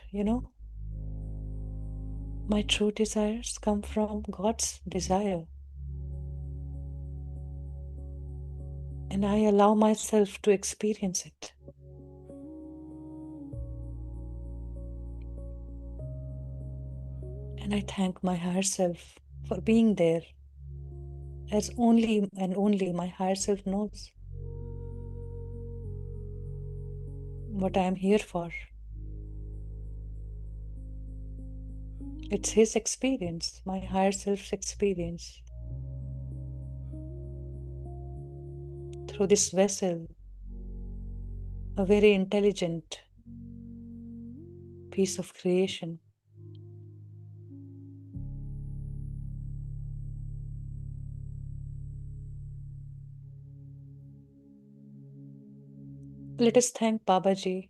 my true desires come from God's desire. And I allow myself to experience it. And I thank my higher self for being there, as only and only my higher self knows what I am here for. It's his experience, my higher self's experience. Through this vessel, a very intelligent piece of creation. Let us thank Babaji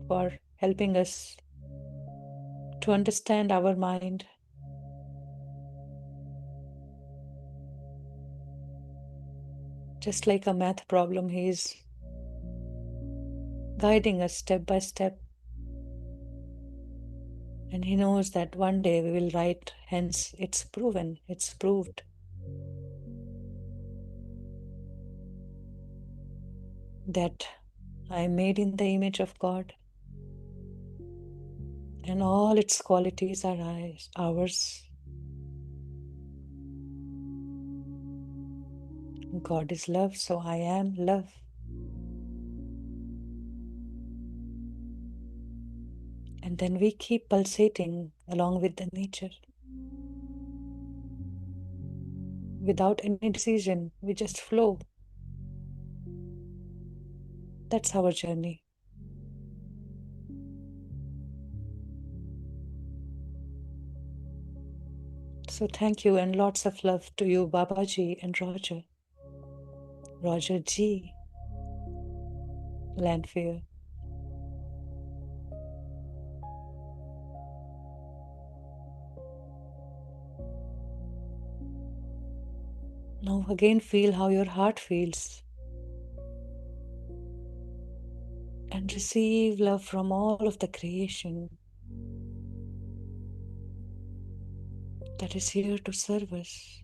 for helping us to understand our mind. Just like a math problem, he is guiding us step by step. And He knows that one day we will write, hence it's proven, it's proved that I am made in the image of God and all its qualities are ours. God is love, so I am love. And then we keep pulsating along with the nature. Without any decision, we just flow. That's our journey. So thank you and lots of love to you, Babaji and Roger. Roger G. Landfear. Now again feel how your heart feels. And receive love from all of the creation that is here to serve us.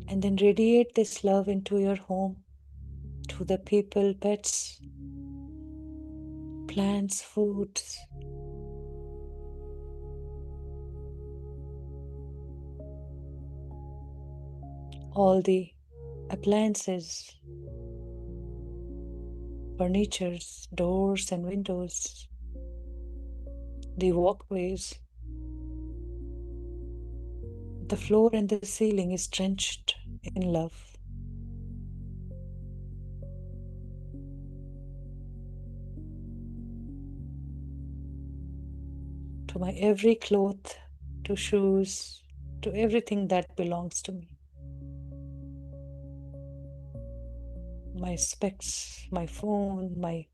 And then radiate this love into your home, to the people, pets, plants, foods, all the appliances, furnitures, doors and windows, the walkways. The floor and the ceiling is drenched in love. To my every cloth, to shoes, to everything that belongs to me. My specs, my phone, my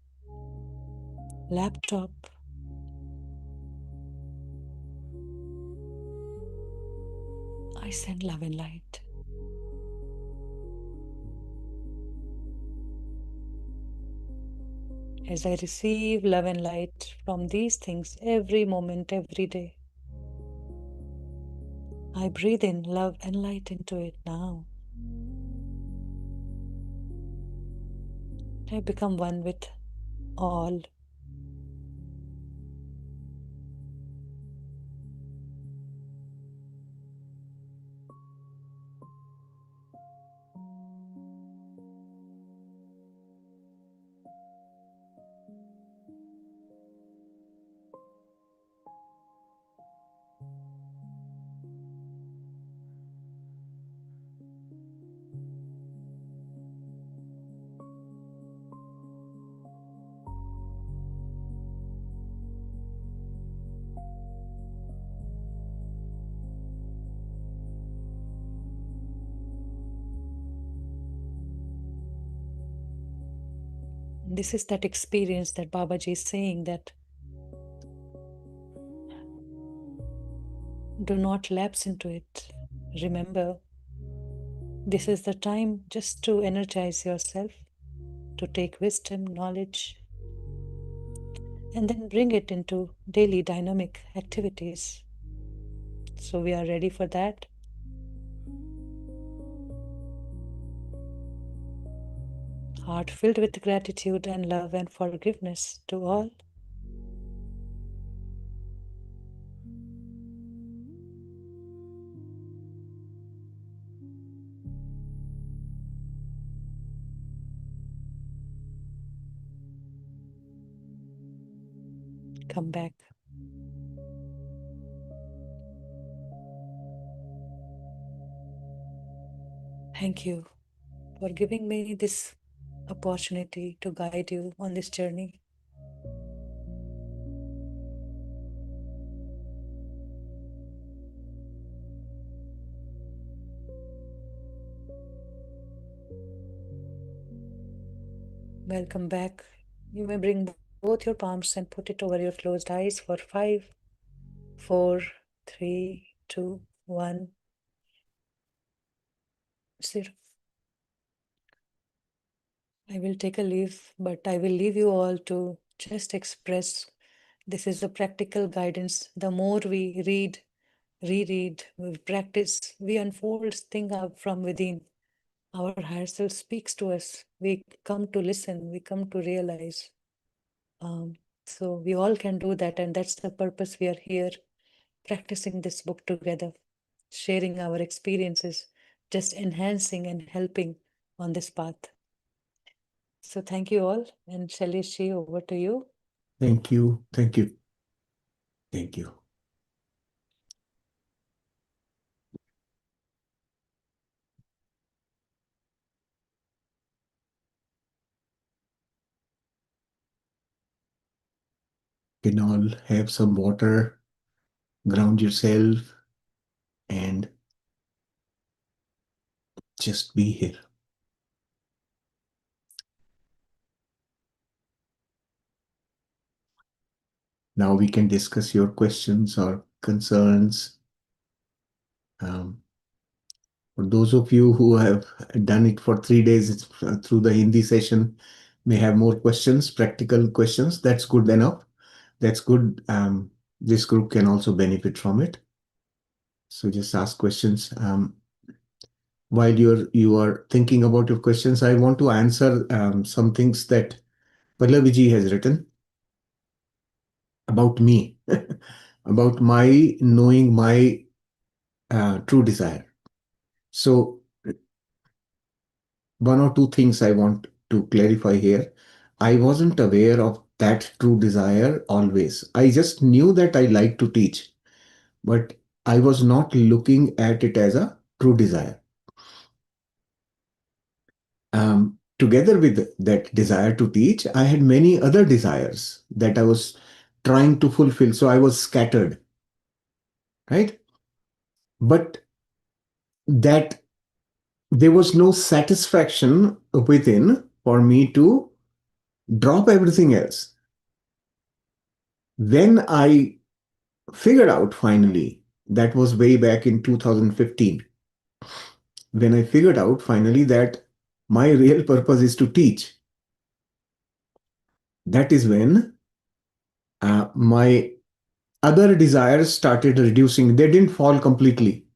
laptop. I send love and light. As I receive love and light from these things every moment, every day, I breathe in love and light into it now. I become one with all. This is that experience that Babaji is saying, that do not lapse into it. Remember, this is the time just to energize yourself, to take wisdom, knowledge, and then bring it into daily dynamic activities. So we are ready for that. Heart filled with gratitude and love and forgiveness to all. Come back. Thank you for giving me this opportunity to guide you on this journey. Welcome back. You may bring both your palms and put it over your closed eyes for 5, 4, 3, 2, 1, 0. I will take a leave, but I will leave you all to just express. This is a practical guidance. The more we read, reread, we practice, we unfold things out from within. Our higher self speaks to us. We come to listen, we come to realize. So we all can do that, and that's the purpose we are here practicing this book together, sharing our experiences, just enhancing and helping on this path. So thank you all, and Shalishi, over to you. Thank you. Thank you. Thank you. You can all have some water, ground yourself, and just be here. Now we can discuss your questions or concerns. For those of you who have done it for 3 days through the Hindi session, may have more questions, practical questions. That's good enough. That's good. This group can also benefit from it. So just ask questions. While you are thinking about your questions, I want to answer some things that Pallavi has written about me, about my knowing my true desire. So one or two things I want to clarify here. I wasn't aware of that true desire always. I just knew that I like to teach, but I was not looking at it as a true desire. Together with that desire to teach, I had many other desires that I was trying to fulfill. So I was scattered, right? But that there was no satisfaction within for me to drop everything else. Then I figured out finally, that was way back in 2015, when I figured out finally that my real purpose is to teach. That is when my other desires started reducing. They didn't fall completely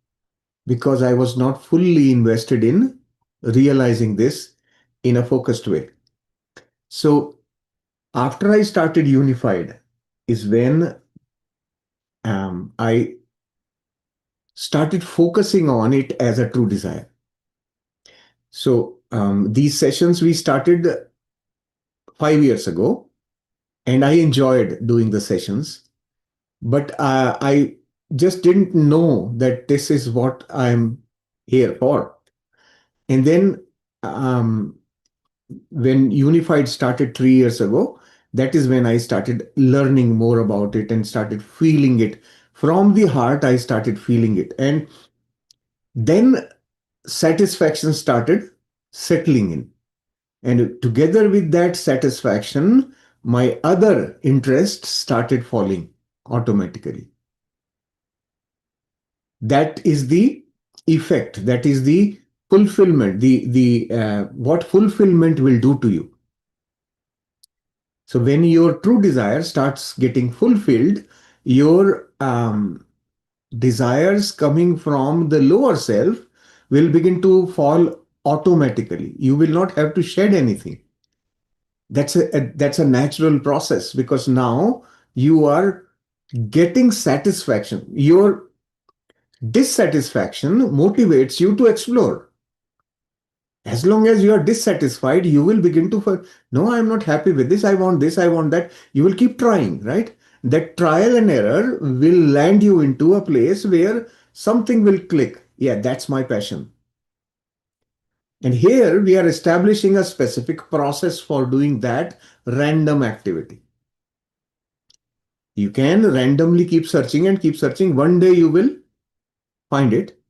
because I was not fully invested in realizing this in a focused way. So after I started Unified is when I started focusing on it as a true desire. So these sessions we started 5 years ago, and I enjoyed doing the sessions, but I just didn't know that this is what I'm here for. And then when Unified started 3 years ago, that is when I started learning more about it and started feeling it. From the heart, I started feeling it. And then satisfaction started settling in. And together with that satisfaction, my other interests started falling automatically. That is the effect. That is the fulfillment. The what fulfillment will do to you. So when your true desire starts getting fulfilled, your desires coming from the lower self will begin to fall automatically. You will not have to shed anything. That's a natural process because now you are getting satisfaction. Your dissatisfaction motivates you to explore. As long as you are dissatisfied, you will begin to, no, I'm not happy with this, I want this, I want that. You will keep trying, right? That trial and error will land you into a place where something will click. Yeah, that's my passion. And here we are establishing a specific process for doing that random activity. You can randomly keep searching and keep searching. One day you will find it.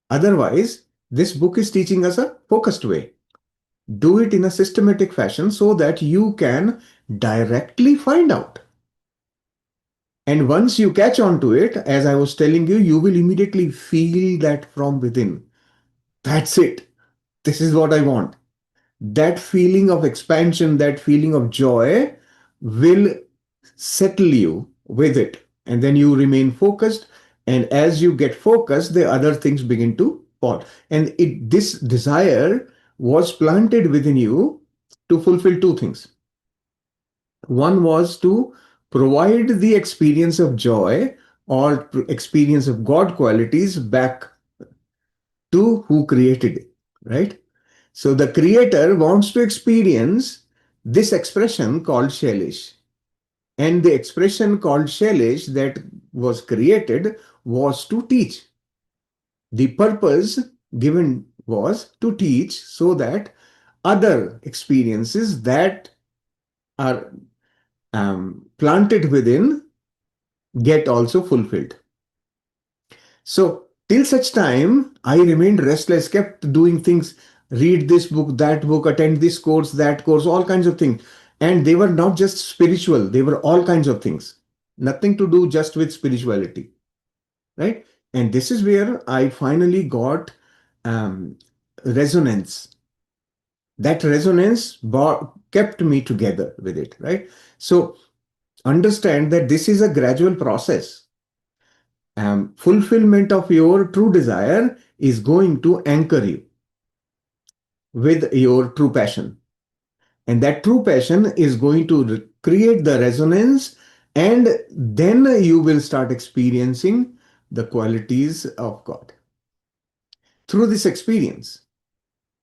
Otherwise, this book is teaching us a focused way. Do it in a systematic fashion so that you can directly find out. And once you catch on to it, as I was telling you, you will immediately feel that from within. That's it. This is what I want. that feeling of expansion, that feeling of joy will settle you with it. And then you remain focused. And as you get focused, the other things begin to fall. And this desire was planted within you to fulfill two things. One was to provide the experience of joy or experience of God qualities back to who created it, right? So the creator wants to experience this expression called shelish. And the expression called shelish that was created was to teach. The purpose given was to teach so that other experiences that are planted within get also fulfilled. So, till such time, I remained restless, kept doing things, read this book, that book, attend this course, that course, all kinds of things. And they were not just spiritual, they were all kinds of things. Nothing to do just with spirituality, right? And this is where I finally got um, resonance. That resonance kept me together with it, right? So, understand that this is a gradual process. Fulfillment of your true desire is going to anchor you with your true passion. And that true passion is going to create the resonance, and then you will start experiencing the qualities of God. Through this experience,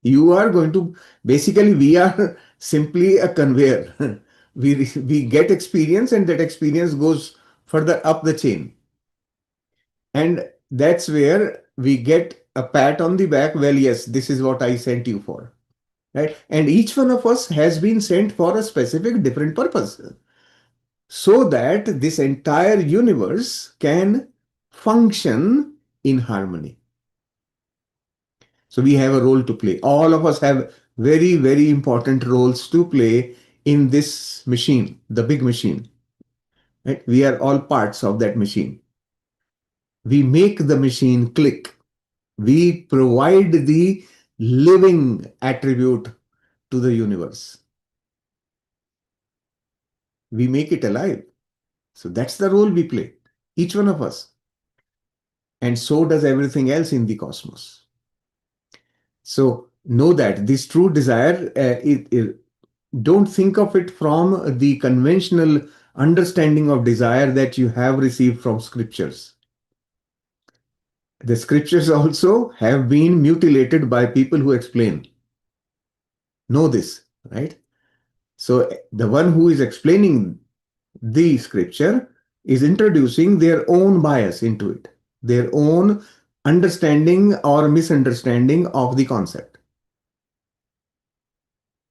you are going to basically, we are simply a conveyor. We get experience, and that experience goes further up the chain. And that's where we get a pat on the back. Well, yes, this is what I sent you for. Right? And each one of us has been sent for a specific different purpose so that this entire universe can function in harmony. So we have a role to play. All of us have very, very important roles to play in this machine, the big machine. Right? We are all parts of that machine. We make the machine click. We provide the living attribute to the universe. We make it alive. So that's the role we play, each one of us. And so does everything else in the cosmos. So know that this true desire, don't think of it from the conventional understanding of desire that you have received from scriptures. The scriptures also have been mutilated by people who explain. Know this, right? So the one who is explaining the scripture is introducing their own bias into it, their own understanding or misunderstanding of the concept.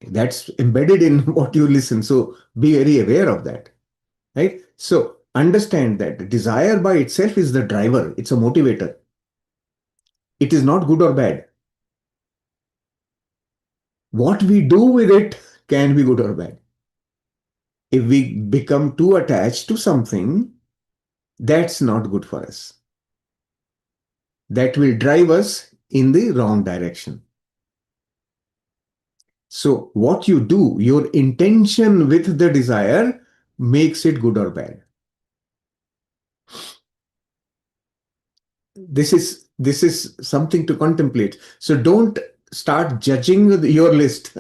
That's embedded in what you listen. So be very aware of that, right? So understand that desire by itself is the driver, it's a motivator. It is not good or bad. What we do with it can be good or bad. If we become too attached to something, that's not good for us. That will drive us in the wrong direction. So, what you do, your intention with the desire makes it good or bad. This is something to contemplate. So, don't start judging your list.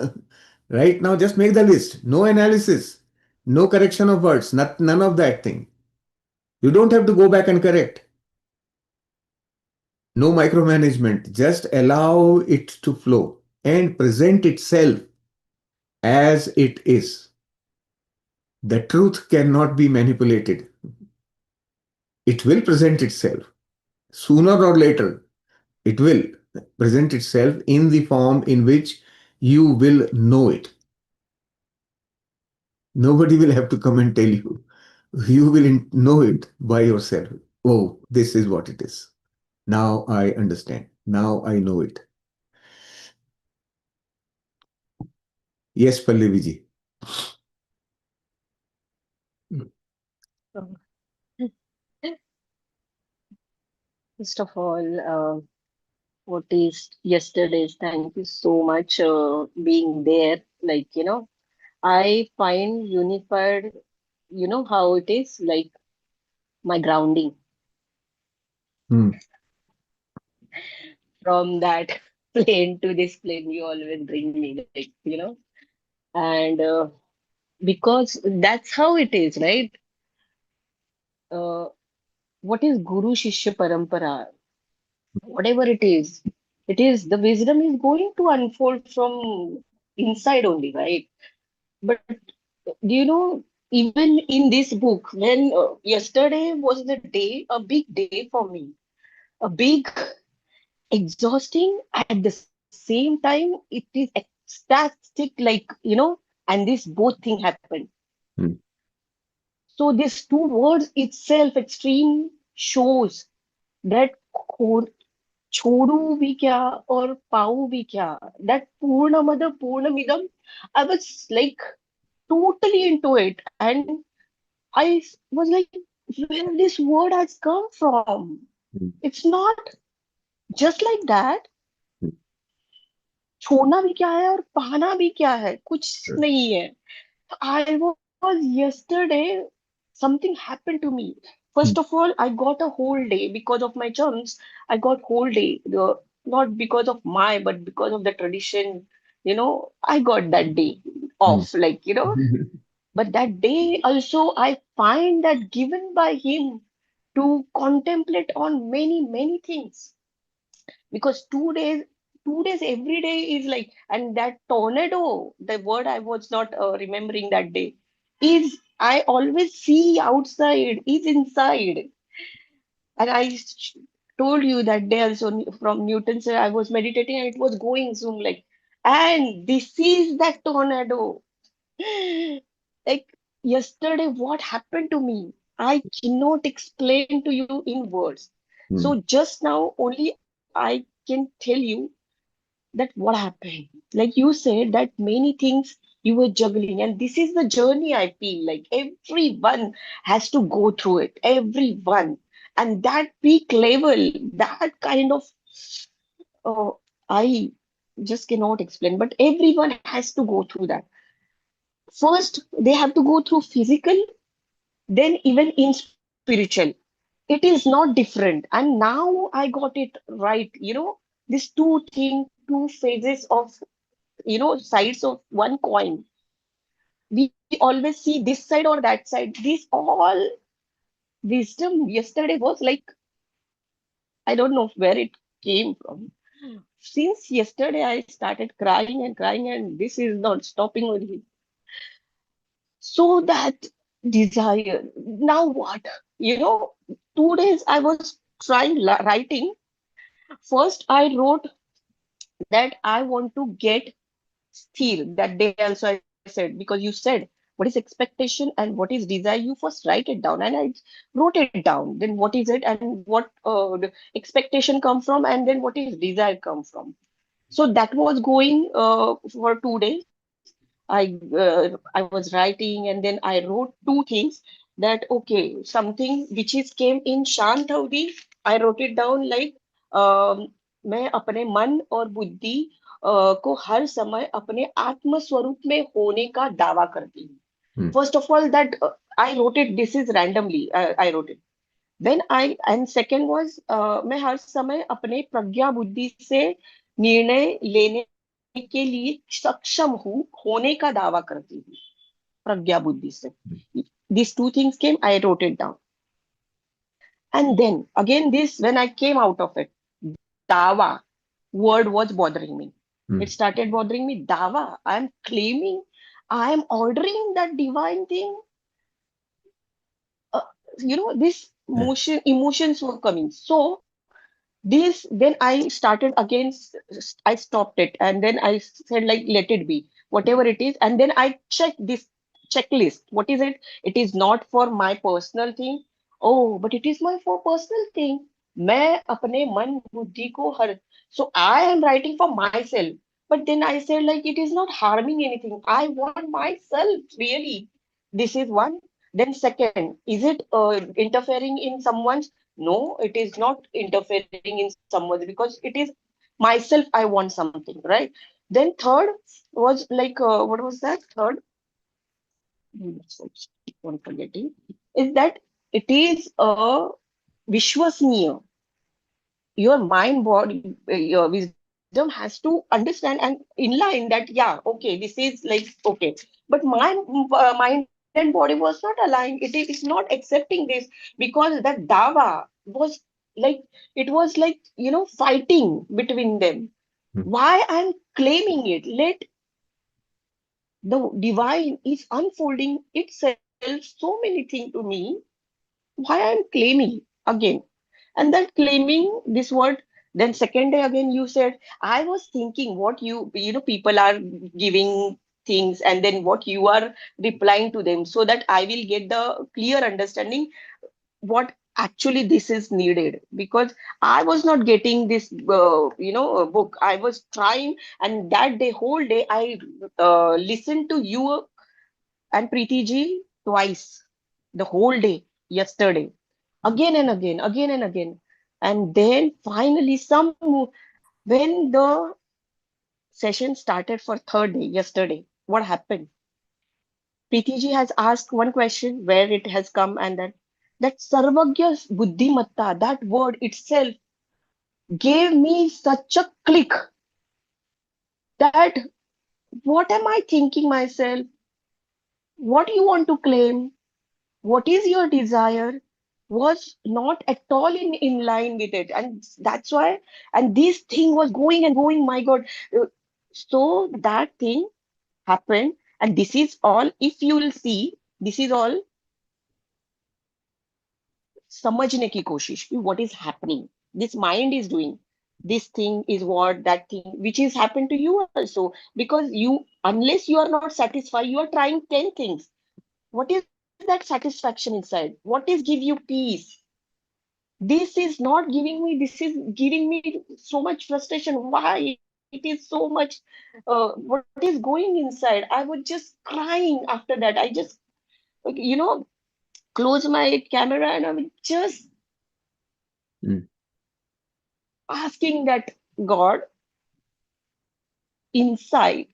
Right now, just make the list. No analysis, no correction of words, none of that thing. You don't have to go back and correct. No micromanagement. Just allow it to flow and present itself as it is. The truth cannot be manipulated. It will present itself. Sooner or later, it will present itself in the form in which you will know it. Nobody will have to come and tell you. You will know it by yourself. Oh, this is what it is. Now I understand. Now I know it. Yes, Palleviji. So, first of all, What is yesterday's? Thank you so much being there. I find unified, how it is like my grounding Hmm. from that plane to this plane. You always bring me, and because that's how it is, right? Uh, what is Guru Shishya Parampara? Whatever it is the wisdom is going to unfold from inside only, right? But do you know, even in this book, when yesterday was the day, a big day for me, a big, exhausting at the same time, it is ecstatic, and this both thing happened. Hmm. So these two words itself, extreme, shows that छोड़ू भी क्या और पाऊं भी क्या, that पूर्णमद पूर्णमिदम, I was like totally into it, and I was like, where this word has come from? Hmm. It's not just like that. Hmm. छोड़ना भी क्या है और पाना भी क्या है, कुछ Sure. नहीं है. I was yesterday, something happened to me. First Hmm. of all, I got a whole day because of my chums. I got whole day, not because of my, but because of the tradition. I got that day Hmm. off, But that day also, I find that given by him to contemplate on many, many things, because 2 days every day is like, and that tornado, the word I was not remembering that day, is I always see outside is inside. And told you that day also, from Newton sir, I was meditating and it was going zoom like, and this is that tornado. Like, yesterday what happened to me, I cannot explain to you in words. So Hmm. just now only I can tell you that what happened. Like you said, that many things you were juggling, and this is the journey. I feel like everyone has to go through it, everyone. And that peak level, that kind of, uh, I just cannot explain, but everyone has to go through that. First they have to go through physical, then even in spiritual. It is not different, and now I got it right. These two things, two phases of, sides of one coin. We always see this side or that side. This all wisdom yesterday was like, I don't know where it came from. Since yesterday I started crying and crying, and this is not stopping only. So that desire, now what? you know 2 days I was trying writing. First I wrote that I want to get Sthir. That day also I said, because you said, what is expectation and what is desire? You first write it down. And I wrote it down. Then what is it, and what the expectation come from, and then what is desire come from. So that was going for 2 days. I was writing, and then I wrote two things, that okay, something which is came in Shant Avdi. I wrote it down like, मैं अपने मन और बुद्धि को हर समय अपने आत्म स्वरूप में होने का दावा करती हूँ. Hmm. First of all, that I wrote it. This is randomly. I wrote it. Then I and second was, मैं हर समय अपने प्रज्ञा बुद्धि से निर्णय लेने के लिए सक्षम हूँ होने का दावा करती हूँ. प्रज्ञा बुद्धि से. These two things came. I wrote it down. And then again, this, when I came out of it, dawa word was bothering me. It Hmm. started bothering me. Dawa. I am claiming. I am ordering that divine thing. uh, this Yeah. emotions were coming. So this, then I started again. I stopped it, and then I said, like, let it be whatever it is. And then I checked this checklist. What is it? It is not for my personal thing. Oh, but it is my for personal thing. मैं अपने मन बुद्धि को हर. So I am writing for myself. But then I said, like, it is not harming anything. I want myself, really. This is one. Then second, is it interfering in someone's? No, it is not interfering in someone, because it is myself, I want something, right? Then third was like, what was that third? Keep on forgetting. Is that it is a vishwasniya. Your mind, body, your wisdom has to understand and in line that, yeah, okay, this is like, okay. But my mind and body was not aligned. It is not accepting this, because that dawa was like, it was like, fighting between them. mm, Why I'm claiming it? Let the divine is unfolding itself so many things to me. Why I'm claiming again? And that claiming this word. Then second day again you said, I was thinking what people are giving things, and then what you are replying to them, so that I will get the clear understanding what actually this is needed. Because I was not getting this book. I was trying, and that day, whole day, I listened to you and Preeti ji twice, the whole day yesterday, again and again, again and again. And then finally, when the session started for third day yesterday, what happened? Preeti ji has asked one question where it has come, and that Sarvagya Buddhimatta, that word itself gave me such a click that what am I thinking myself? What you want to claim? What is your desire? Was not at all in line with it. And that's why, and this thing was going and going, my God. Uh, So that thing happened. And this is all, if you will see, this is all समझने की कोशिश कि what is happening. This mind is doing. This thing is what, that thing, which is happened to you also. Because you, unless you are not satisfied, you are trying 10 things. What is that satisfaction inside? What is give you peace? This is not giving me, this is giving me so much frustration. Why it is so much, what is going inside? I was just crying after that. I just, you know close my camera, and I was just mm, asking that, God, inside,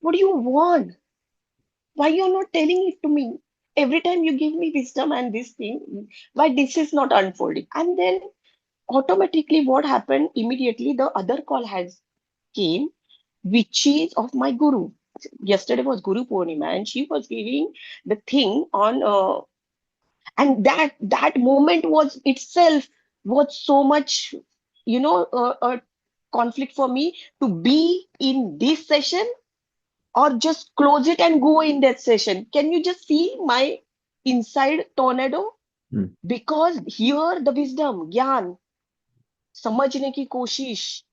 what do you want? Why you're not telling it to me? Every time you give me wisdom and this thing, why this is not unfolding? And then automatically what happened, immediately the other call has came, which is of my guru. Yesterday was Guru Purnima, and she was giving the thing on, and that moment was itself was so much, a conflict for me, to be in this session or just close it and go in that session. Can you just see my inside tornado? mm, Because here the wisdom, ज्ञान, समझने की कोशिश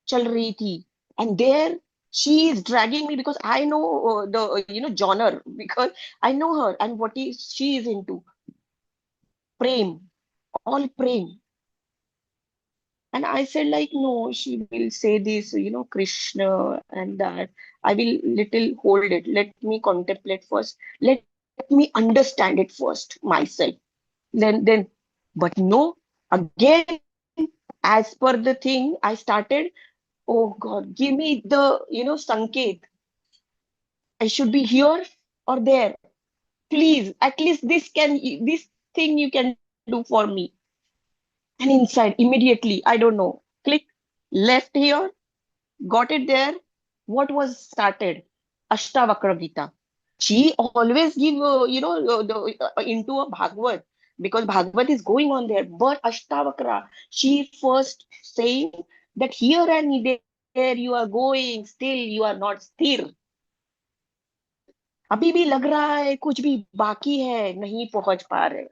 चल रही थी. And there she is dragging me, because I know the genre, because I know her and what is she is into. Prem, all prem. And I said, like, no, she will say this, Krishna and that. I will little hold it. Let me contemplate first. Let me understand it first myself. Then, but no, again, as per the thing, I started, oh God, give me the, sanket. I should be here or there. Please, at least this thing you can do for me. And inside, immediately, I don't know. Click, left here, got it there. What was started? Ashtavakra Gita. She always give, into a Bhagavad, because Bhagavad is going on there. But Ashtavakra, she first saying that here and there you are going, still you are not sthir. अभी भी लग रहा है कुछ भी बाकी है, नहीं पहुंच पा रहे,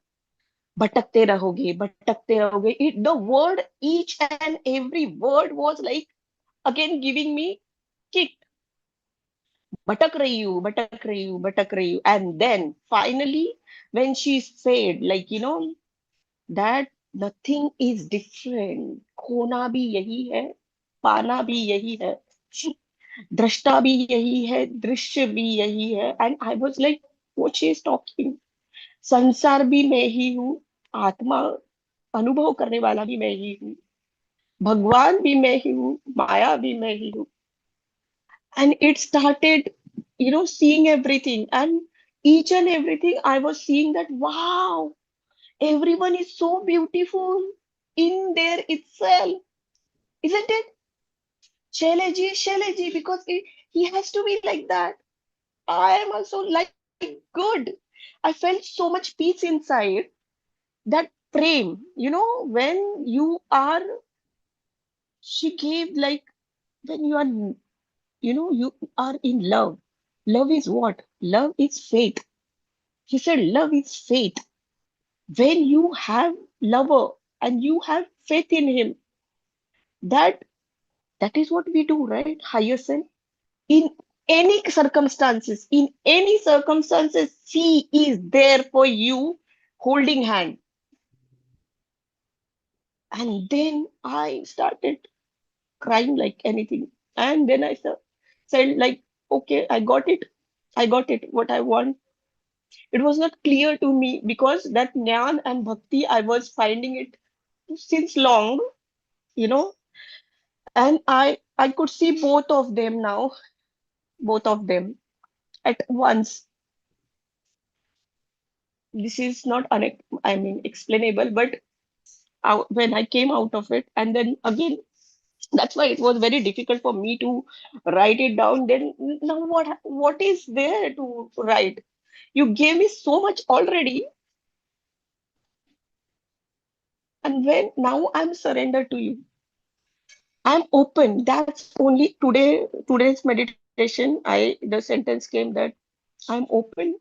भटकते रहोगे, भटकते रहोगे. The word, each and every word was like again giving me kick. भटक रही हूँ, भटक रही हूँ, भटक रही हूँ. And then finally, when she said, like, that nothing is different, खोना भी यही है, पाना भी यही है, दृष्टा भी यही है, दृश्य भी यही है. And I was like, what she is talking? संसार भी मैं ही हूँ, आत्मा अनुभव करने वाला भी मैं ही हूँ. भगवान भी मैं ही हूँ, माया भी मैं ही हूँ. And it started, seeing everything, and each and everything I was seeing that, wow, everyone is so beautiful in there itself, isn't it? Shailaji, because he has to be like that. I am also like good. I felt so much peace inside that frame, when you are, she gave like, when you are, you are in love. Love is what? Love is faith. He said, love is faith. When you have lover and you have faith in him, that that is what we do, right? Higher self. In any circumstances, he is there for you, holding hand. And then I started crying like anything. And then I said like, okay, I got it. I got it. What I want. It was not clear to me because that Jnana and Bhakti, I was finding it since long, you know, and I could see both of them now, both of them at once. This is not I mean explainable, but when I came out of it, and then again, that's why it was very difficult for me to write it down. Then now what is there to write? You gave me so much already, and when now I'm surrendered to you. I'm open. That's only today's meditation. The sentence came that I'm open,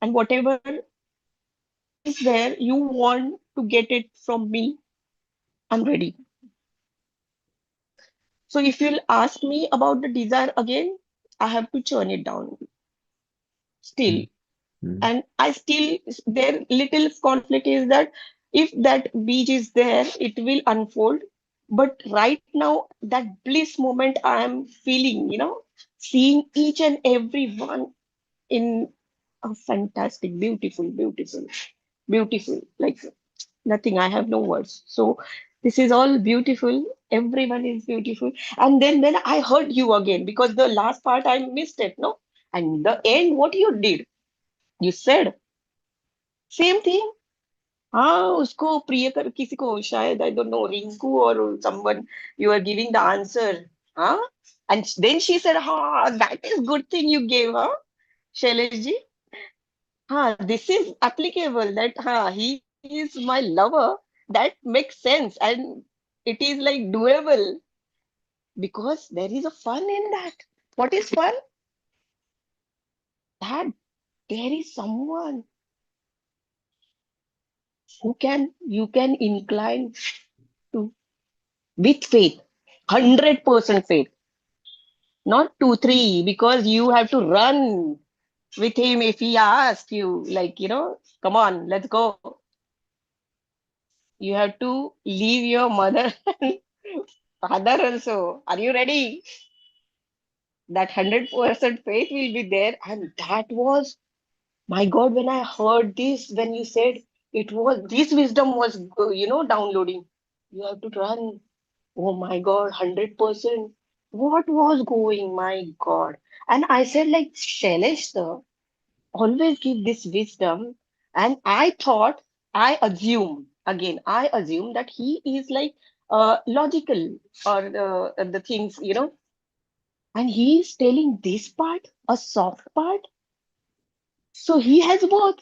and whatever is there you want to get it from me, I'm ready. So if you'll ask me about the desire again, I have to churn it down still. Mm. And I still, their little conflict is that if that beach is there, it will unfold. But right now, that bliss moment I am feeling, seeing each and every one in a fantastic, beautiful, like nothing. I have no words. So this is all beautiful. Everyone is beautiful. And then when I heard you again, because the last part I missed it, no? And the end, what you did, you said same thing. हाँ उसको प्रिय कर किसी को शायद I don't know Rinku or someone you are giving the answer. Huh? And then she said, that is good thing you gave, huh? Shailesh ji. This is applicable that he is my lover. That makes sense and it is like doable because there is a fun in that. What is fun? That there is someone who can you can incline to with faith, 100% faith, not 2, 3, because you have to run with him if he asks you, like, come on, let's go. You have to leave your mother and father also. Are you ready? That 100% faith will be there. And that was, my God, when I heard this, when you said it was, this wisdom was, downloading. You have to run. Oh my God, 100%. What was going, my God? And I said, like, Shailesh, sir, always give this wisdom. And I thought, I assume that he is like logical or the things, and he is telling this part, a soft part. So he has both.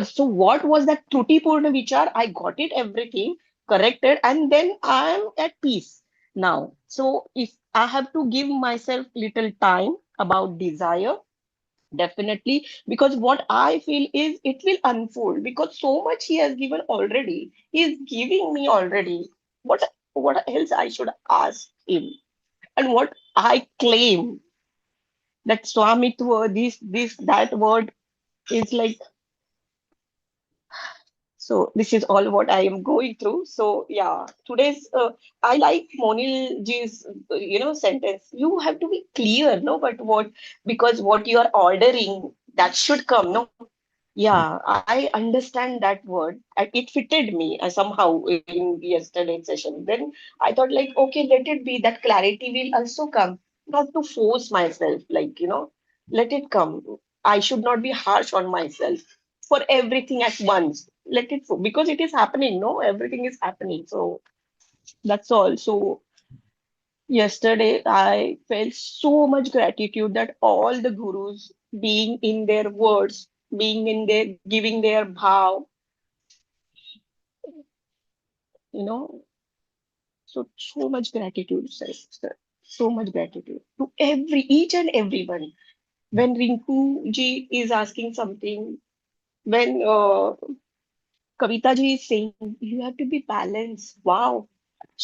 So what was that Truti Purna Vichar? I got it, everything corrected, and then I am at peace now. So if I have to give myself little time about desire, definitely, because what I feel is it will unfold because so much he has given already. He is giving me already. What else I should ask him? And what I claim that Swamitva, this, that word is like. So this is all what I am going through. So yeah, today's I like Monil ji's sentence. You have to be clear, no, but what because what you are ordering that should come, no. Yeah, I understand that word. It fitted me somehow in yesterday's session. Then I thought, like, okay, let it be. That clarity will also come. Not to force myself, like, let it come. I should not be harsh on myself for everything at once. Let it, because it is happening, no? Everything is happening. So that's all. So yesterday, I felt so much gratitude that all the gurus being in their words, being in their giving their bhav, you know, so much gratitude, sir. So much gratitude to each and everyone. When Rinku ji is asking something, when Kavita ji is saying, you have to be balanced. Wow.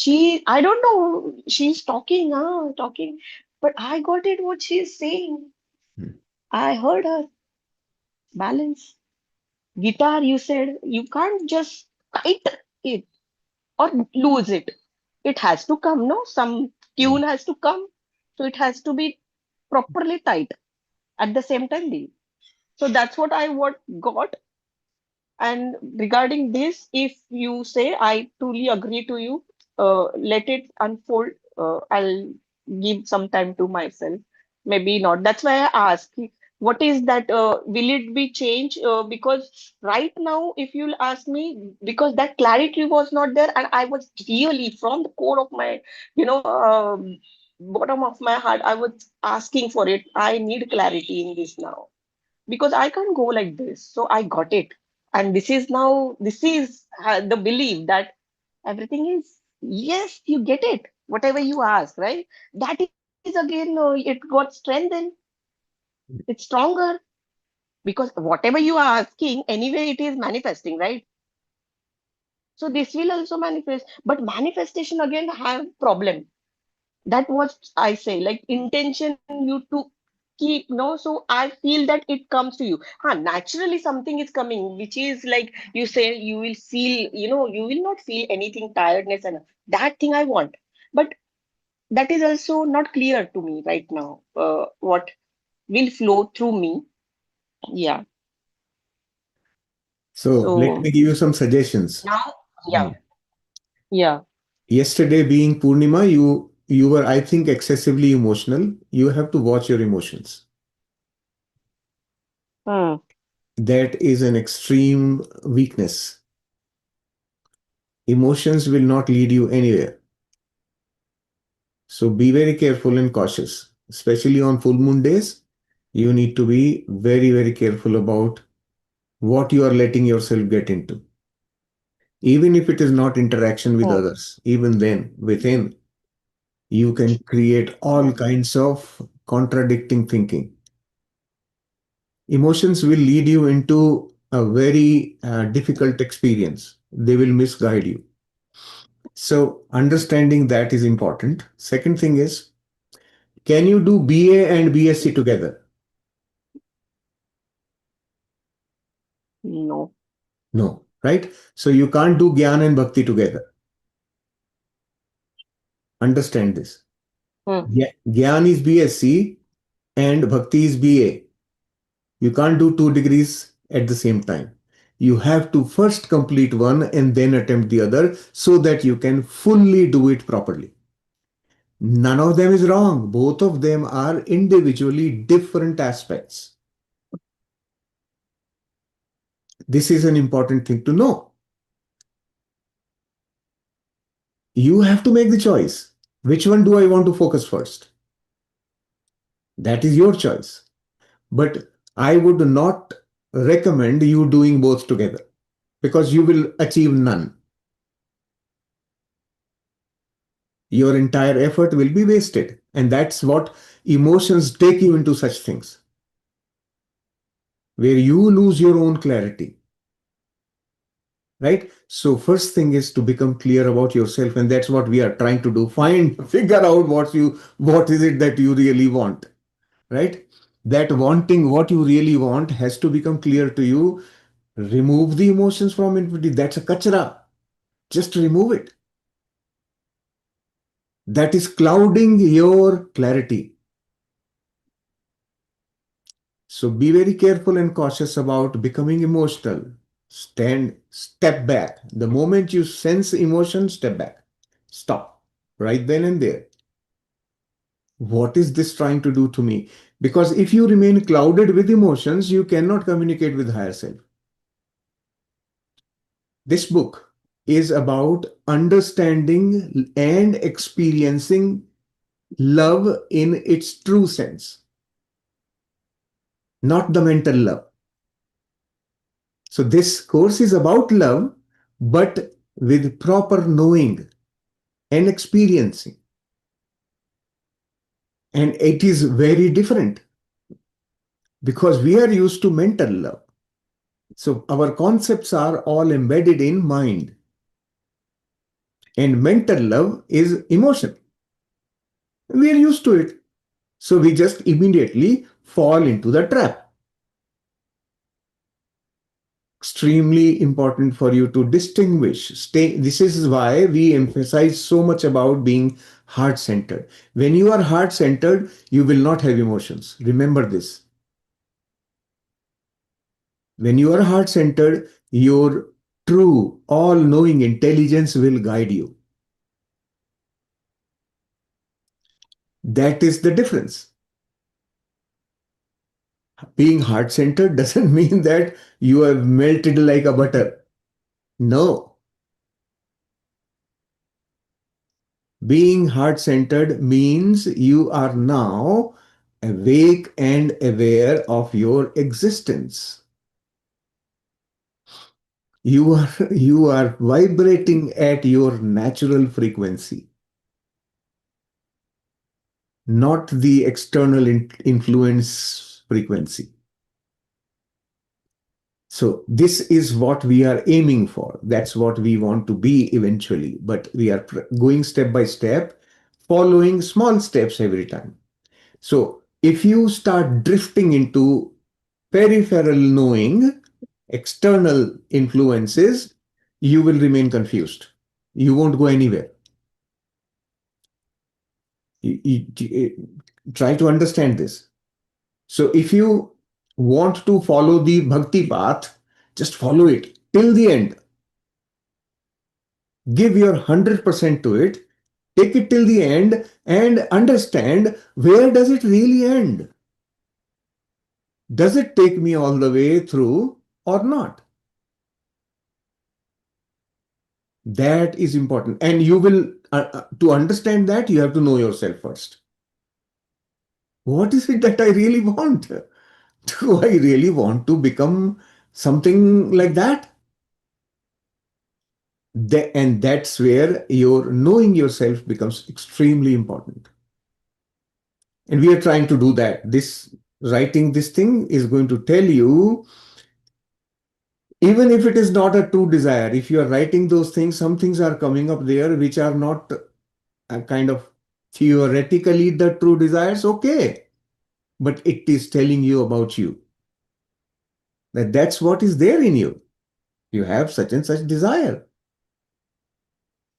I don't know, she's talking, talking, but I got it what she's saying. Hmm. I heard her. Balance. Guitar, you said you can't just kite it or lose it. It has to come, no? Some Hmm. tune has to come. So it has to be properly tight at the same time. So that's what I what got. And regarding this, if you say, I truly agree to you, let it unfold. I'll give some time to myself. Maybe not. That's why I ask, what is that? Will it be changed? Because right now, if you'll ask me, because that clarity was not there, and I was really from the core of my, bottom of my heart, I was asking for it. I need clarity in this now because I can't go like this. So I got it. And this is the belief that everything is, yes, you get it, whatever you ask, right? That is again, it got strengthened, it's stronger because whatever you are asking, anyway, it is manifesting, right? So this will also manifest, but manifestation again have problem. That was I say, like intention you to keep, no, so I feel that it comes to you, naturally something is coming, which is like you say, you will feel, you will not feel anything tiredness, and that thing I want. But that is also not clear to me right now, what will flow through me. Yeah. So let So me give you some suggestions. now, yeah, Hmm. yeah. Yesterday being Purnima, you were, I think, excessively emotional. You have to watch your emotions. Hmm. That is an extreme weakness. Emotions will not lead you anywhere. So be very careful and cautious, especially on full moon days. You need to be very, very careful about what you are letting yourself get into. Even if it is not interaction with Hmm. others, even then, within, you can create all Hmm. kinds of contradicting thinking. Emotions will lead you into a very difficult experience. They will misguide you. So, understanding that is important. Second thing is, can you do BA and BSc together? No. No, right? So, you can't do Gyan and Bhakti together. Understand this. Hmm. Gyan is BSc and Bhakti is BA. You can't do 2 degrees at the same time. You have to first complete one and then attempt the other so that you can fully do it properly. None of them is wrong. Both of them are individually different aspects. This is an important thing to know. You have to make the choice. Which one do I want to focus first? That is your choice. But I would not recommend you doing both together because you will achieve none. Your entire effort will be wasted. And that's what emotions take you into such things, where you lose your own clarity. Right? So first thing is to become clear about yourself, and that's what we are trying to do. Figure out what is it that you really want, right? That wanting what you really want has to become clear to you. Remove the emotions from it. That's a kachra. Just remove it. That is clouding your clarity. So be very careful and cautious about becoming emotional. Step back. The moment you sense emotion, step back. Stop right then and there. What is this trying to do to me? Because if you remain clouded with emotions, you cannot communicate with higher self. This book is about understanding and experiencing love in its true sense, not the mental love. So this course is about love, but with proper knowing and experiencing. And it is very different because we are used to mental love. So our concepts are all embedded in mind. And mental love is emotion. We are used to it. So we just immediately fall into the trap. Extremely important for you to distinguish. This is why we emphasize so much about being heart-centered. When you are heart-centered, you will not have emotions. Remember this. When you are heart-centered, your true, all-knowing intelligence will guide you. That is the difference. Being heart-centered doesn't mean that you have melted like a butter. No. Being heart-centered means you are now awake and aware of your existence. You are vibrating at your natural frequency, not the external influence frequency. So this is what we are aiming for. That's what we want to be eventually. But we are going step by step, following small steps every time. So if you start drifting into peripheral knowing, external influences, you will remain confused. You won't go anywhere. Try to understand this. So if you want to follow the bhakti path, just follow it till the end. Give your 100% to it, take it till the end, and understand where does it really end. Does it take me all the way through or not? That is important. And you will, to understand that, you have to know yourself first. What is it that I really want? Do I really want to become something like that? And that's where your knowing yourself becomes extremely important. And we are trying to do that. Writing this thing is going to tell you, even if it is not a true desire, if you are writing those things, some things are coming up there which are not kind of theoretically the true desires, okay. But it is telling you about you. That's what is there in you. You have such and such desire.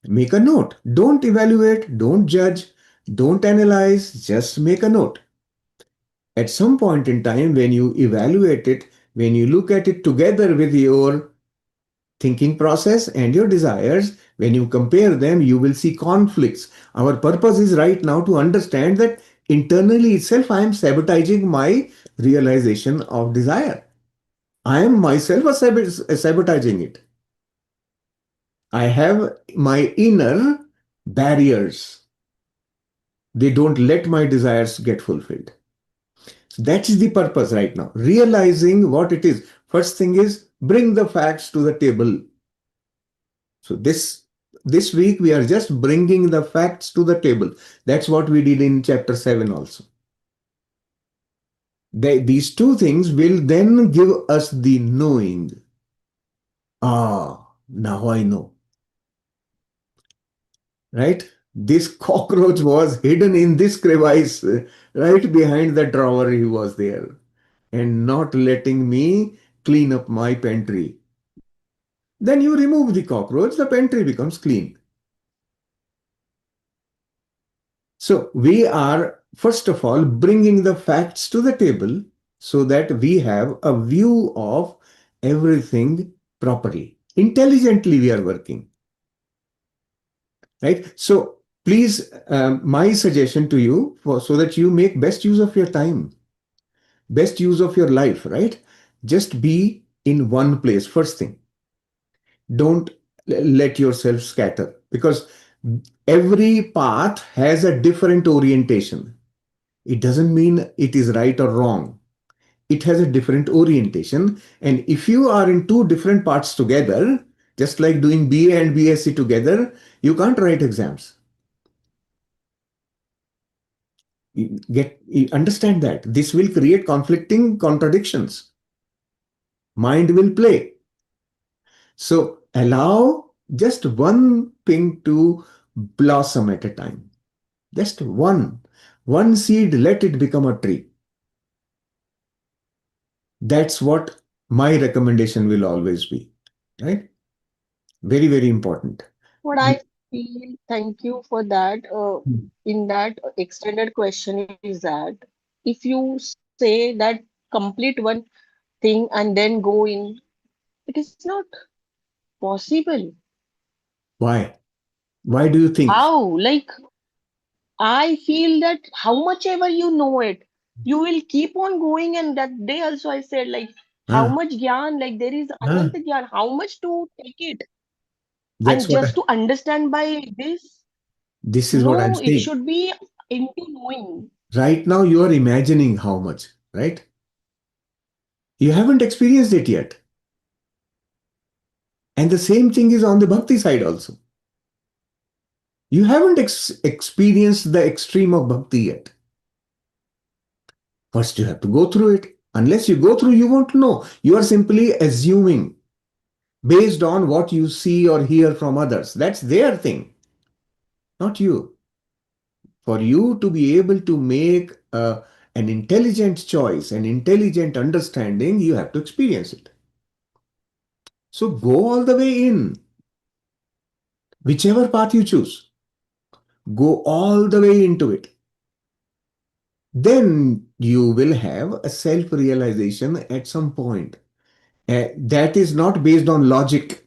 Make a note. Don't evaluate, don't judge, don't analyze, just make a note. At some point in time, when you evaluate it, when you look at it together with your thinking process and your desires, when you compare them, you will see conflicts. Our purpose is right now to understand that internally itself, I am sabotaging my realization of desire. I am myself sabotaging it. I have my inner barriers. They don't let my desires get fulfilled. So that is the purpose right now. Realizing what it is. First thing is bring the facts to the table. So this week we are just bringing the facts to the table. That's what we did in chapter 7 also. These two things will then give us the knowing. Now I know. Right? This cockroach was hidden in this crevice, right behind the drawer he was there, and not letting me clean up my pantry. Then you remove the cockroach, the pantry becomes clean. So we are, first of all, bringing the facts to the table so that we have a view of everything properly. Intelligently, we are working, right? So please, my suggestion to you so that you make best use of your time, best use of your life, right? Just be in one place. First thing, don't let yourself scatter, because every path has a different orientation. It doesn't mean it is right or wrong. It has a different orientation. And if you are in two different parts together, just like doing BA and BSc together, you can't write exams. You understand that this will create conflicting contradictions. Mind will play. So allow just one thing to blossom at a time. Just one seed, let it become a tree. That's what my recommendation will always be, right? Very, very important. What I feel, thank you for that. Hmm. In that extended question is that if you say that complete one thing and then go in, it is not possible. Why? Why do you think? How? Like, I feel that how much ever you know it, you will keep on going. And that day also I said, like, how Huh? much gyan, like there is Huh? ananta gyan, how much to take it? That's And what just to understand by this, this is what I'm no, it saying. should be into knowing. Right now, you are imagining how much, right? You haven't experienced it yet. And the same thing is on the bhakti side also. You haven't experienced the extreme of bhakti yet. First, you have to go through it. Unless you go through, you won't know. You are simply assuming based on what you see or hear from others. That's their thing, not you. For you to be able to make an intelligent choice, an intelligent understanding, you have to experience it. So go all the way in, whichever path you choose, go all the way into it. Then you will have a self realization at some point. That is not based on logic.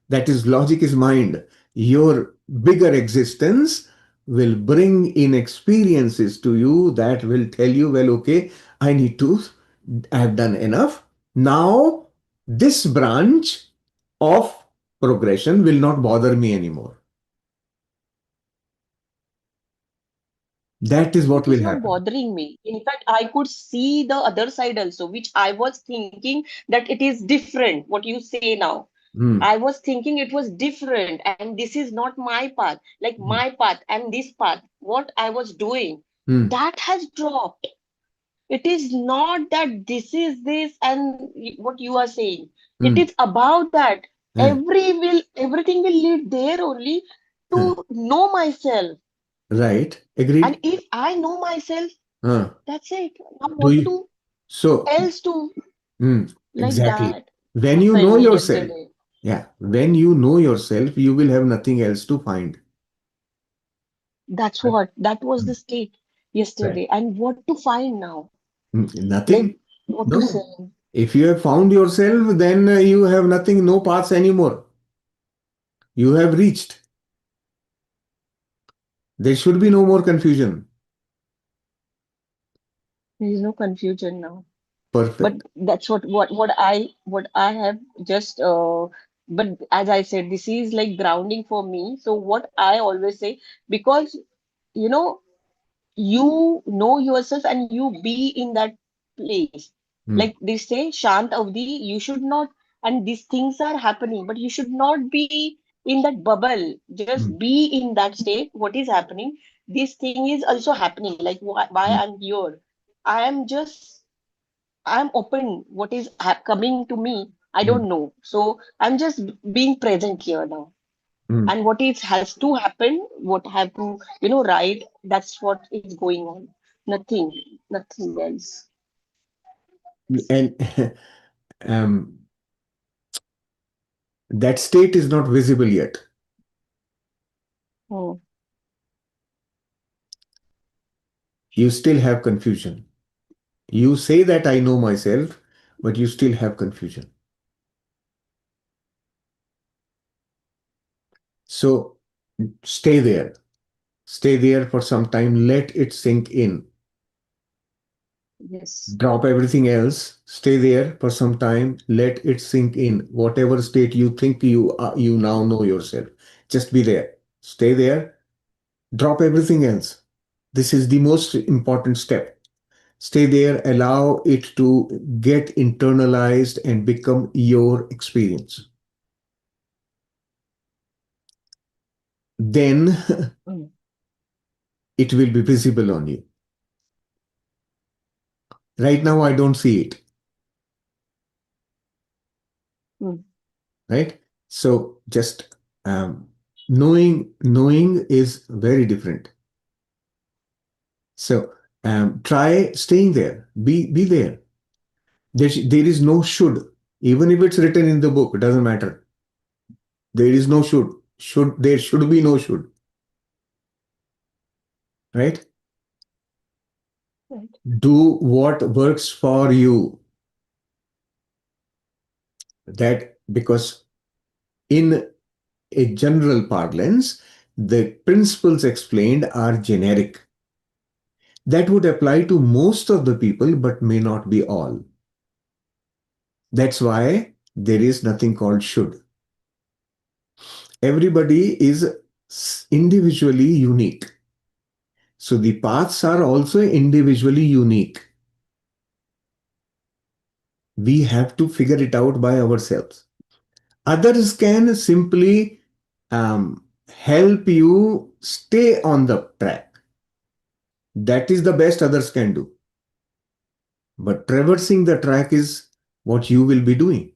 That is, logic is mind. Your bigger existence will bring in experiences to you that will tell you, well, okay, I have done enough. Now, this branch of progression will not bother me anymore. That is what It will is not happen. bothering me. In fact, I could see the other side also, which I was thinking that it is different, what you say now. Hmm, I was thinking it was different, and this is not my path, like hmm, my path and this path, what I was doing, hmm, that has dropped. It is not that this is this and what you are saying. It hmm, is about that. hmm, Everything will lead there only hmm. to know myself. Right? And Agreed? if I know myself, Huh. that's it. Now Do what you? to So, else to like exactly. that When you know happened yourself, yesterday. yeah, when you know yourself, you will have nothing else to find. That was Hmm. the state Right. yesterday. And what to find now? Like Nothing. what to No. say? If you have found yourself, then you have nothing, no paths anymore. You have reached. There should be no more confusion. There is no confusion now. But Perfect. that's what I have just but as I said, this is like grounding for me. So what I always say, because you know you know yourself and you be in that place, Hmm. like they say shant avdi, you should not, and these things are happening, but you should not be in that bubble. Hmm. Just be in that state, what is happening, this thing is also happening, like why Hmm. I'm here. I am open what is coming to me. I Hmm. don't know. So I'm just being present here now. Hmm. And what is has to happen, what have to, right? That's what is going on. Nothing, nothing else. And um, that state is not visible yet. Hmm. You still have confusion. You say that I know myself, but you still have confusion. So stay there. Stay there for some time. Let it sink in. Yes. Drop everything else. Stay there for some time. Let it sink in. Whatever state you think you now know yourself. Just be there. Stay there. Drop everything else. This is the most important step. Stay there. Allow it to get internalized and become your experience. Then Mm, it will be visible on you. Right now, I don't see it. mm, Right? So just knowing is very different. So try staying there. Be there. There is no should. Even if it's written in the book, it doesn't matter. There is no should. There should be no should. Right? right. Do what works for you. That because in a general parlance, the principles explained are generic. That would apply to most of the people, but may not be all. That's why there is nothing called should. Everybody is individually unique. So the paths are also individually unique. We have to figure it out by ourselves. Others can simply help you stay on the track. That is the best others can do. But traversing the track is what you will be doing,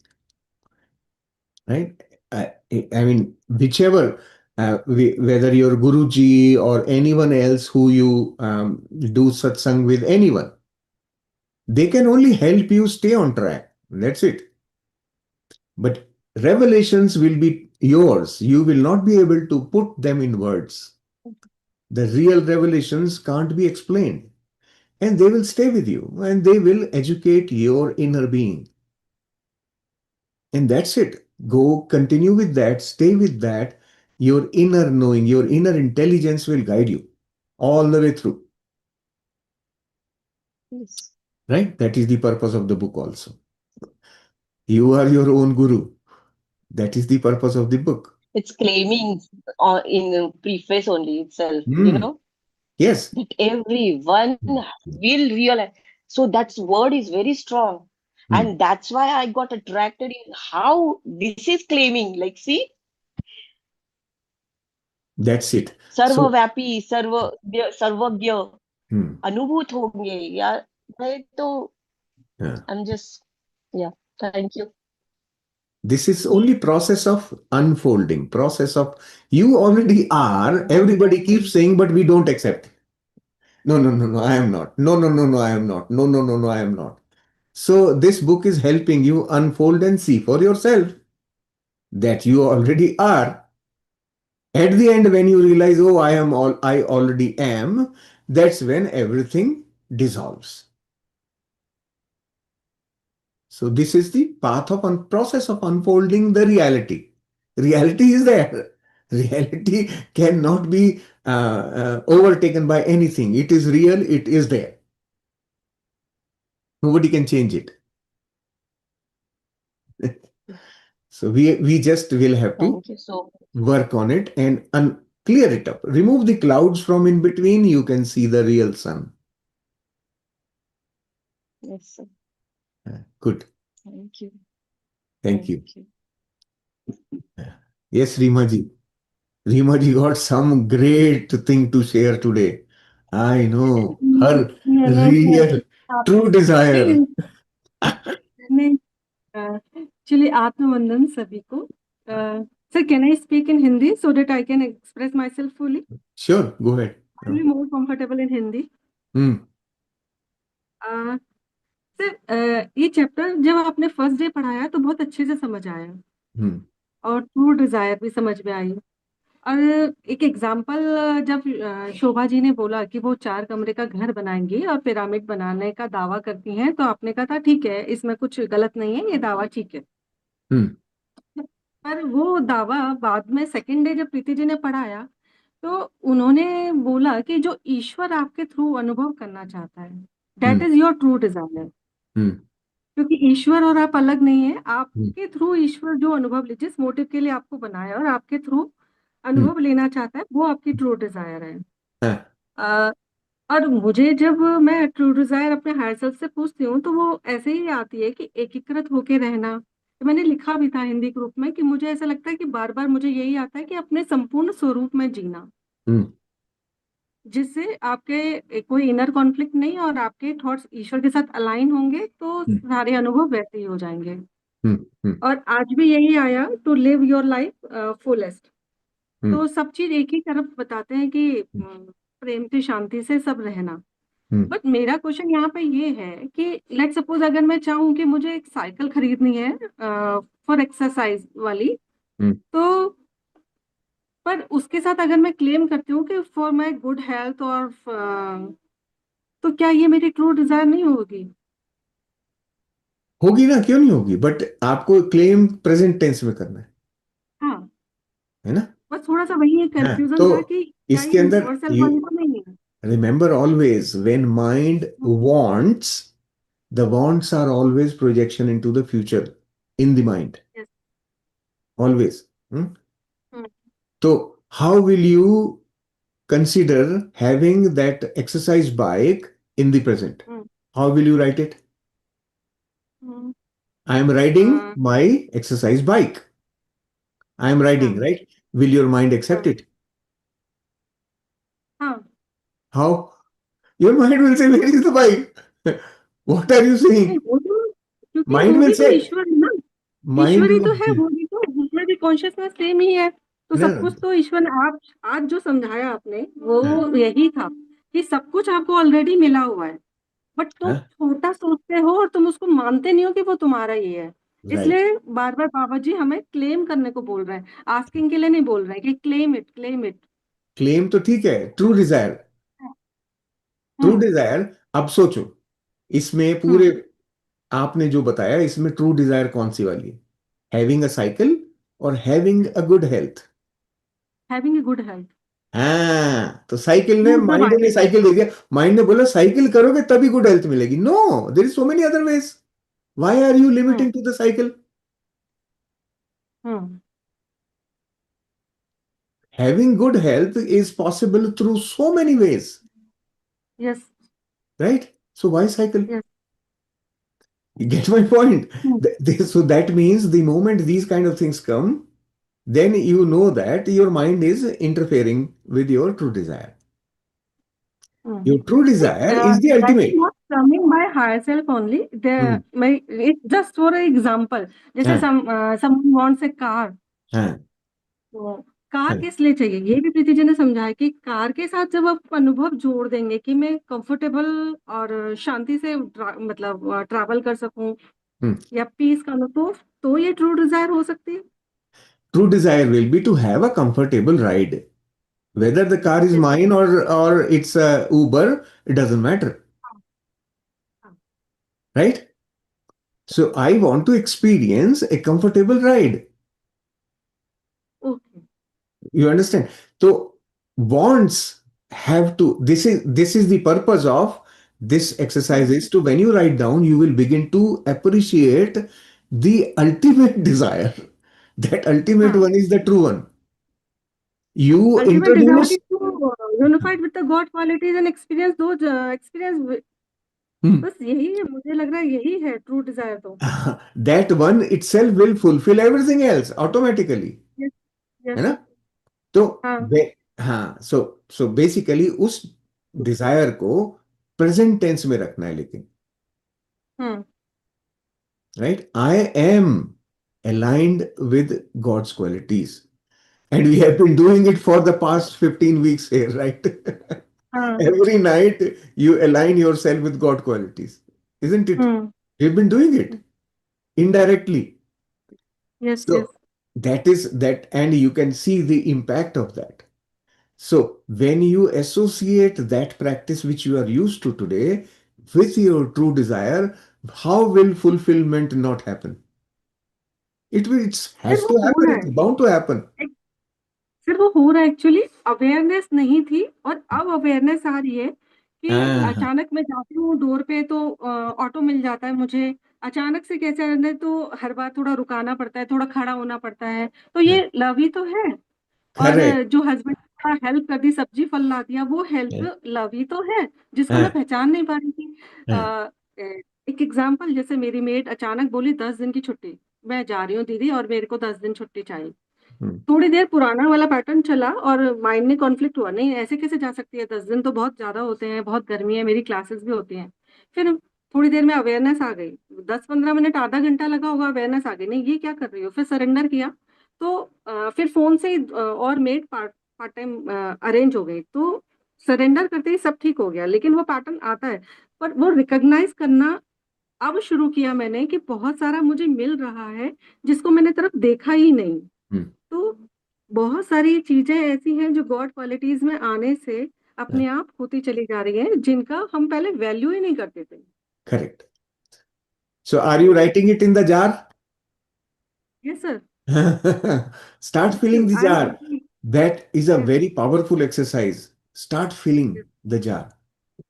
right? I mean, whichever, whether your Guruji or anyone else who you do satsang with, anyone, they can only help you stay on track. That's it. But revelations will be yours. You will not be able to put them in words. The real revelations can't be explained. And they will stay with you and they will educate your inner being. And that's it. Go continue with that, stay with that. Your inner knowing, your inner intelligence will guide you all the way through. Yes. Right? That is the purpose of the book also. You are your own guru. That is the purpose of the book. It's claiming in the preface only itself, Hmm. Yes. that everyone will realize. So that word is very strong. Hmm. And that's why I got attracted in how this is claiming. Like, see, That's it. So, सर्वव्यापी सर्वज्ञ hmm. अनुभूत होंगे यार मैं तो Yeah. I'm just yeah, thank you. This is only process of unfolding, process of you already are. Everybody keeps saying, but we don't accept. No, no, no, no, I am not. No, no, no, no, I am not. No, no, no, no, I am not. So this book is helping you unfold and see for yourself that you already are. At the end, when you realize, oh, I already am, that's when everything dissolves. So this is the path of process of unfolding the reality. Reality is there. Reality cannot be overtaken by anything. It is real. It is there. Nobody can change it. So we just will have to Thank you so much. work on it and clear it up. Remove the clouds from in between. You can see the real sun. Yes, sir. Good. Thank you. Thank you. Thank you. Yes, Rimaji. Rimaji got some great thing to share today. I know her Hello sir, real, आप true नहीं desire. नहीं नहीं actually आत्मवंदन सभी को sir can I speak in Hindi so that I can express my self fully Sure, go ahead. I be more comfortable in Hindi Hmm. Sir ये chapter जब आपने first day पढ़ाया तो बहुत अच्छे से समझ आया Hmm. और ट्रू डिजायर भी समझ में आई और एक एग्जाम्पल, जब शोभा जी ने बोला कि वो 4 कमरे का घर बनाएंगी और पिरामिड बनाने का दावा करती हैं, तो आपने कहा था ठीक है, इसमें कुछ गलत नहीं है, ये दावा ठीक है। हम्म पर वो दावा बाद में सेकंड डे जब प्रीति जी ने पढ़ाया, तो उन्होंने बोला कि जो ईश्वर आपके थ्रू अनुभव करना चाहता है, that hmm is your true desire. Hmm क्योंकि ईश्वर और आप अलग नहीं है, हम्म आपके थ्रू ईश्वर जो अनुभव ले, जिस मोटिव के लिए आपको बनाया और आपके थ्रू हम्म, अनुभव लेना चाहता है, वो आपकी ट्रू डिजायर है। हाँ, अ, और मुझे जब मैं ट्रू डिजायर अपने हायर सेल्फ से पूछती हूँ, तो वो ऐसे ही आती है कि एकीकृत होके रहना। तो मैंने लिखा भी था हिंदी ग्रुप में कि मुझे ऐसा लगता है कि बार बार मुझे यही आता है कि अपने संपूर्ण स्वरूप में जीना, हम्म जिससे आपके कोई इनर कॉन्फ्लिक्ट नहीं, और आपके थॉट्स ईश्वर के साथ अलाइन होंगे, तो हम्म सारे अनुभव वैसे ही हो जाएंगे। हम्म और आज भी यही आया, to live your life fullest. Hmm तो सब चीज एक ही तरफ बताते हैं कि प्रेम से, शांति से सब रहना। हम्म बट मेरा क्वेश्चन यहाँ पे ये है कि लेट सपोज अगर मैं चाहूँ कि मुझे एक साइकिल खरीदनी है फॉर एक्सरसाइज वाली, हम्म। तो पर उसके साथ अगर मैं क्लेम करती हूँ कि फॉर माई गुड हेल्थ, और तो क्या ये मेरी ट्रू डिजायर नहीं होगी? होगी ना, क्यों नहीं होगी, बट आपको क्लेम प्रेजेंट टेंस में करना हाँ, है ना। बस थोड़ा सा वही एक हाँ, कंफ्यूजन तो था कि क्या ये इसके अंदर यूनिवर्सल यू वन तो नहीं है? Remember always when mind wants, the wants are always projection into the future in the mind, yes. always. So how will you consider having that exercise bike in the present? How will you write it? I am riding my exercise bike. I am riding, हाँ right? Will your mind accept हाँ it? हाँ। How? Your mind will say, where is the bike? What are you नहीं, saying? वो तो क्योंकि Mind वो will भी तो say, ईश्वर है ना। mind ईश्वर ही तो है, will, वो भी तो, उसमें भी कॉन्शियसनेस सेम ही है। तो सब no, कुछ तो ईश्वर ने, आप आज जो समझाया आपने no. वो यही था कि सब कुछ आपको ऑलरेडी मिला हुआ है, बट तुम Huh? छोटा सोचते हो और तुम उसको मानते नहीं हो कि वो तुम्हारा ही है। Right. इसलिए बार बार बाबा जी हमें क्लेम करने को बोल रहे हैं, आस्किंग के लिए नहीं बोल रहे हैं कि claim it, claim it. Claim तो ठीक है, ट्रू डिजायर, ट्रू हम्म डिजायर। अब सोचो, इसमें पूरे हम्म। आपने जो बताया, इसमें ट्रू डिजायर कौन सी वाली है? हैविंग अ साइकिल और having a good health? Having a good health. हाँ, तो साइकिल ने, चूज द माइंड ने बाइक। साइकिल दे दिया, माइंड ने बोला साइकिल करोगे तभी गुड हेल्थ मिलेगी। No, there is so many other ways. Why are you hmm limiting to the cycle? Hmm. Having good health is possible through so many ways, yes right? So why cycle? Yes. You get my point. So that means the moment these kind of things come, then you know that your mind is interfering with your true desire. Your true desire is the That is ultimate. not coming by higher self only. Hmm. It's just for an example. जैसे हाँ, someone wants a car, हाँ, तो car हाँ, किस लिए चाहिए, ये भी प्रीति जी ने समझाया कि कार के साथ जब आप अनुभव जोड़ देंगे कि मैं कंफर्टेबल और शांति से मतलब ट्रैवल कर सकूं, hmm. या पीस का अनुभव, तो ये ट्रू डिजायर हो सकती है। True desire will be to have a comfortable ride. Whether the car is Yes. mine or it's a Uber, it doesn't matter, right? So I want to experience a comfortable ride. Okay. You understand? So wants have to. This is the purpose of this exercise. Is to, when you write down, you will begin to appreciate the ultimate desire. That ultimate हाँ, one is the true one. You ultimate desire introduce. Is to unified with the god qualities and experience दो experience. Hmm. बस यही है, मुझे लग रहा है यही है ट्रू डिजायर तो। That one itself will fulfill everything else automatically. Yes है यस। ना? तो हाँ। हाँ, सो बेसिकली उस डिजायर को प्रेजेंट टेंस में रखना है, लेकिन हम्म right? I am aligned with God's qualities. And we have been doing it for the past 15 weeks here, right? हाँ। Every night you align yourself with God qualities, isn't it? Hmm. We've been doing it indirectly. Yes So, yes. that is that, and you can see the impact of that. So when you associate that practice which you are used to today with your true desire, how will fulfillment not happen? It फिर has वो to हो happen. रहा It's bound to happen. है, फिर वो हो रहा है एक्चुअली। अवेयरनेस नहीं थी और अब अवेयरनेस आ रही है कि Ah, अचानक मैं जाती हूँ डोर पे तो ऑटो मिल जाता है मुझे। अचानक से कैसे अंदर तो हर बार थोड़ा रुकाना पड़ता है, थोड़ा खड़ा होना पड़ता है, तो ये लव ही तो है। और correct. जो हस्बैंड ने हेल्प कर दी, सब्जी फल ला दिया, वो Yeah. हेल्प लव ही तो है, जिसको मैं हाँ, पहचान नहीं पा रही थी। हाँ, एक एग्जांपल, जैसे मेरी मेड अचानक बोली 10 दिन की छुट्टी, मैं जा रही हूँ दीदी और मेरे को 10 दिन छुट्टी चाहिए। हम्म, थोड़ी देर पुराना वाला पैटर्न चला और माइंड में कॉन्फ्लिक्ट हुआ, नहीं ऐसे कैसे जा सकती है, 10 दिन तो बहुत ज्यादा होते हैं, बहुत गर्मी है, मेरी क्लासेस भी होती हैं। फिर थोड़ी देर में अवेयरनेस आ गई, 10-15 मिनट आधा घंटा लगा होगा, अवेयरनेस आ गई, नहीं ये क्या कर रही हो, फिर सरेंडर किया। तो फिर फोन से ही और made part part time arrange हो गई, तो सरेंडर करते ही सब ठीक हो गया। लेकिन वो पैटर्न आता है, पर वो रिकॉग्नाइज करना अब शुरू किया मैंने कि बहुत सारा मुझे मिल रहा है जिसको मैंने तरफ देखा ही नहीं। हम्म, तो बहुत सारी चीजें ऐसी हैं जो गॉड क्वालिटीज में आने से अपने आप होती चली जा रही हैं, जिनका हम पहले वैल्यू ही नहीं करते थे। correct. So are you writing it in the jar? Yes sir. Start filling the I am jar. Writing. That is a yes. very powerful exercise. Start filling the jar.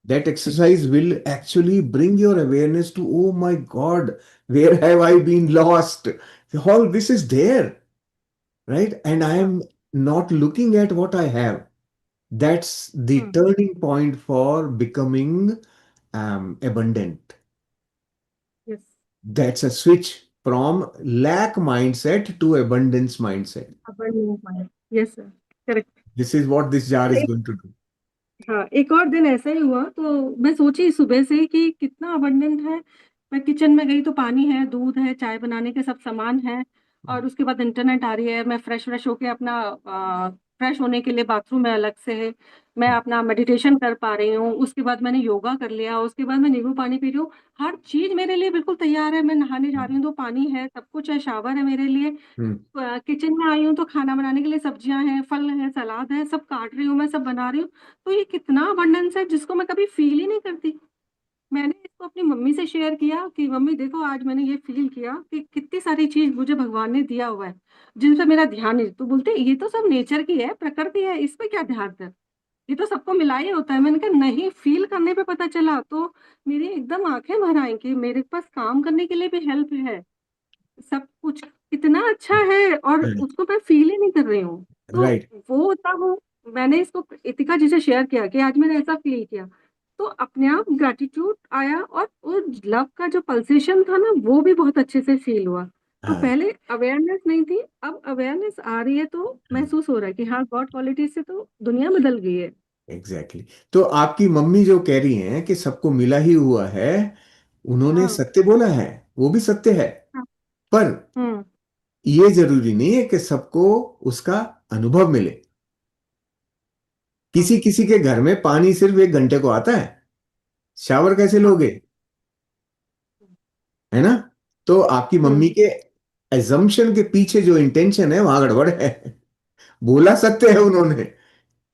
That exercise will actually bring your awareness to, oh my God, where have I been lost? All this is there, right? And I हाँ। am not looking at what I have. That's the hmm. turning point for becoming abundant. Yes. That's a switch from lack mindset to abundance mindset. अब yes sir, correct. This is what this jar is going to do. हाँ, एक और दिन ऐसा ही हुआ, तो मैं सोची सुबह से कि कितना अबंडेंट है। मैं किचन में गई तो पानी है, दूध है, चाय बनाने के सब सामान है, और उसके बाद इंटरनेट आ रही है। मैं फ्रेश फ्रेश होके अपना फ्रेश होने के लिए बाथरूम में अलग से है, मैं अपना मेडिटेशन कर पा रही हूँ। उसके बाद मैंने योगा कर लिया, उसके बाद मैं नींबू पानी पी रही हूँ। हर चीज मेरे लिए बिल्कुल तैयार है, मैं नहाने जा रही हूँ तो पानी है, सब कुछ है, शावर है मेरे लिए। Hmm. किचन में आई हूँ तो खाना बनाने के लिए सब्जियां हैं, फल है, सलाद है, सब काट रही हूँ, मैं सब बना रही हूँ। तो ये कितना अबंडेंस है जिसको मैं कभी फील ही नहीं करती। मैंने इसको अपनी मम्मी से शेयर किया कि मम्मी देखो, आज मैंने ये फील किया कि कितनी सारी चीज मुझे भगवान ने दिया हुआ है जिन पे मेरा ध्यान नहीं। तो बोलते ये तो सब नेचर की है, प्रकृति है, इस पे क्या ध्यान है, ये तो सबको मिला ही होता है। मैंने कहा नहीं, फील करने पे पता चला। तो मेरी एकदम आंखें भर आई कि मेरे पास काम करने के लिए भी हेल्प है, सब कुछ कितना अच्छा है, और उसको मैं फील ही नहीं कर रही हूँ। तो Right. वो तब मैंने इसको इतिका जी से शेयर किया कि आज मैंने ऐसा फील किया, तो अपने आप ग्रेटिट्यूड आया, और वो लव का जो पल्सेशन था ना, वो भी बहुत अच्छे से फील हुआ। तो हाँ, पहले अवेयरनेस नहीं थी, अब अवेयरनेस आ रही है तो महसूस हो रहा है कि हाँ, गॉड क्वालिटी से तो दुनिया बदल गई है। एग्जैक्टली। तो आपकी मम्मी जो कह रही हैं कि सबको मिला ही हुआ है, उन्होंने हाँ। सत्य बोला है, वो भी सत्य है। हाँ। पर हम्म। ये जरूरी नहीं है कि सबको उसका अनुभव मिले। किसी हम्म। किसी के घर में पानी सिर्फ 1 घंटे को आता है, शावर कैसे हाँ। लोगे? है ना? तो आपकी मम्मी हम्म। के एजम्पशन के पीछे जो इंटेंशन है वहां गड़बड़ है। बोला सत्य है उन्होंने,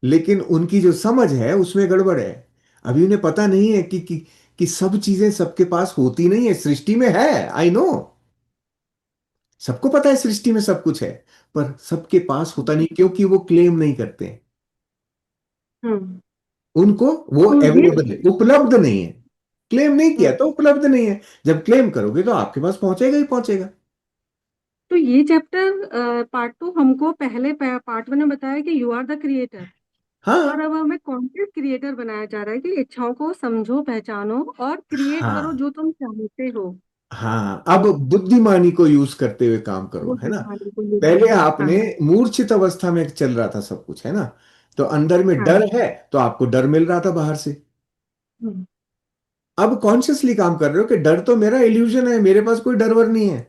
लेकिन उनकी जो समझ है उसमें गड़बड़ है। अभी उन्हें पता नहीं है कि सब चीजें सबके पास होती नहीं है, सृष्टि में है। आई नो, सबको पता है सृष्टि में सब कुछ है, पर सबके पास होता नहीं क्योंकि वो क्लेम नहीं करते। हम्म। उनको वो तो ये अवेलेबल है, उपलब्ध नहीं है। क्लेम नहीं किया हम्म तो उपलब्ध नहीं है। जब क्लेम करोगे तो आपके पास पहुंचेगा ही पहुंचेगा। तो ये चैप्टर पार्ट 2 हमको पहले पार्ट 1 में बताया कि यू आर द क्रिएटर, और हाँ, अब हमें कंटेंट क्रिएटर बनाया जा रहा है कि इच्छाओं को समझो, पहचानो और क्रिएट करो हाँ, जो तुम चाहते हो। हाँ। अब तो बुद्धिमानी को यूज करते हुए काम करो, वो है ना? दिखाने को ये पहले करना है। आपने हाँ। मूर्छित अवस्था में चल रहा था सब कुछ, है ना? तो अंदर में हाँ। डर है, तो आपको डर मिल रहा था बाहर से। हम्म। अब कॉन्शियसली काम कर रहे हो कि डर तो मेरा इल्यूजन है, मेरे पास कोई डर वर नहीं है,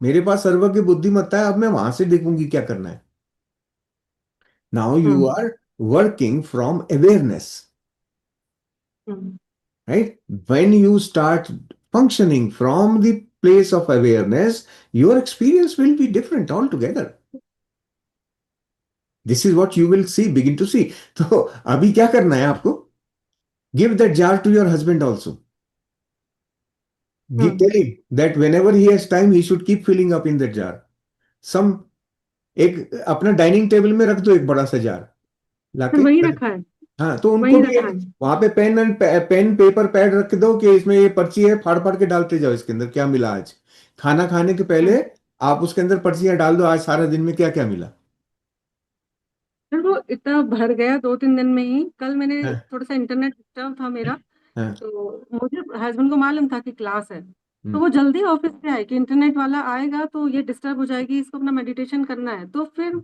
मेरे पास सर्वज्ञ बुद्धिमत्ता है। अब मैं वहां से देखूंगी क्या करना है। Now you hmm. Are working from awareness, hmm. right? When you start functioning from the place of awareness, your experience will be different altogether. This is what you will see, begin to see. तो अभी क्या करना है आपको? Give that jar to your husband also. Give, hmm. Tell him that whenever he has time he should keep filling up in that jar. Some, एक अपना dining table में रख दो एक बड़ा सा जार फिर लाके। वही रखा है। हाँ, तो उनको वही भी रखा एक है। वहां पे पेन पेपर पैड रख दो कि इसमें ये पर्ची है, फाड़ फाड़ के डालते जाओ इसके अंदर क्या मिला आज। खाना खाने के पहले हम्म। आप उसके अंदर पर्चियां डाल दो, आज सारा दिन में क्या क्या मिला। फिर वो इतना भर गया 2-3 दिन में ही। कल मैंने हाँ, थोड़ा सा इंटरनेट डिस्टर्ब था मेरा, हाँ, तो मुझे हस्बैंड को मालूम था कि क्लास है, तो हम्म, वो जल्दी ऑफिस से आए कि इंटरनेट वाला आएगा तो ये डिस्टर्ब हो जाएगी, इसको अपना मेडिटेशन करना है। तो फिर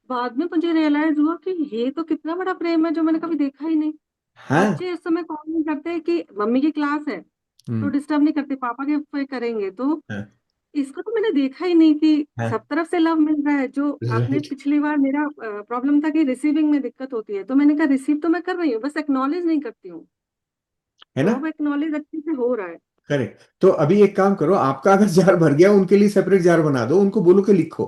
बाद में मुझे रियलाइज हुआ कि ये तो कितना बड़ा प्रेम है जो मैंने कभी देखा ही नहीं। हाँ, बच्चे इस समय कॉल नहीं करते कि मम्मी की क्लास है तो हम्म, डिस्टर्ब नहीं करते, पापा के पे करेंगे। तो हाँ, इसको तो मैंने देखा ही नहीं कि हाँ, सब तरफ से लव मिल रहा है। जो आपने राइट, पिछली बार, मेरा प्रॉब्लम था कि रिसीविंग में दिक्कत होती है, तो मैंने कहा रिसीव तो मैं कर रही हूँ, बस एक्नॉलेज नहीं करती हूँ। है तो ना? अब एक्नॉलेज अच्छे से हो रहा है। करेक्ट। तो अभी एक काम करो, आपका अगर जार भर गया उनके लिए सेपरेट जार बना दो, उनको बोलो कि लिखो।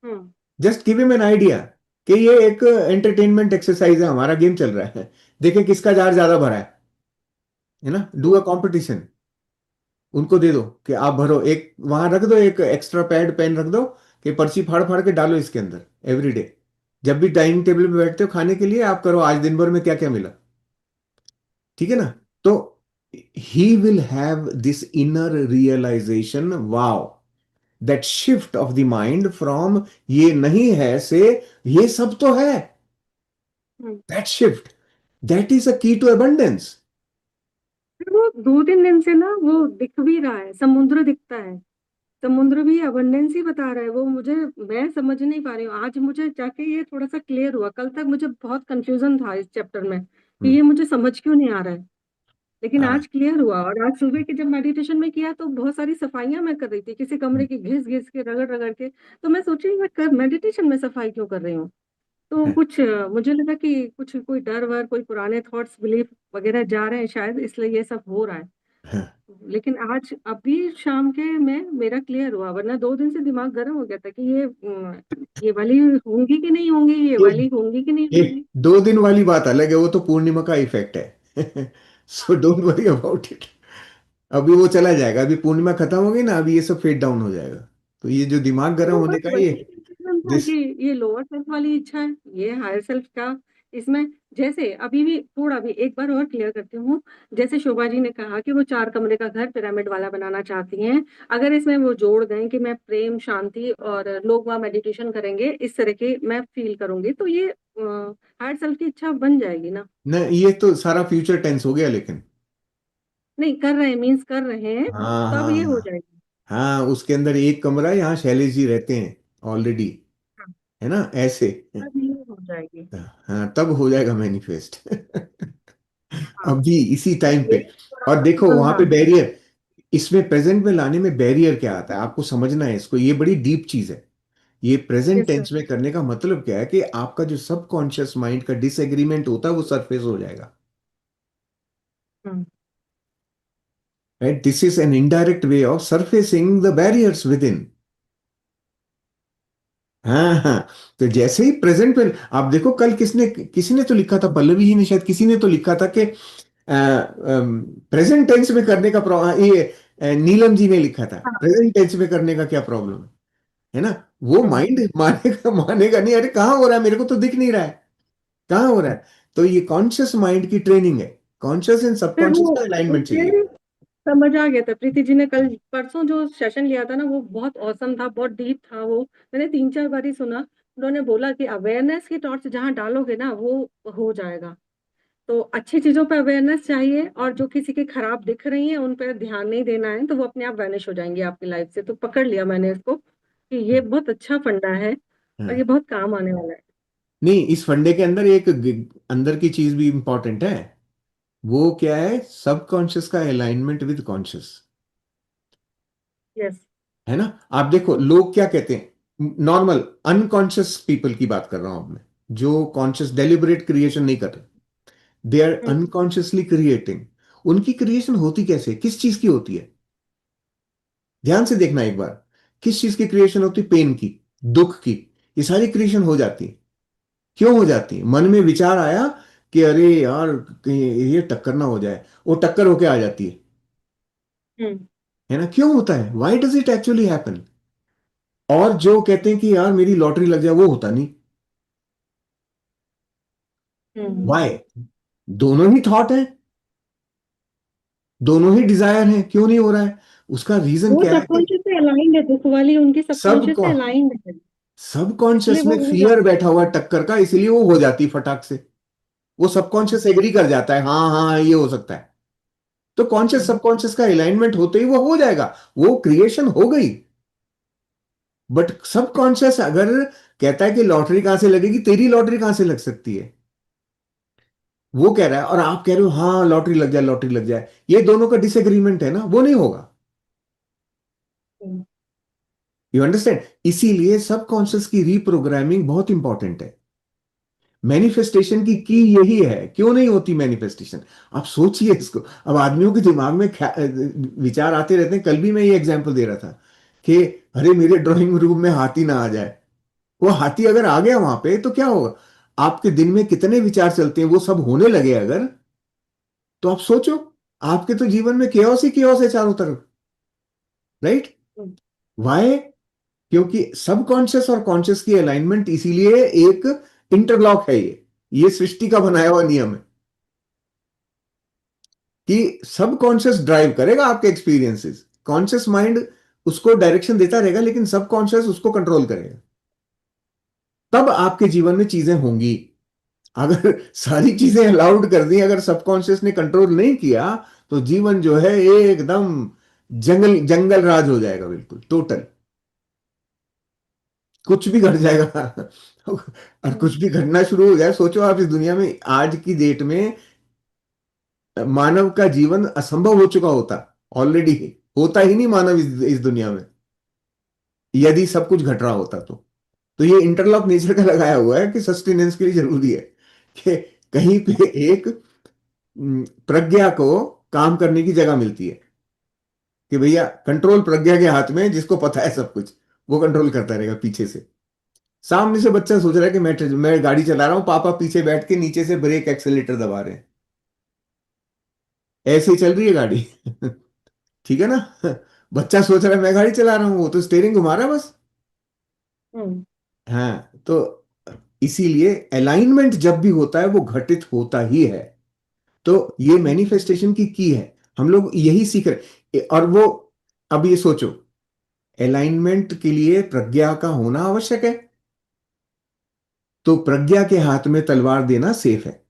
Hmm. Just give him an idea कि ये एक एंटरटेनमेंट एक्सरसाइज है, हमारा गेम चल रहा है, देखें किसका जार ज्यादा भरा है ना? Do a hmm. कॉम्पिटिशन। उनको दे दो कि आप भरो, एक वहां रख दो, एक एक्स्ट्रा पैड पेन रख दो कि पर्ची फाड़ फाड़ के डालो इसके अंदर एवरी डे। जब भी डाइनिंग टेबल पे बैठते हो खाने के लिए, आप करो आज दिन भर में क्या क्या मिला। ठीक है ना? हम्म। तो he will have this inner realisation, wow, that shift of the mind from ये नहीं है से ये सब तो है। Hmm. That shift, that is a key to abundance. फिर वो 2-3 दिन से ना वो दिख भी रहा है, समुद्र दिखता है। समुद्र भी अबंडेंस ही बता रहा है वो मुझे। मैं समझ नहीं पा रही हूँ, आज मुझे जाके ये थोड़ा सा क्लियर हुआ। कल तक मुझे बहुत कंफ्यूजन था इस चैप्टर में कि ये मुझे समझ क्यों नहीं आ रहा है, लेकिन हाँ, आज क्लियर हुआ। और आज सुबह के जब मेडिटेशन में किया तो बहुत सारी सफाइयां मैं कर रही थी, किसी कमरे की घिस घिस के, रगड़ रगड़ के। तो मैं सोची मैं कर मेडिटेशन में सफाई क्यों कर रही हूँ। तो हाँ, कुछ मुझे लगा कि कुछ कोई डर वर, कोई पुराने थॉट्स बिलीफ वगैरह जा रहे हैं शायद, इसलिए ये सब हो रहा है। हाँ। लेकिन आज अभी शाम के में मेरा क्लियर हुआ, वरना 2 दिन से दिमाग गर्म हो गया था कि ये वाली होंगी कि नहीं होंगी, ये ये वाली होंगी कि नहीं ये होंगी। 2 दिन वाली बात अलग है, वो तो पूर्णिमा का इफेक्ट है। So don't worry about it. अभी वो चला जाएगा, अभी पूर्णिमा खत्म हो गई ना, अभी ये सब फेड डाउन हो जाएगा। तो ये जो दिमाग गर्म तो होने बस का वही ये, कंफ्यूजन था कि दिस, ये लोअर सेल्फ वाली इच्छा है, ये हायर सेल्फ का। इसमें जैसे अभी भी थोड़ा भी एक बार और क्लियर करती हूँ। जैसे शोभा जी ने कहा कि वो 4 कमरे का घर पिरामिड वाला बनाना चाहती हैं, अगर इसमें वो जोड़ दें कि मैं प्रेम, शांति और लोग वहाँ मेडिटेशन करेंगे, इस तरह की मैं फील करूंगी, तो ये हायर सेल्फ की इच्छा बन जाएगी ना। न ये तो सारा फ्यूचर टेंस हो गया लेकिन। नहीं कर रहे हैं, मीन्स कर रहे हैं, हाँ, तब हाँ, ये हो हाँ, जाएगी। हाँ, उसके अंदर एक कमरा है, यहाँ शैलेश जी रहते हैं ऑलरेडी, हाँ, है ना ऐसे। तब ये हो जाएगी। हाँ, तब हो जाएगा मैनिफेस्ट। हाँ, अभी इसी बस टाइम ये पे। थोड़ा और देखो पॉसिबल वहां था। पे बैरियर, इसमें प्रेजेंट में लाने में बैरियर क्या आता है आपको समझना है इसको, ये बड़ी डीप चीज है। ये प्रेजेंट यस सर। टेंस में करने का मतलब क्या है कि आपका जो सबकॉन्शियस माइंड का डिसएग्रीमेंट होता है वो सरफेस हो जाएगा। Hmm. Right, this is an indirect way of surfacing the barriers within. हाँ, हाँ। तो जैसे ही प्रेजेंट में आप देखो, कल किसने किसी ने तो लिखा था, पल्लवी जी ने शायद, किसी ने तो लिखा था कि प्रेजेंट टेंस में करने का ये नीलम जी ने लिखा था, हाँ। प्रेजेंट टेंस में करने का क्या प्रॉब्लम है ना? वो हम्म। माइंड मानेगा नहीं, अरे कहाँ हो रहा है, मेरे को तो दिख नहीं रहा है, कहाँ हो रहा है। तो ये कॉन्शियस माइंड की ट्रेनिंग है, कॉन्शियस एंड फिर सबकॉन्शियस वो का अलाइनमेंट चाहिए। मुझे समझ आ गया था। प्रीति जी ने कल परसों जो सेशन लिया था ना, वो बहुत औसम था, बहुत डीप था वो। मैंने 3-4 बार ही सुना। उन्होंने बोला कि अवेयरनेस की टॉर्च जहाँ डालोगे ना, वो हो जाएगा। तो अच्छी चीजों पर अवेयरनेस चाहिए, और जो किसी की खराब दिख रही है उन पर ध्यान नहीं देना है, तो वो अपने आप वैनिश हो जाएंगी आपकी लाइफ से। तो पकड़ लिया मैंने इसको कि ये बहुत अच्छा फंडा है और ये हाँ। बहुत काम आने वाला है। नहीं, इस फंडे के अंदर एक अंदर की चीज भी इंपॉर्टेंट है। वो क्या है? सबकॉन्शियस का अलाइनमेंट विद कॉन्शियस, यस। है ना? आप देखो लोग क्या कहते हैं, नॉर्मल अनकॉन्शियस पीपल की बात कर रहा हूं अब मैं, जो कॉन्शियस डेलिबरेट क्रिएशन नहीं कर रहे, दे आर अनकॉन्शियसली क्रिएटिंग। उनकी क्रिएशन होती कैसे, किस चीज की होती है? ध्यान से देखना एक बार, किस चीज की क्रिएशन होती है? पेन की, दुख की, ये सारी क्रिएशन हो जाती है। क्यों हो जाती है? मन में विचार आया कि अरे यार कहीं ये टक्कर ना हो जाए, वो टक्कर होके आ जाती हम्म। है ना? क्यों होता है? Why does it actually happen? और जो कहते हैं कि यार मेरी लॉटरी लग जाए, वो होता नहीं। हम्म। व्हाई? दोनों ही थॉट है, दोनों ही डिजायर है, क्यों नहीं हो रहा है? उसका रीजन वो क्या है कि सबकॉन्शियस से अलाइंड है, दुख वाली उनकी सब सबकॉन्शियस से अलाइंड है, इसलिए सबकॉन्शियस वो में हो फियर जाती बैठा हुआ है टक्कर का, इसलिए वो हो जाती फटाक से। वो सबकॉन्शियस एग्री कर जाता है, हाँ हाँ ये हो सकता है। तो कॉन्शियस है। सबकॉन्शियस का अलाइनमेंट होते ही वो हो जाएगा, वो क्रिएशन हो गई। बट सबकॉन्शियस अगर कहता है कि लॉटरी कहां से लगेगी, तेरी लॉटरी कहां से लग सकती है? वो कह रहा है और आप कह रहे हो हाँ लॉटरी लग जाए, लॉटरी लग जाए। ये दोनों का डिसएग्रीमेंट है ना, वो नहीं होगा। हम्म। You understand? इसीलिए सबकॉन्शियस की रीप्रोग्रामिंग बहुत इंपॉर्टेंट है। मैनिफेस्टेशन की यही है। क्यों नहीं होती मैनिफेस्टेशन? आप सोचिए इसको। अब आदमियों के दिमाग में विचार आते रहते हैं। कल भी मैं ये एग्जांपल दे रहा था कि अरे मेरे ड्राइंग रूम में हाथी ना आ जाए। वो हाथी अगर आ गया वहां पे तो क्या होगा? आपके दिन में कितने विचार चलते हैं, वो सब होने लगे अगर, तो आप सोचो, आपके तो जीवन में केओस ही केओस है चारों तरफ। राइट? हम्म। वाई? क्योंकि सबकॉन्शियस और कॉन्शियस की अलाइनमेंट इसीलिए एक इंटरलॉक है। ये सृष्टि का बनाया हुआ नियम है कि सबकॉन्शियस ड्राइव करेगा आपके एक्सपीरियंसेस, कॉन्शियस माइंड उसको डायरेक्शन देता रहेगा, लेकिन सबकॉन्शियस उसको कंट्रोल करेगा। तब आपके जीवन में चीजें होंगी। अगर सारी चीजें अलाउड कर दी, अगर सबकॉन्शियस ने कंट्रोल नहीं किया, तो जीवन जो है एकदम जंगल जंगल राज हो जाएगा, बिल्कुल टोटल। कुछ भी घट जाएगा। और कुछ भी घटना शुरू हो जाए, सोचो आप इस दुनिया में आज की डेट में मानव का जीवन असंभव हो चुका होता, ऑलरेडी होता ही नहीं मानव इस दुनिया में, यदि सब कुछ घट रहा होता तो ये इंटरलॉक नेचर का लगाया हुआ है कि सस्टेनेंस के लिए जरूरी है कि कहीं पे एक प्रज्ञा को काम करने की जगह मिलती है कि भैया कंट्रोल प्रज्ञा के हाथ में है, जिसको पता है सब कुछ वो कंट्रोल करता रहेगा पीछे से। सामने से बच्चा सोच रहा है कि मैं गाड़ी चला रहा हूं, पापा पीछे बैठ के नीचे से ब्रेक एक्सेलेटर दबा रहे हैं, ऐसे ही चल रही है गाड़ी। ठीक है ना? बच्चा सोच रहा है मैं गाड़ी चला रहा हूं, वो तो स्टेयरिंग घुमा रहा है बस। हम्म। हाँ, तो इसीलिए अलाइनमेंट जब भी होता है वो घटित होता ही है। तो ये मैनिफेस्टेशन की है। हम लोग यही सीख रहे और वो, अब ये सोचो, अलाइनमेंट के लिए प्रज्ञा का होना आवश्यक है, तो प्रज्ञा के हाथ में तलवार देना सेफ है।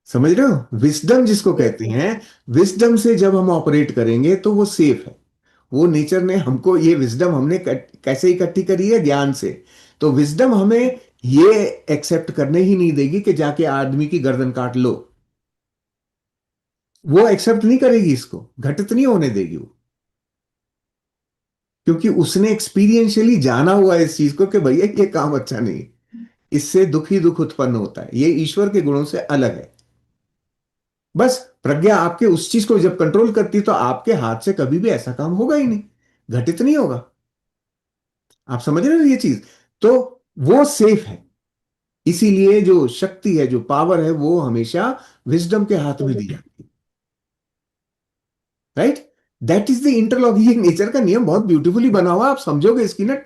समझ रहे हो? विस्डम जिसको कहते हैं, विस्डम से जब हम ऑपरेट करेंगे तो वो सेफ है। वो नेचर ने हमको ये विस्डम हमने कैसे इकट्ठी करी है? ज्ञान से। तो विस्डम हमें ये एक्सेप्ट करने ही नहीं देगी कि जाके आदमी की गर्दन काट लो। वो एक्सेप्ट नहीं करेगी, इसको घटित नहीं होने देगी वो, क्योंकि उसने एक्सपीरियंशियली जाना हुआ है इस चीज को कि भैया ये काम अच्छा नहीं, इससे दुख ही दुख उत्पन्न होता है, ये ईश्वर के गुणों से अलग है। बस प्रज्ञा आपके उस चीज को जब कंट्रोल करती है, तो आपके हाथ से कभी भी ऐसा काम होगा ही नहीं, घटित नहीं होगा। आप समझ रहे हो ये चीज? तो वो सेफ है। इसीलिए जो शक्ति है, जो पावर है, वो हमेशा विजडम के हाथ में दी जाती है। Right? That is the interlock. ये नेचर का नियम बहुत ब्यूटीफुली बना हुआ है, आप समझोगे इसकी ना।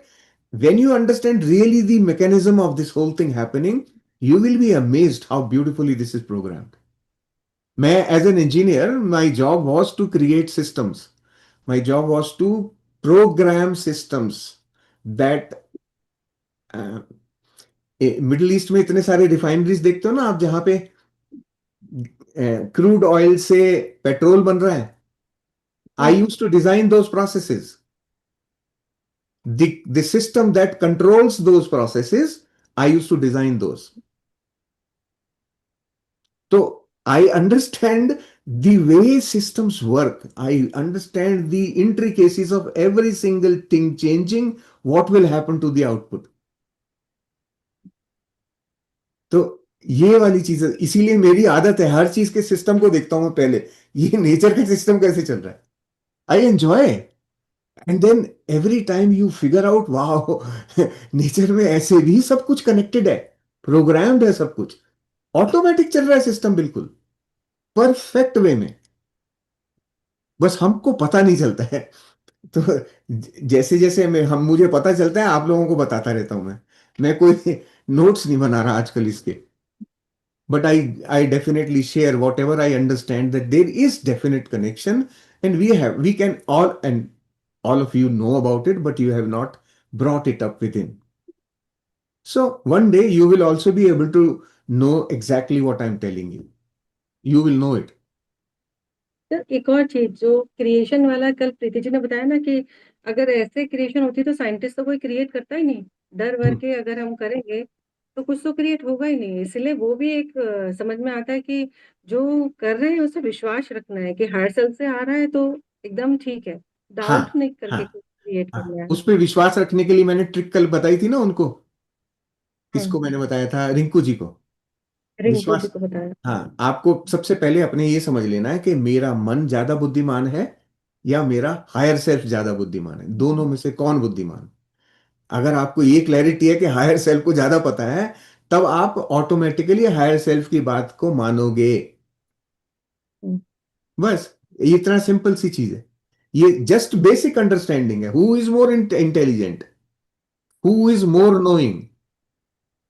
When you understand really the mechanism of this whole thing happening, you will be amazed how beautifully this is programmed. मैं as an engineer, my job was to create systems. My job was to program systems that middle east में इतने सारे refineries देखते हो ना आप, जहां पे क्रूड ऑयल से पेट्रोल बन रहा है। I use to design those processes. The system that controls those processes, I used to design those. So I understand the way systems work. I understand the intricacies of every single thing changing, what will happen to the output. तो ये वाली चीज है, इसीलिए मेरी आदत है हर चीज के सिस्टम को देखता हूं मैं पहले, ये नेचर का सिस्टम कैसे चल रहा है। I enjoy. And then every time you figure out, wow, nature में ऐसे भी सब कुछ कनेक्टेड है, प्रोग्राम्ड है सब कुछ, ऑटोमेटिक चल रहा है सिस्टम बिल्कुल परफेक्ट वे में, बस हमको पता नहीं चलता है। तो जैसे जैसे मैं हम मुझे पता चलता है आप लोगों को बताता रहता हूं मैं कोई नोट्स नहीं बना रहा आजकल इसके, but I definitely share whatever I understand, that there is definite connection, and we can all, and all of you know about it, but you have not brought it up within. So one day you will also be able to know exactly what I'm telling you. You will know it. तो एक और चीज जो creation वाला कल प्रीति जी ने बताया ना कि अगर ऐसे क्रिएशन होती तो साइंटिस्ट तो कोई क्रिएट करता ही नहीं, डर भर Hmm. के अगर हम करेंगे तो कुछ तो क्रिएट होगा ही नहीं। इसलिए वो भी एक समझ में आता है कि जो कर रहे हैं उसे विश्वास रखना है कि हायर सेल्फ से आ रहा है तो एकदम ठीक है, हाँ, डाउट नहीं हाँ, करके क्रिएट हाँ, करना है। उस पर विश्वास रखने के लिए मैंने ट्रिक कल बताई थी ना उनको, किसको हम्म, मैंने बताया था, रिंकू जी को। रिंकू जी विश्वास, को बताया। हाँ, आपको सबसे पहले अपने ये समझ लेना है कि मेरा मन ज्यादा बुद्धिमान है या मेरा हायर सेल्फ ज्यादा बुद्धिमान है, दोनों में से कौन बुद्धिमान। अगर आपको ये क्लैरिटी है कि हायर सेल्फ को ज्यादा पता है, तब आप ऑटोमेटिकली हायर सेल्फ की बात को मानोगे। हम्म, बस ये इतना सिंपल सी चीज है, ये जस्ट बेसिक अंडरस्टैंडिंग है। Who is more intelligent, who is more knowing,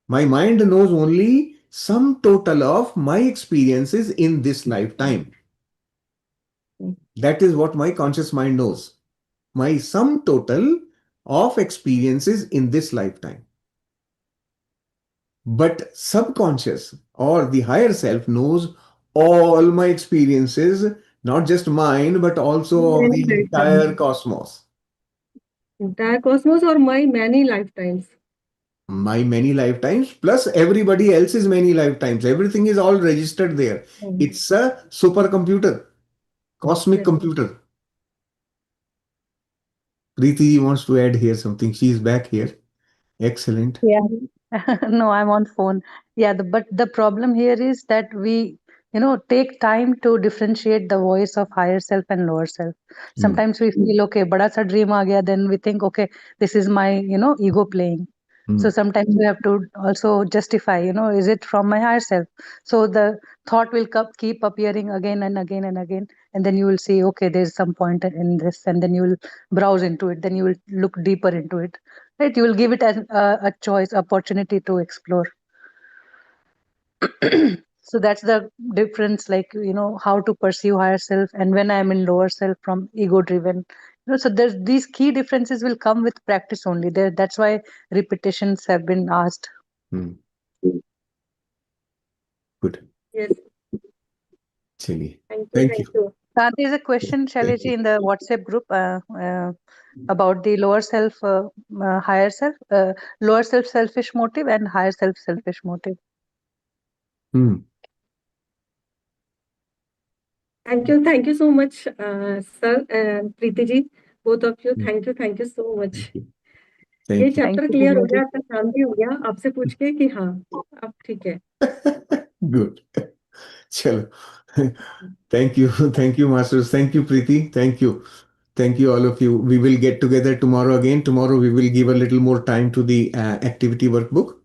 my mind knows only sum total of my experiences in this lifetime, hmm, that is what my conscious mind knows, my sum total of experiences in this lifetime. But subconscious or the higher self knows all my experiences, not just mine, but also of many the life entire cosmos. Times, cosmos और my many lifetimes. My many lifetimes plus everybody else's many lifetimes. Everything is all registered there. It's a supercomputer, cosmic yes. computer. Preeti wants to add here something. She is back here. Excellent. Yeah. No, I'm on phone. Yeah, but the problem here is that we, take time to differentiate the voice of higher self and lower self. Hmm. Sometimes we feel, okay, bada sa dream aa gaya, then we think, okay, this is my, ego playing. So Hmm. sometimes we have to also justify, is it from my higher self? So the thought will keep appearing again and again and again. And then you will see, okay, there's some point in this. And then you will browse into it. Then you will look deeper into it. Right? You will give it a choice, opportunity to explore. So that's the difference, like, how to perceive higher self and when I'm in lower self from ego driven. So there's these key differences will come with practice only. That's why repetitions have been asked. Hmm. Good. Yes, चलिए, thank you, thank you. Thank you. There's a question, Thank Shailaji, you. in the WhatsApp group about the lower self, higher self, lower self selfish motive and higher self selfish motive. Hmm. Thank you so much sir, Preeti ji, both of you, Hmm. Thank you so much. Thank you. ये Thank you. Thank chapter you, clear हो Divya गया, ji. आपका शांति हो गया आपसे पूछ के कि हाँ अब ठीक है। Good. Chalo. Thank you. Thank you, masters. Thank you, Preeti. Thank you. Thank you, all of you. We will get together tomorrow again. Tomorrow, we will give a little more time to the activity workbook.